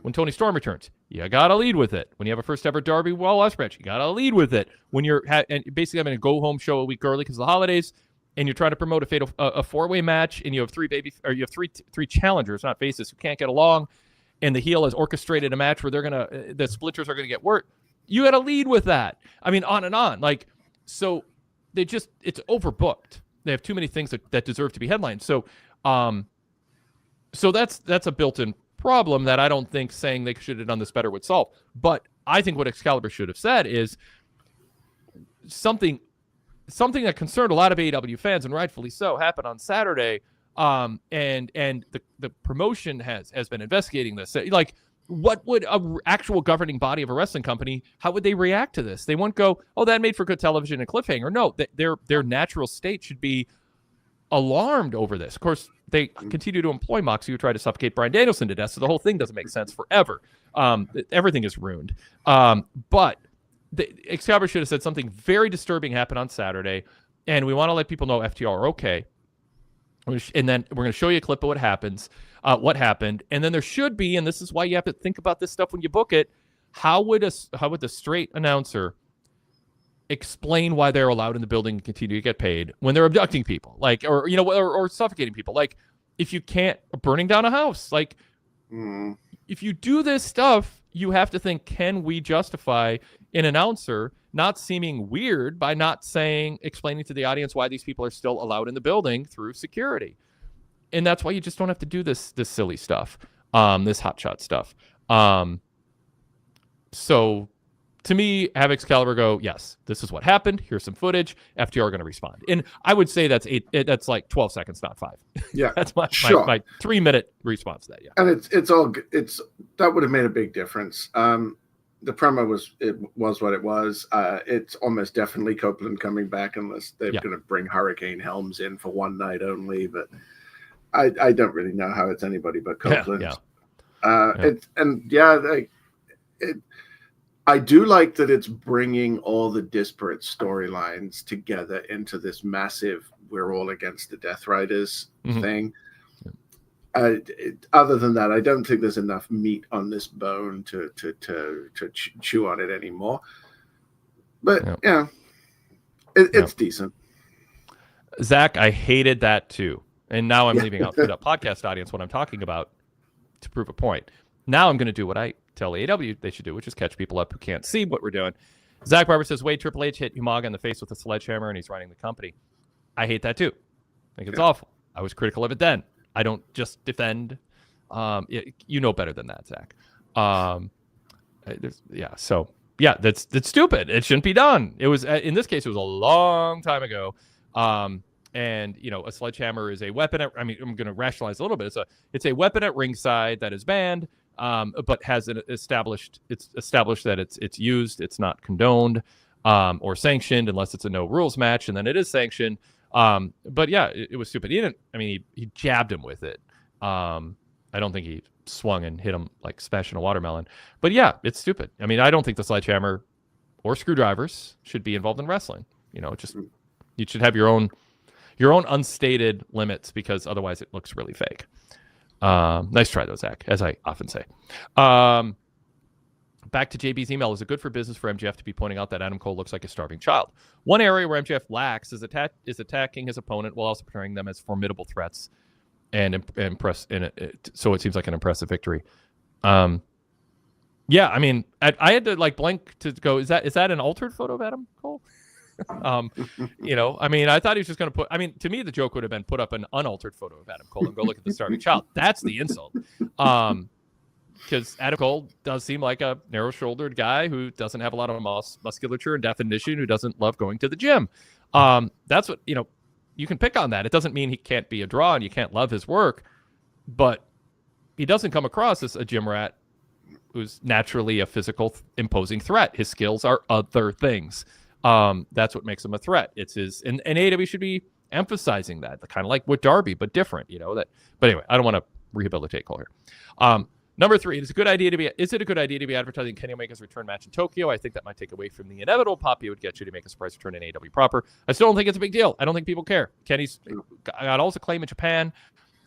Speaker 1: When Toni Storm returns, you got to lead with it. When you have a first ever Darby Ospreay match, you got to lead with it. When you're basically having a go home show a week early because of the holidays, and you're trying to promote a 4-way match, and you have three challengers, not faces, who can't get along, and the heel has orchestrated a match where the splitters are gonna get worked. You got to lead with that. I mean, on and on. Like, so it's overbooked. They have too many things that deserve to be headlined. So that's a built-in problem that I don't think saying they should have done this better would solve. But I think what Excalibur should have said is something that concerned a lot of AEW fans, and rightfully so, happened on Saturday. And the promotion has been investigating this. Like, what would a actual governing body of a wrestling company, how would they react to this? They won't go, oh, that made for good television and cliffhanger. No, their natural state should be alarmed over this. Of course, they continue to employ Moxie, who tried to suffocate Bryan Danielson to death, so the whole thing doesn't make sense forever. Everything is ruined. But Excalibur should have said something very disturbing happened on Saturday, and we want to let people know FTR are okay. And then we're going to show you a clip of what happened. And then there should be, and this is why you have to think about this stuff when you book it, how would the straight announcer explain why they're allowed in the building and continue to get paid when they're abducting people, like, or suffocating people? Like, if you can't, burning down a house, like, if you do this stuff, you have to think, can we justify an announcer not seeming weird by not explaining to the audience why these people are still allowed in the building through security? And that's why you just don't have to do this silly stuff, this hotshot stuff. So to me, have Excalibur go, yes, this is what happened. Here's some footage. FTR are going to respond. And I would say that's like 12 seconds, not 5.
Speaker 2: Yeah.
Speaker 1: That's my 3-minute response to that. Yeah.
Speaker 2: And that would have made a big difference. The promo was what it was. It's almost definitely Copeland coming back, unless they're going to bring Hurricane Helms in for one night only. But I don't really know how it's anybody but Copeland. I do like that it's bringing all the disparate storylines together into this massive "we're all against the Death Riders" thing. Other than that, I don't think there's enough meat on this bone to chew on it anymore. But it's decent.
Speaker 1: Zach, I hated that too, and now I'm leaving out for the podcast audience what I'm talking about to prove a point. Now I'm going to do what I tell AEW they should do, which is catch people up who can't see what we're doing. Zach Barber says, Wade, Triple H hit Umaga in the face with a sledgehammer, and he's running the company. I hate that too. I think it's awful. I was critical of it then. I don't just defend. You know better than that, Zach. That's stupid. It shouldn't be done. It was in this case, it was a long time ago. And a sledgehammer is a weapon. I'm going to rationalize a little bit. It's a weapon at ringside that is banned, but has established that it's used. It's not condoned or sanctioned unless it's a no rules match, and then it is sanctioned. But yeah, it was stupid. He jabbed him with it. I don't think he swung and hit him like smashing a watermelon. But yeah, it's stupid. I don't think the sledgehammer or screwdrivers should be involved in wrestling. You should have your own unstated limits, because otherwise it looks really fake. Nice try though, Zach, as I often say. Back to JB's email. Is it good for business for MJF to be pointing out that Adam Cole looks like a starving child? One area where MJF lacks is attacking his opponent while also portraying them as formidable threats and so it seems like an impressive victory. I had to blank to go, is that an altered photo of Adam Cole? I thought he was just going to put, to me, the joke would have been put up an unaltered photo of Adam Cole and go look at the starving child. That's the insult. Because Adam Cole does seem like a narrow-shouldered guy who doesn't have a lot of musculature and definition, who doesn't love going to the gym. That's what, you can pick on that. It doesn't mean he can't be a draw and you can't love his work, but he doesn't come across as a gym rat who's naturally a physical, imposing threat. His skills are other things. That's what makes him a threat. It's his, and AEW should be emphasizing that, kind of like with Darby, but different, But anyway, I don't want to rehabilitate Cole here. Number 3, is it a good idea to be advertising Kenny Omega's return match in Tokyo? I think that might take away from the inevitable pop he would get you to make a surprise return in AEW proper. I still don't think it's a big deal. I don't think people care. Kenny's got also claim in Japan.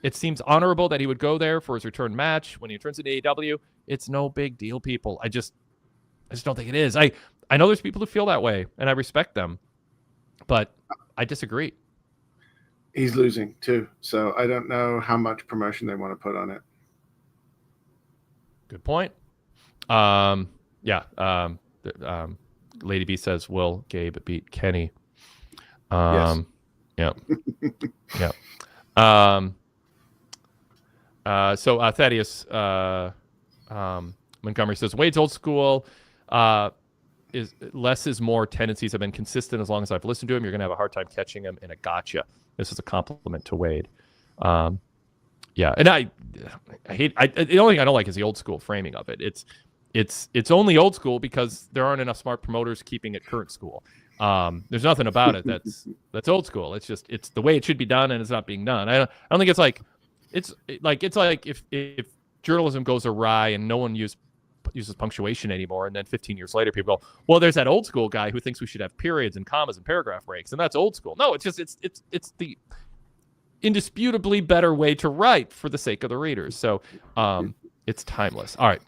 Speaker 1: It seems honorable that he would go there for his return match when he returns to AEW. It's no big deal, people. I just don't think it is. I know there's people who feel that way, and I respect them, but I disagree.
Speaker 2: He's losing too, so I don't know how much promotion they want to put on it.
Speaker 1: Good point. Lady B says, will Gabe beat Kenny?
Speaker 2: Yes.
Speaker 1: Yeah. Yeah. So Thaddeus Montgomery says Wade's old school. Is less is more tendencies have been consistent as long as I've listened to him. You're going to have a hard time catching him in a gotcha. This is a compliment to Wade. Yeah, and I hate. The only thing I don't like is the old school framing of it. It's only old school because there aren't enough smart promoters keeping it current school. There's nothing about it that's old school. It's the way it should be done, and it's not being done. I don't think it's like if journalism goes awry and no one uses punctuation anymore, and then 15 years later people go, well, there's that old school guy who thinks we should have periods and commas and paragraph breaks, and that's old school. No, it's the indisputably better way to write for the sake of the readers. So it's timeless. All right.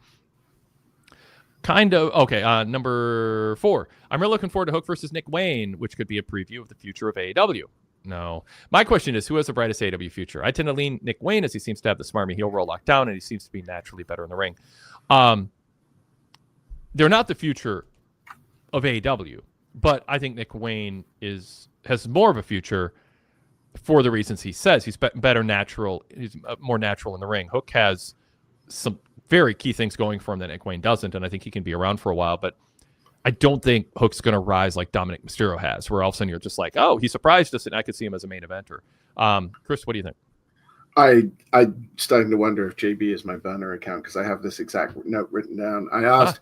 Speaker 1: Kind of. Okay. Number 4. I'm really looking forward to Hook versus Nick Wayne, which could be a preview of the future of AEW. No. My question is, who has the brightest AEW future? I tend to lean Nick Wayne, as he seems to have the smarmy heel roll locked down, and he seems to be naturally better in the ring. They're not the future of AEW, but I think Nick Wayne has more of a future for the reasons he says. He's better natural. He's more natural in the ring. Hook has some very key things going for him that Nick Wayne doesn't, and I think he can be around for a while, but I don't think Hook's going to rise like Dominic Mysterio has, where all of a sudden you're just like, oh, he surprised us, and I could see him as a main eventer. Chris, what do you think?
Speaker 2: I'm starting to wonder if JB is my burner account, because I have this exact note written down. I asked,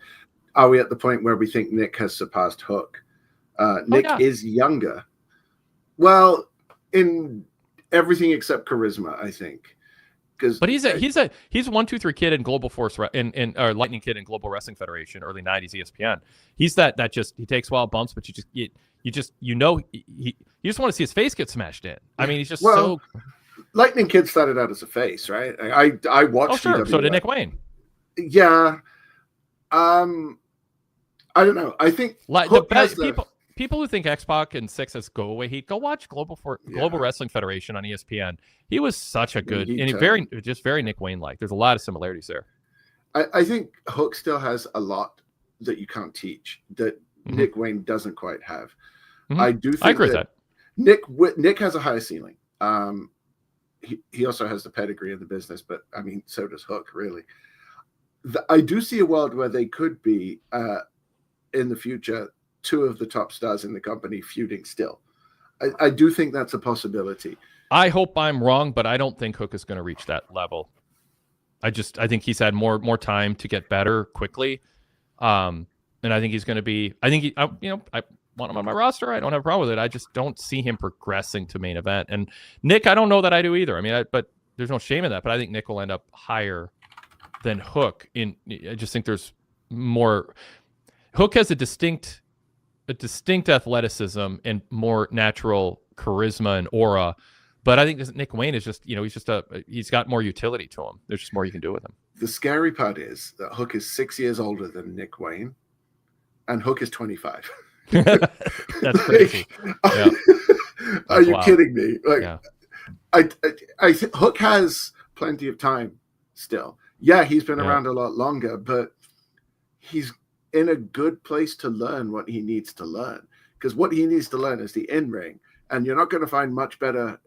Speaker 2: are we at the point where we think Nick has surpassed Hook? Nick is younger. Well, in everything except charisma, I think.
Speaker 1: But he's a 1-2-3 kid in Global Force in Lightning Kid in Global Wrestling Federation, early 90s ESPN. He's that just he takes wild bumps, but you just you just want to see his face get smashed in. I mean, he's just so.
Speaker 2: Lightning Kid started out as a face, right? I watched.
Speaker 1: Oh sure, so did Nick Wayne.
Speaker 2: Yeah, I don't know. I think
Speaker 1: people who think X-Pac and Six has go away heat, go watch Global Wrestling Federation on ESPN. He was such a good and very Nick Wayne like. There's a lot of similarities there.
Speaker 2: I think Hook still has a lot that you can't teach that Nick Wayne doesn't quite have. I do think I agree with that. Nick has a higher ceiling. He also has the pedigree in the business, but I mean, so does Hook, really. I do see a world where they could be in the future 2 of the top stars in the company feuding still. I do think that's a possibility.
Speaker 1: I hope I'm wrong, but I don't think Hook is going to reach that level. I think he's had more time to get better quickly, and I think he's going to be. I want him on my roster. I don't have a problem with it. I just don't see him progressing to main event. And Nick, I don't know that I do either. I mean, but there's no shame in that. But I think Nick will end up higher than Hook. I just think there's more. Hook has a distinct athleticism and more natural charisma and aura. But I think Nick Wayne is just, he's got more utility to him. There's just more you can do with him.
Speaker 2: The scary part is that Hook is 6 years older than Nick Wayne, and Hook is 25.
Speaker 1: That's crazy. Yeah.
Speaker 2: Are you kidding me? I think Hook has plenty of time still. Yeah, he's been around a lot longer, but he's in a good place to learn what he needs to learn. Because what he needs to learn is the in-ring, and you're not going to find much better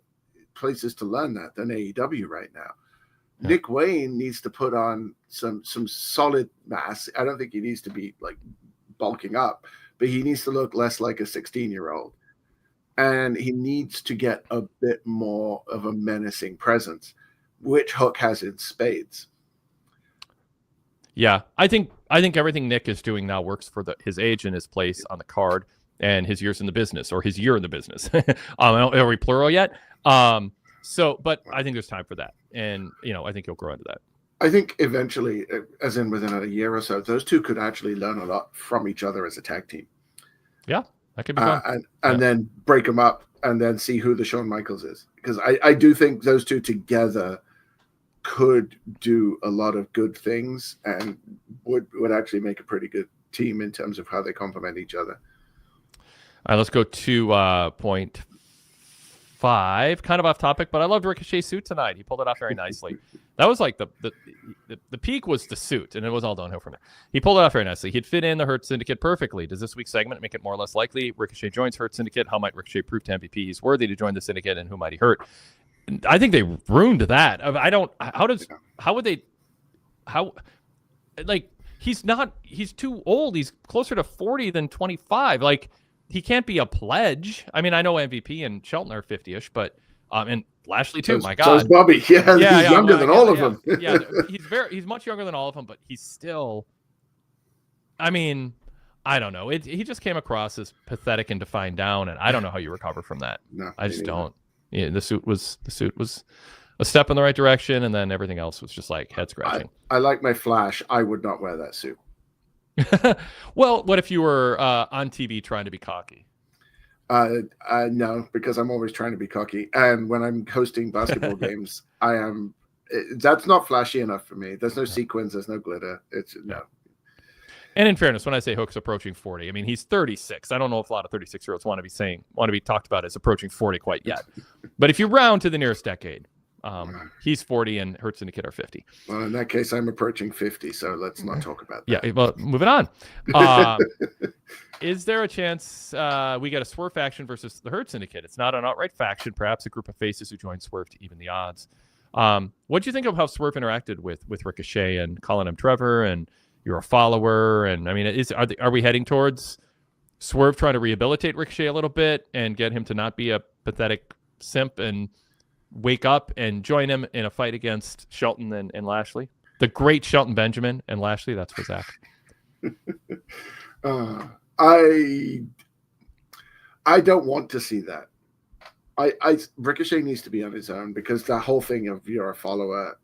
Speaker 2: places to learn that than AEW right now. Yeah. Nick Wayne needs to put on some solid mass. I don't think he needs to be like bulking up, but he needs to look less like a 16-year-old. And he needs to get a bit more of a menacing presence, which Hook has in spades.
Speaker 1: Yeah, I think everything Nick is doing now works for his age and his place on the card and his years in the business, or his year in the business. Are we plural yet? But I think there's time for that. And, I think he'll grow into that.
Speaker 2: I think eventually, as in within a year or so, those two could actually learn a lot from each other as a tag team.
Speaker 1: Yeah, that could be fun.
Speaker 2: And then break them up and then see who the Shawn Michaels is. Because I do think those two together could do a lot of good things and would actually make a pretty good team in terms of how they complement each other.
Speaker 1: All right, let's go to point 5. Kind of off topic, but I loved Ricochet's suit tonight. He pulled it off very nicely. That was like the peak was the suit, and it was all downhill from there. He pulled it off very nicely. He'd fit in the Hurt Syndicate perfectly. Does this week's segment make it more or less likely Ricochet joins Hurt Syndicate? How might Ricochet prove to MVP he's worthy to join the Syndicate, and who might he hurt? I think they ruined that. I don't. How would they? How? Like, he's too old. He's closer to 40 than 25. Like, he can't be a pledge. I mean, I know MVP and Shelton are 50-ish, but and Lashley too. My God,
Speaker 2: so is Bobby. He's younger than all of them.
Speaker 1: Yeah, he's much younger than all of them, but he's still. I mean, I don't know. He just came across as pathetic and defined down, and I don't know how you recover from that.
Speaker 2: No,
Speaker 1: I just don't. Yeah, the suit was a step in the right direction, and then everything else was just like head scratching.
Speaker 2: I like my Flash. I would not wear that suit.
Speaker 1: Well, what if you were on TV trying to be cocky?
Speaker 2: No, because I'm always trying to be cocky. And when I'm hosting basketball games, I am. That's not flashy enough for me. There's no sequins. There's no glitter. It's no.
Speaker 1: And in fairness, when I say Hook's approaching 40, I mean he's 36. I don't know if a lot of 36-year-olds want to be talked about as approaching 40 quite yet. But if you round to the nearest decade, he's 40 and Hurt Syndicate are 50.
Speaker 2: Well, in that case, I'm approaching 50, so let's not talk about that.
Speaker 1: Yeah, well, moving on. Is there a chance we get a Swerve faction versus the Hurt Syndicate? It's not an outright faction, perhaps a group of faces who join Swerve to even the odds. What do you think of how Swerve interacted with Ricochet and calling him Trevor and you're a follower? And I mean, are we heading towards Swerve trying to rehabilitate Ricochet a little bit and get him to not be a pathetic simp and wake up and join him in a fight against Shelton and Lashley? The great Shelton Benjamin and Lashley. That's for Zach.
Speaker 2: I don't want to see that. Ricochet needs to be on his own, because the whole thing of you're a follower,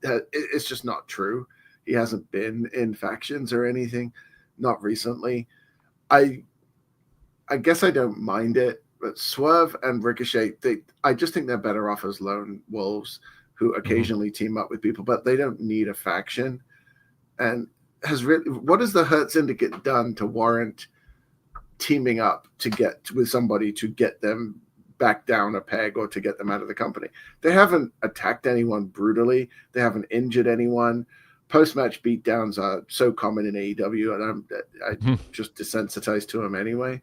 Speaker 2: it's just not true. He hasn't been in factions or anything, not recently. I guess I don't mind it, but Swerve and Ricochet, I just think they're better off as lone wolves who occasionally team up with people, but they don't need a faction. And what has the Hurt Syndicate done to warrant teaming up to get with somebody to get them back down a peg or to get them out of the company? They haven't attacked anyone brutally. They haven't injured anyone. Post-match beatdowns are so common in AEW, and I'm just desensitized to them anyway.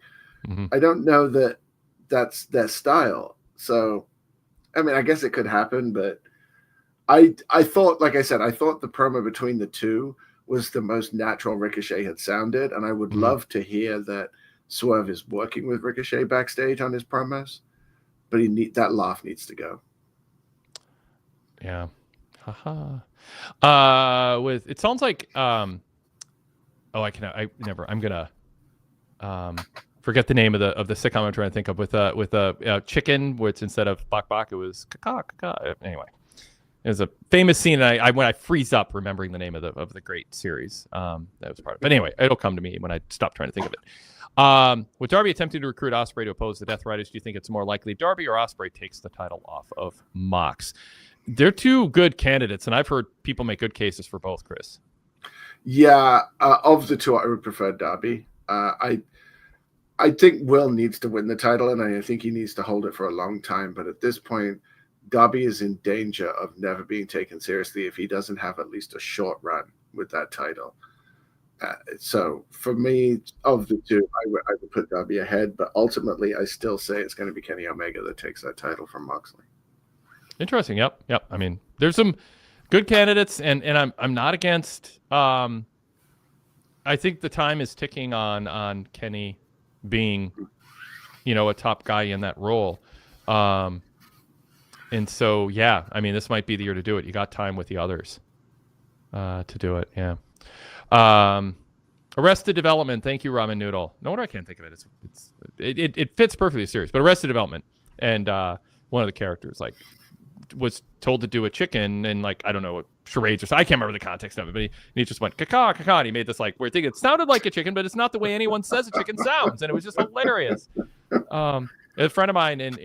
Speaker 2: I don't know that that's their style. So, I mean, I guess it could happen, but I thought, like I said, I thought the promo between the two was the most natural Ricochet had sounded, and I would love to hear that Swerve is working with Ricochet backstage on his promos, but that laugh needs to go.
Speaker 1: Yeah. Haha. It sounds like I'm gonna forget the name of the sitcom I'm trying to think of with a chicken, which instead of bok bok it was kaka. Anyway, there's a famous scene, and when I freeze up remembering the name of the great series that was part of it. But anyway, it'll come to me when I stop trying to think of it. With Darby attempting to recruit Ospreay to oppose the Death Riders, do you think it's more likely Darby or Ospreay takes the title off of Mox? They're two good candidates, and I've heard people make good cases for both, Chris.
Speaker 2: Yeah, of the two, I would prefer Darby. I think Will needs to win the title, and I think he needs to hold it for a long time. But at this point, Darby is in danger of never being taken seriously if he doesn't have at least a short run with that title. So for me, of the two, I would put Darby ahead, but ultimately, I still say it's going to be Kenny Omega that takes that title from Moxley.
Speaker 1: Interesting. Yep. I mean, there's some good candidates, and I'm not against. I think the time is ticking on Kenny being, a top guy in that role, and so yeah, I mean, this might be the year to do it. You got time with the others to do it. Yeah. Arrested Development. Thank you, Ramen Noodle. No wonder I can't think of it. It fits perfectly serious. But Arrested Development, and one of the characters was told to do a chicken and I don't know, charades or something. I can't remember the context of it, but he just went caca caca, and he made this weird thing. It sounded like a chicken, but it's not the way anyone says a chicken sounds, and it was just hilarious. A friend of mine in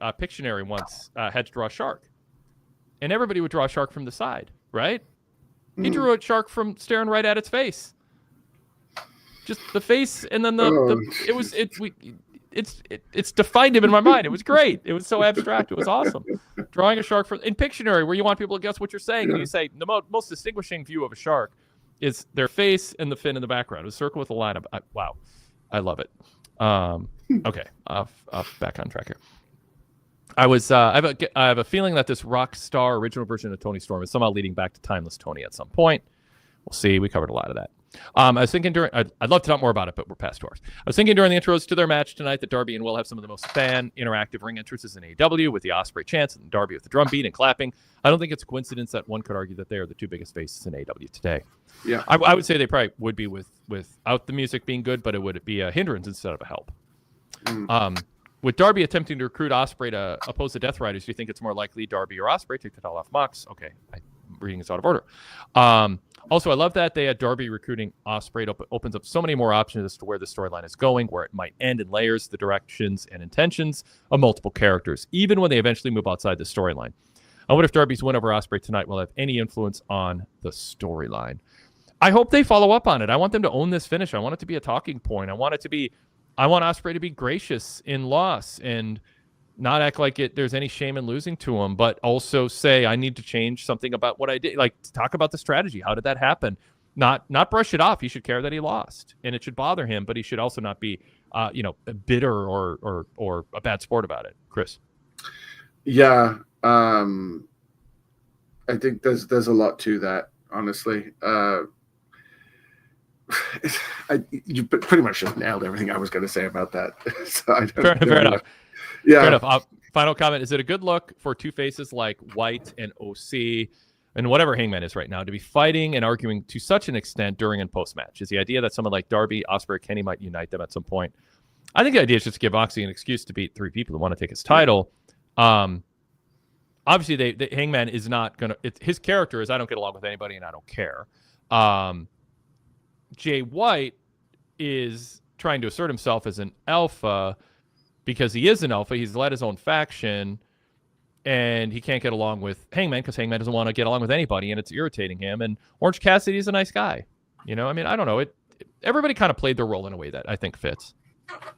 Speaker 1: Pictionary once had to draw a shark, and everybody would draw a shark from the side, right? He drew a shark from staring right at its face, just the face, and then it's defined him in my mind. It was great. It was so abstract. It was awesome. Drawing a shark in Pictionary, where you want people to guess what you're saying, and you say the most distinguishing view of a shark is their face and the fin in the background. A circle with a line of wow, I love it. Okay, back on track here. I have a feeling that this rock star original version of Toni Storm is somehow leading back to Timeless Toni at some point. We'll see. We covered a lot of that. I was thinking I'd love to talk more about it, but we're past ours. I was thinking during the intros to their match tonight that Darby and Will have some of the most fan interactive ring entrances in AEW, with the Ospreay chants and Darby with the drum beat and clapping. I don't think it's a coincidence that one could argue that they are the two biggest faces in AEW today.
Speaker 2: Yeah,
Speaker 1: I would say they probably would be without the music being good, but it would be a hindrance instead of a help. With Darby attempting to recruit Ospreay to oppose the Death Riders, do you think it's more likely Darby or Ospreay? Take that all off Mox. Okay, I'm reading this out of order. Also, I love that they had Darby recruiting Ospreay. It opens up so many more options as to where the storyline is going, where it might end, and layers the directions and intentions of multiple characters, even when they eventually move outside the storyline. I wonder if Darby's win over Ospreay tonight will have any influence on the storyline. I hope they follow up on it. I want them to own this finish. I want it to be a talking point. I want Ospreay to be gracious in loss and not act like there's any shame in losing to him, but also say, I need to change something about what I did. Like, talk about the strategy. How did that happen? Not brush it off. He should care that he lost, and it should bother him, but he should also not be, bitter or a bad sport about it. Chris.
Speaker 2: Yeah. I think there's a lot to that, honestly. You pretty much just nailed everything I was going to say about that. So fair
Speaker 1: enough.
Speaker 2: Yeah.
Speaker 1: Fair enough. Final comment. Is it a good look for two faces like White and OC and whatever Hangman is right now to be fighting and arguing to such an extent during and post-match? Is the idea that someone like Darby, Ospreay, Kenny might unite them at some point? I think the idea is just to give Oxy an excuse to beat three people who want to take his title. Obviously, Hangman is not going to... His character is, I don't get along with anybody and I don't care. Jay White is trying to assert himself as an alpha because he is an alpha. He's led his own faction, and he can't get along with Hangman because Hangman doesn't want to get along with anybody, and it's irritating him. And Orange Cassidy is a nice guy. I mean, I don't know. Everybody kind of played their role in a way that I think fits.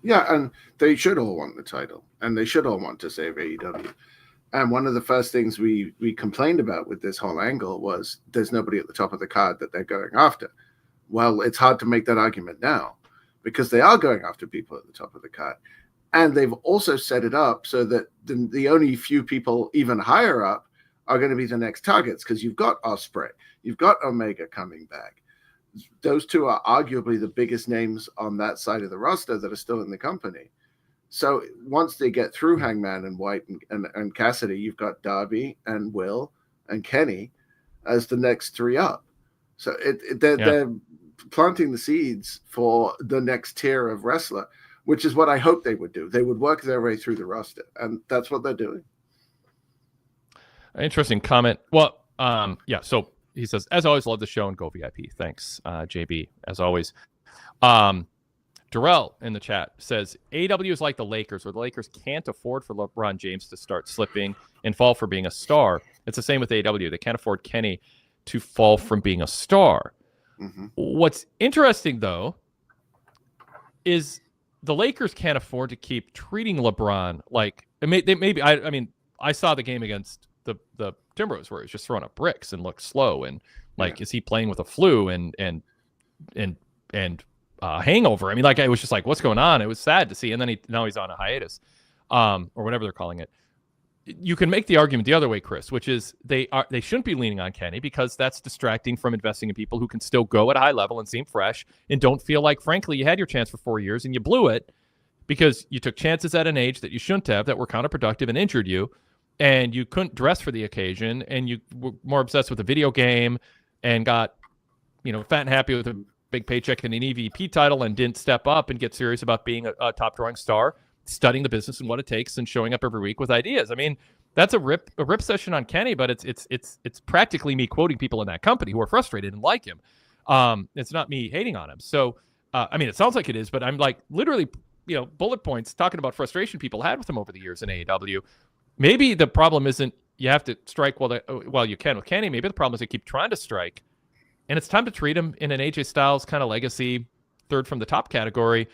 Speaker 2: Yeah, and they should all want the title, and they should all want to save AEW. And one of the first things we complained about with this whole angle was there's nobody at the top of the card that they're going after. Well, it's hard to make that argument now because they are going after people at the top of the card. And they've also set it up so that the only few people even higher up are going to be the next targets, because you've got Ospreay, you've got Omega coming back. Those two are arguably the biggest names on that side of the roster that are still in the company. So once they get through Hangman and White and Cassidy, you've got Darby and Will and Kenny as the next three up. So they're planting the seeds for the next tier of wrestler, which is what I hope they would do. They would work their way through the roster, and that's what they're doing.
Speaker 1: Interesting comment. Well, so he says, as always, love the show and go VIP. Thanks, JB, as always. Darrell in the chat says, AEW is like the Lakers, where the Lakers can't afford for LeBron James to start slipping and fall for being a star. It's the same with AEW. They can't afford Kenny to fall from being a star. Mm-hmm. What's interesting, though, is the Lakers can't afford to keep treating LeBron like I saw the game against the Timberwolves where he was just throwing up bricks and looked slow and is he playing with a flu and hangover? I mean, it was just like, what's going on? It was sad to see. And then now he's on a hiatus, or whatever they're calling it. You can make the argument the other way, Chris, which is they shouldn't be leaning on Kenny because that's distracting from investing in people who can still go at a high level and seem fresh and don't feel like, frankly, you had your chance for 4 years and you blew it because you took chances at an age that you shouldn't have, that were counterproductive and injured you, and you couldn't dress for the occasion, and you were more obsessed with a video game and got, fat and happy with a big paycheck and an EVP title and didn't step up and get serious about being a top drawing star, studying the business and what it takes and showing up every week with ideas. I mean, that's a rip session on Kenny, but it's practically me quoting people in that company who are frustrated and like him. It's not me hating on him. So, it sounds like it is, but I'm like literally, bullet points talking about frustration people had with him over the years in AEW. Maybe the problem isn't you have to strike while you can with Kenny. Maybe the problem is they keep trying to strike, and it's time to treat him in an AJ Styles kind of legacy, third from the top category.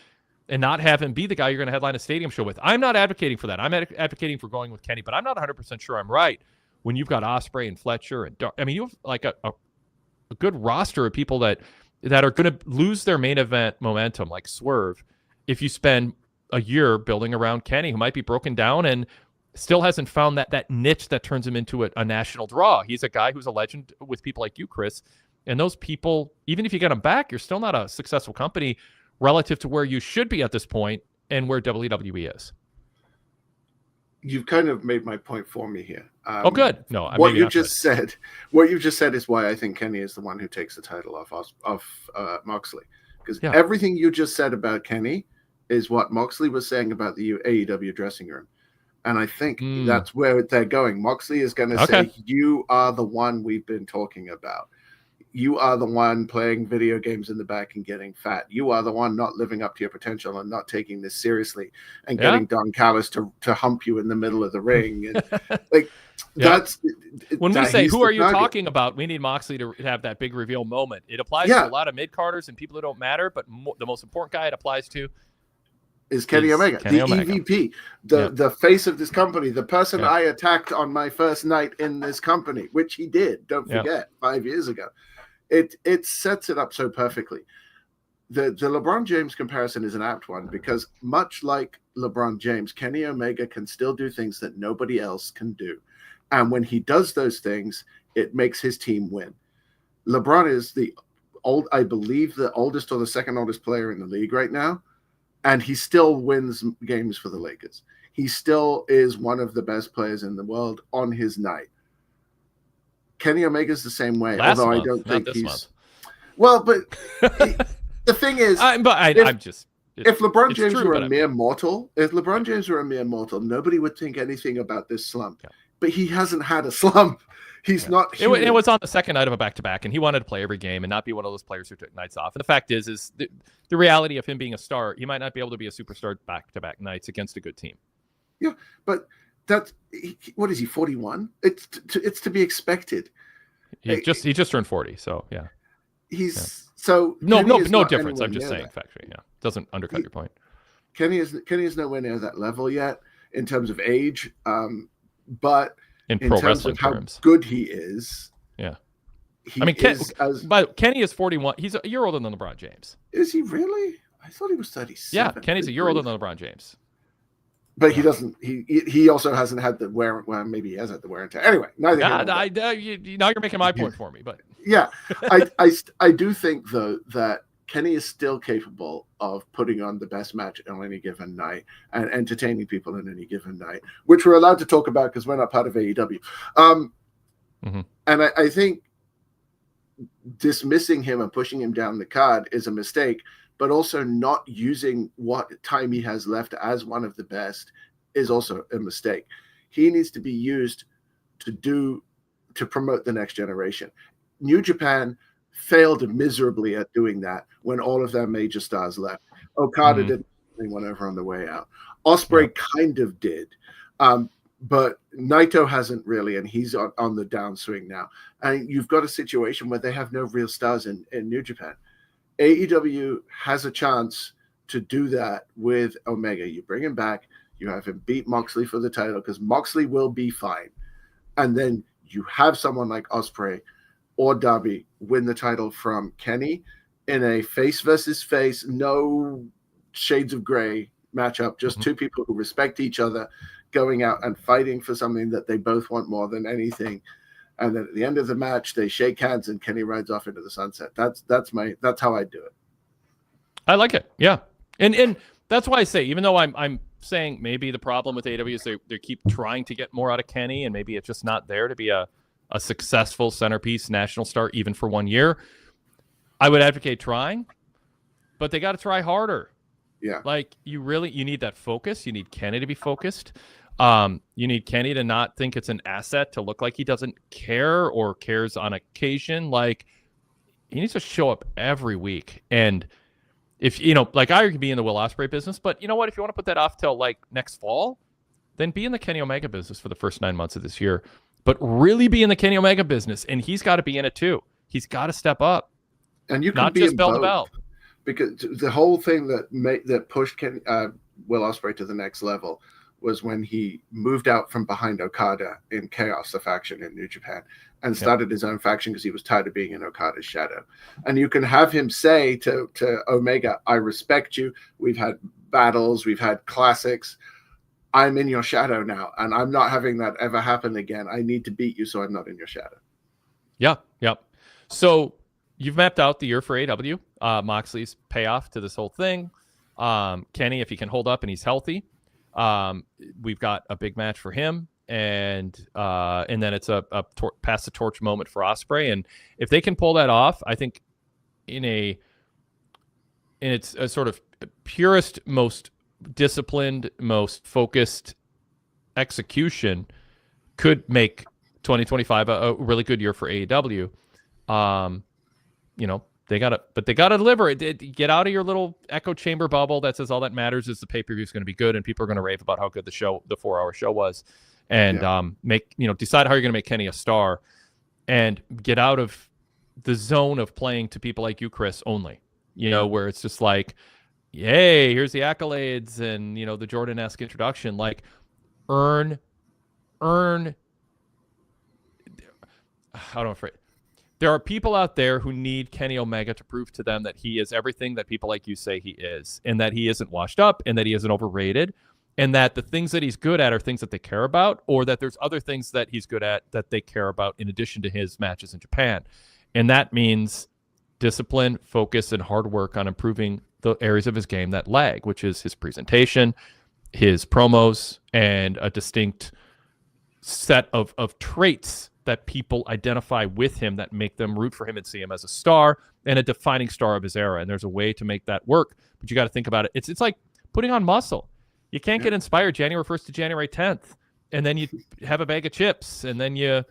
Speaker 1: and not have him be the guy you're going to headline a stadium show with. I'm not advocating for that. I'm advocating for going with Kenny, but I'm not 100% sure I'm right when you've got Ospreay and Fletcher and I mean, you have like a good roster of people that are going to lose their main event momentum, like Swerve, if you spend a year building around Kenny, who might be broken down and still hasn't found that niche that turns him into a national draw. He's a guy who's a legend with people like you, Chris. And those people, even if you get them back, you're still not a successful company relative to where you should be at this point and where WWE is.
Speaker 2: You've kind of made my point for me here.
Speaker 1: Oh, good. No,
Speaker 2: what you just said is why I think Kenny is the one who takes the title off Moxley. Because everything you just said about Kenny is what Moxley was saying about the AEW dressing room. And I think that's where they're going. Moxley is going to say, you are the one we've been talking about. You are the one playing video games in the back and getting fat. You are the one not living up to your potential and not taking this seriously and getting Don Callis to hump you in the middle of the ring. And, like that's
Speaker 1: when we say, who are you talking about? We need Moxley to have that big reveal moment. It applies to a lot of mid-carders and people who don't matter, but the most important guy it applies to
Speaker 2: is Kenny Omega, the EVP, the face of this company, the person I attacked on my first night in this company, which he did, don't forget, 5 years ago. It sets it up so perfectly. The LeBron James comparison is an apt one because much like LeBron James, Kenny Omega can still do things that nobody else can do. And when he does those things, it makes his team win. LeBron is I believe the oldest or the second oldest player in the league right now. And he still wins games for the Lakers. He still is one of the best players in the world on his night. Kenny Omega's the same way,
Speaker 1: I
Speaker 2: don't think
Speaker 1: he's
Speaker 2: month. Well, but the thing is, if LeBron James were a mere mortal, nobody would think anything about this slump. Yeah. But he hasn't had a slump. He's not.
Speaker 1: It was on the second night of a back-to-back, and he wanted to play every game and not be one of those players who took nights off. And the fact is the reality of him being a star, he might not be able to be a superstar back-to-back nights against a good team.
Speaker 2: Yeah, but what is he, 41? It's to be expected.
Speaker 1: He just turned 40, so yeah.
Speaker 2: So
Speaker 1: no difference. I'm just saying factually. Yeah, doesn't undercut your point.
Speaker 2: Kenny is nowhere near that level yet in terms of age, but in pro wrestling terms, how good he is.
Speaker 1: Yeah, Kenny is 41. He's a year older than LeBron James.
Speaker 2: Is he really? I thought he was 37.
Speaker 1: Yeah, Kenny's a year older than LeBron James.
Speaker 2: But he doesn't. He also hasn't had the wear. Well, maybe he has had the wear and tear. Anyway, now
Speaker 1: you're making my point for me. But
Speaker 2: yeah, I do think though that Kenny is still capable of putting on the best match on any given night and entertaining people on any given night, which we're allowed to talk about because we're not part of AEW. And I think dismissing him and pushing him down the card is a mistake. But also not using what time he has left as one of the best is also a mistake. He needs to be used to promote the next generation. New Japan failed miserably at doing that when all of their major stars left. Okada didn't bring anyone over on the way out. Ospreay kind of did. But Naito hasn't really, and he's on the downswing now. And you've got a situation where they have no real stars in New Japan. AEW has a chance to do that with Omega. You bring him back, you have him beat Moxley for the title because Moxley will be fine. And then you have someone like Ospreay or Darby win the title from Kenny in a face versus face, no shades of gray matchup, just two people who respect each other going out and fighting for something that they both want more than anything. And then at the end of the match, they shake hands and Kenny rides off into the sunset. That's how I do it.
Speaker 1: I like it. Yeah. And that's why I say, even though I'm saying maybe the problem with AEW is they keep trying to get more out of Kenny and maybe it's just not there to be a successful centerpiece national star even for 1 year. I would advocate trying, but they got to try harder.
Speaker 2: Yeah.
Speaker 1: Like you need that focus. You need Kenny to be focused. You need Kenny to not think it's an asset to look like he doesn't care or cares on occasion. Like he needs to show up every week. And if, like I could be in the Will Ospreay business, but you know what, if you want to put that off till like next fall, then be in the Kenny Omega business for the first 9 months of this year, but really be in the Kenny Omega business. And he's got to be in it too. He's got to step up.
Speaker 2: And you can
Speaker 1: not
Speaker 2: be
Speaker 1: just
Speaker 2: in
Speaker 1: belt
Speaker 2: both.
Speaker 1: to belt.
Speaker 2: because the whole thing that pushed Will Ospreay to the next level was when he moved out from behind Okada in Chaos, the faction in New Japan, and started his own faction because he was tired of being in Okada's shadow. And you can have him say to Omega, I respect you. We've had battles. We've had classics. I'm in your shadow now, and I'm not having that ever happen again. I need to beat you so I'm not in your shadow.
Speaker 1: Yeah, yep. So you've mapped out the year for AEW. Moxley's payoff to this whole thing. Kenny, if he can hold up and he's healthy, we've got a big match for him. And then it's a pass the torch moment for Ospreay. And if they can pull that off, I think in its a sort of purest, most disciplined, most focused execution, could make 2025 a really good year for AEW. They gotta deliver it. Get out of your little echo chamber bubble that says all that matters is the pay-per-view is going to be good and people are going to rave about how good the 4-hour show was, and decide how you're going to make Kenny a star, and get out of the zone of playing to people like you, Chris, only. Where it's just like, yay, here's the accolades and the Jordan-esque introduction. Like, earn. How do I phrase it? There are people out there who need Kenny Omega to prove to them that he is everything that people like you say he is, and that he isn't washed up, and that he isn't overrated, and that the things that he's good at are things that they care about, or that there's other things that he's good at that they care about in addition to his matches in Japan. And that means discipline, focus, and hard work on improving the areas of his game that lag, which is his presentation, his promos, and a distinct set of traits that people identify with him that make them root for him and see him as a star and a defining star of his era. And there's a way to make that work, but you got to think about it. It's like putting on muscle. You can't get inspired January 1st to January 10th, and then you have a bag of chips, and then you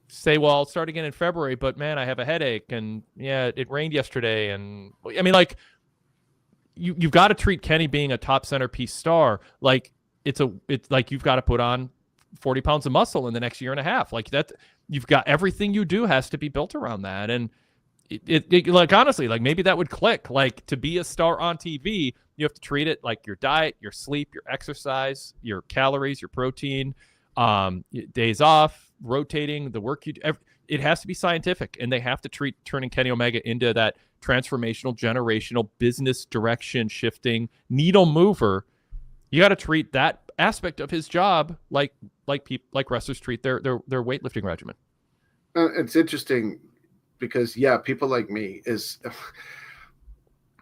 Speaker 1: say, well, I'll start again in February, but man, I have a headache, and yeah, it rained yesterday. And I mean, like, you've got to treat Kenny being a top centerpiece star like it's like you've got to put on 40 pounds of muscle in the next year and a half. Like that, you've got everything you do has to be built around that. And it like, honestly, like maybe that would click. Like, to be a star on TV, you have to treat it like your diet, your sleep, your exercise, your calories, your protein, days off, rotating, the work you do. It has to be scientific, and they have to treat turning Kenny Omega into that transformational, generational, business direction shifting needle mover. You got to treat that aspect of his job like wrestlers treat their weightlifting regimen.
Speaker 2: It's interesting because people like me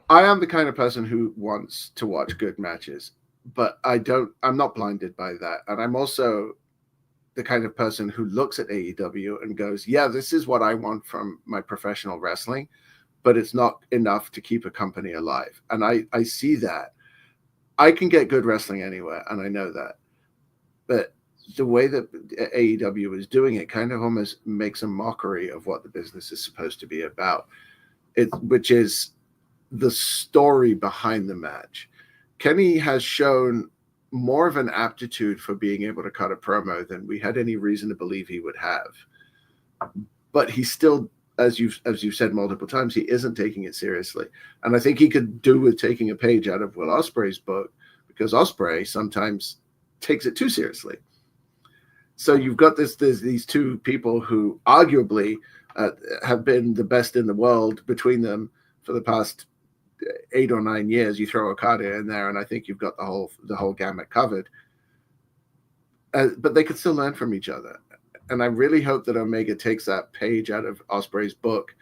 Speaker 2: I am the kind of person who wants to watch good matches, but I'm not blinded by that. And I'm also the kind of person who looks at AEW and goes, yeah, this is what I want from my professional wrestling, but it's not enough to keep a company alive. And I see that. I can get good wrestling anywhere, and I know that. But the way that AEW is doing it kind of almost makes a mockery of what the business is supposed to be about, which is the story behind the match. Kenny has shown more of an aptitude for being able to cut a promo than we had any reason to believe he would have. But he still, as you've said multiple times, he isn't taking it seriously. And I think he could do with taking a page out of Will Ospreay's book, because Ospreay sometimes takes it too seriously. So you've got these two people who arguably have been the best in the world between them for the past 8 or 9 years. You throw Okada in there, and I think you've got the whole gamut covered. But they could still learn from each other. And I really hope that Omega takes that page out of Ospreay's book.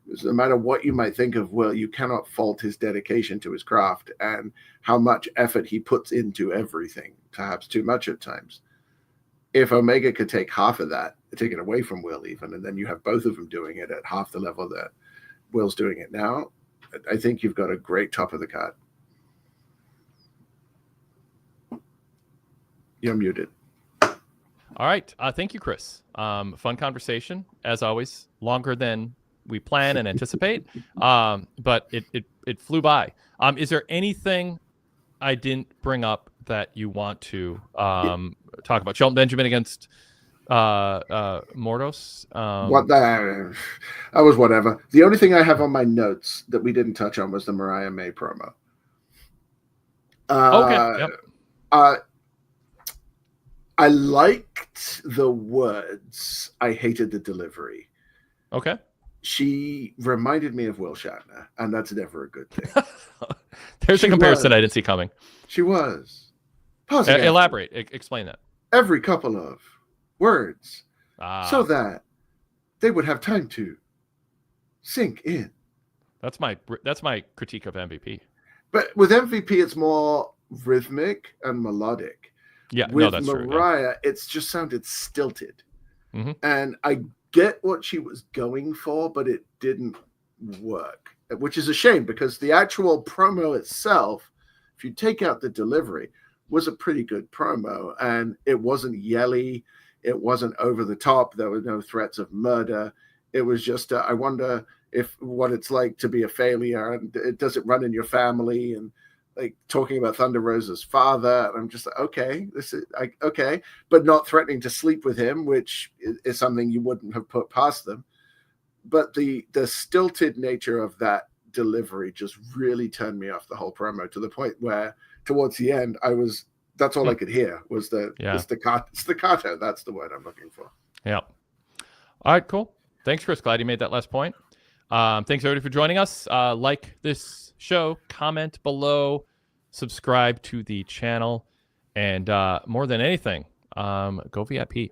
Speaker 2: Because no matter what you might think of Will, you cannot fault his dedication to his craft and how much effort he puts into everything, perhaps too much at times. If Omega could take half of that, take it away from Will even, and then you have both of them doing it at half the level that Will's doing it now, I think you've got a great top of the card. You're muted.
Speaker 1: All right. Thank you, Chris. Fun conversation, as always. Longer than we plan and anticipate, but it flew by. Is there anything I didn't bring up that you want to talk about? Shelton Benjamin against Mordos.
Speaker 2: What that was whatever. The only thing I have on my notes that we didn't touch on was the Mariah May promo.
Speaker 1: Okay. Yep.
Speaker 2: I liked the words. I hated the delivery.
Speaker 1: Okay.
Speaker 2: She reminded me of Will Shatner, and that's never a good thing.
Speaker 1: There's a comparison I didn't see coming.
Speaker 2: She was.
Speaker 1: Elaborate. Explain that.
Speaker 2: Every couple of words, so that they would have time to sink in.
Speaker 1: That's my critique of MVP.
Speaker 2: But with MVP, it's more rhythmic and melodic.
Speaker 1: Yeah,
Speaker 2: with
Speaker 1: that's
Speaker 2: Mariah,
Speaker 1: true. Yeah.
Speaker 2: it's just sounded stilted.
Speaker 1: Mm-hmm.
Speaker 2: And I get what she was going for, but it didn't work, which is a shame because the actual promo itself, if you take out the delivery, was a pretty good promo. And it wasn't yelly. It wasn't over the top. There were no threats of murder. It was just, I wonder what it's like to be a failure, and it doesn't run in your family, and like talking about Thunder Rosa's father. And I'm just like, okay, okay, but not threatening to sleep with him, which is something you wouldn't have put past them. But the stilted nature of that delivery just really turned me off the whole promo, to the point where towards the end, that's all I could hear was the staccato. That's the word I'm looking for.
Speaker 1: Yeah. All right, cool. Thanks, Chris. Glad you made that last point. Thanks, everybody, for joining us. Like this show, comment below, subscribe to the channel, and more than anything, go VIP.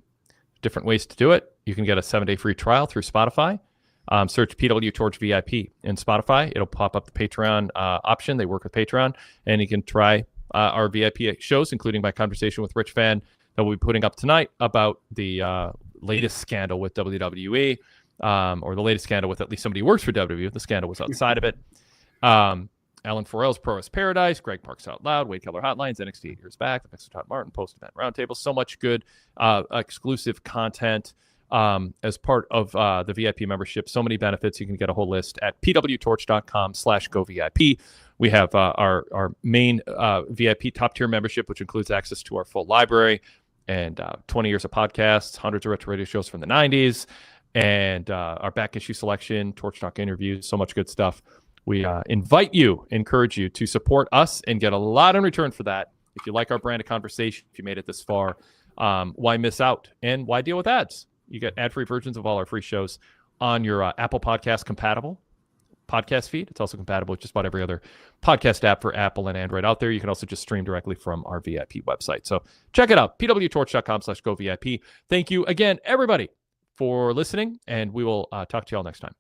Speaker 1: Different ways to do it. You can get a 7-day free trial through Spotify. Search PWTorch VIP in Spotify. It'll pop up the Patreon option. They work with Patreon, and you can try our VIP shows, including my conversation with Rich Fan that we'll be putting up tonight about the latest scandal with WWE. Or the latest scandal with at least somebody who works for WWE. The scandal was outside of it. Alan Forel's Pro Wrestling Paradise, Greg Parks Out Loud, Wade Keller Hotlines, NXT 8 Years Back, the Mr. Todd Martin post-event roundtable. So much good exclusive content as part of the VIP membership. So many benefits. You can get a whole list at pwtorch.com/govip. We have our main VIP top-tier membership, which includes access to our full library and 20 years of podcasts, hundreds of retro radio shows from the 90s, and our back issue selection, Torch Talk interviews, so much good stuff. We encourage you to support us and get a lot in return for that. If you like our brand of conversation, if you made it this far, why miss out? And why deal with ads? You get ad-free versions of all our free shows on your Apple Podcast compatible podcast feed. It's also compatible with just about every other podcast app for Apple and Android out there. You can also just stream directly from our VIP website. So check it out, pwtorch.com/govip. Thank you again, everybody, for listening, and we will talk to you all next time.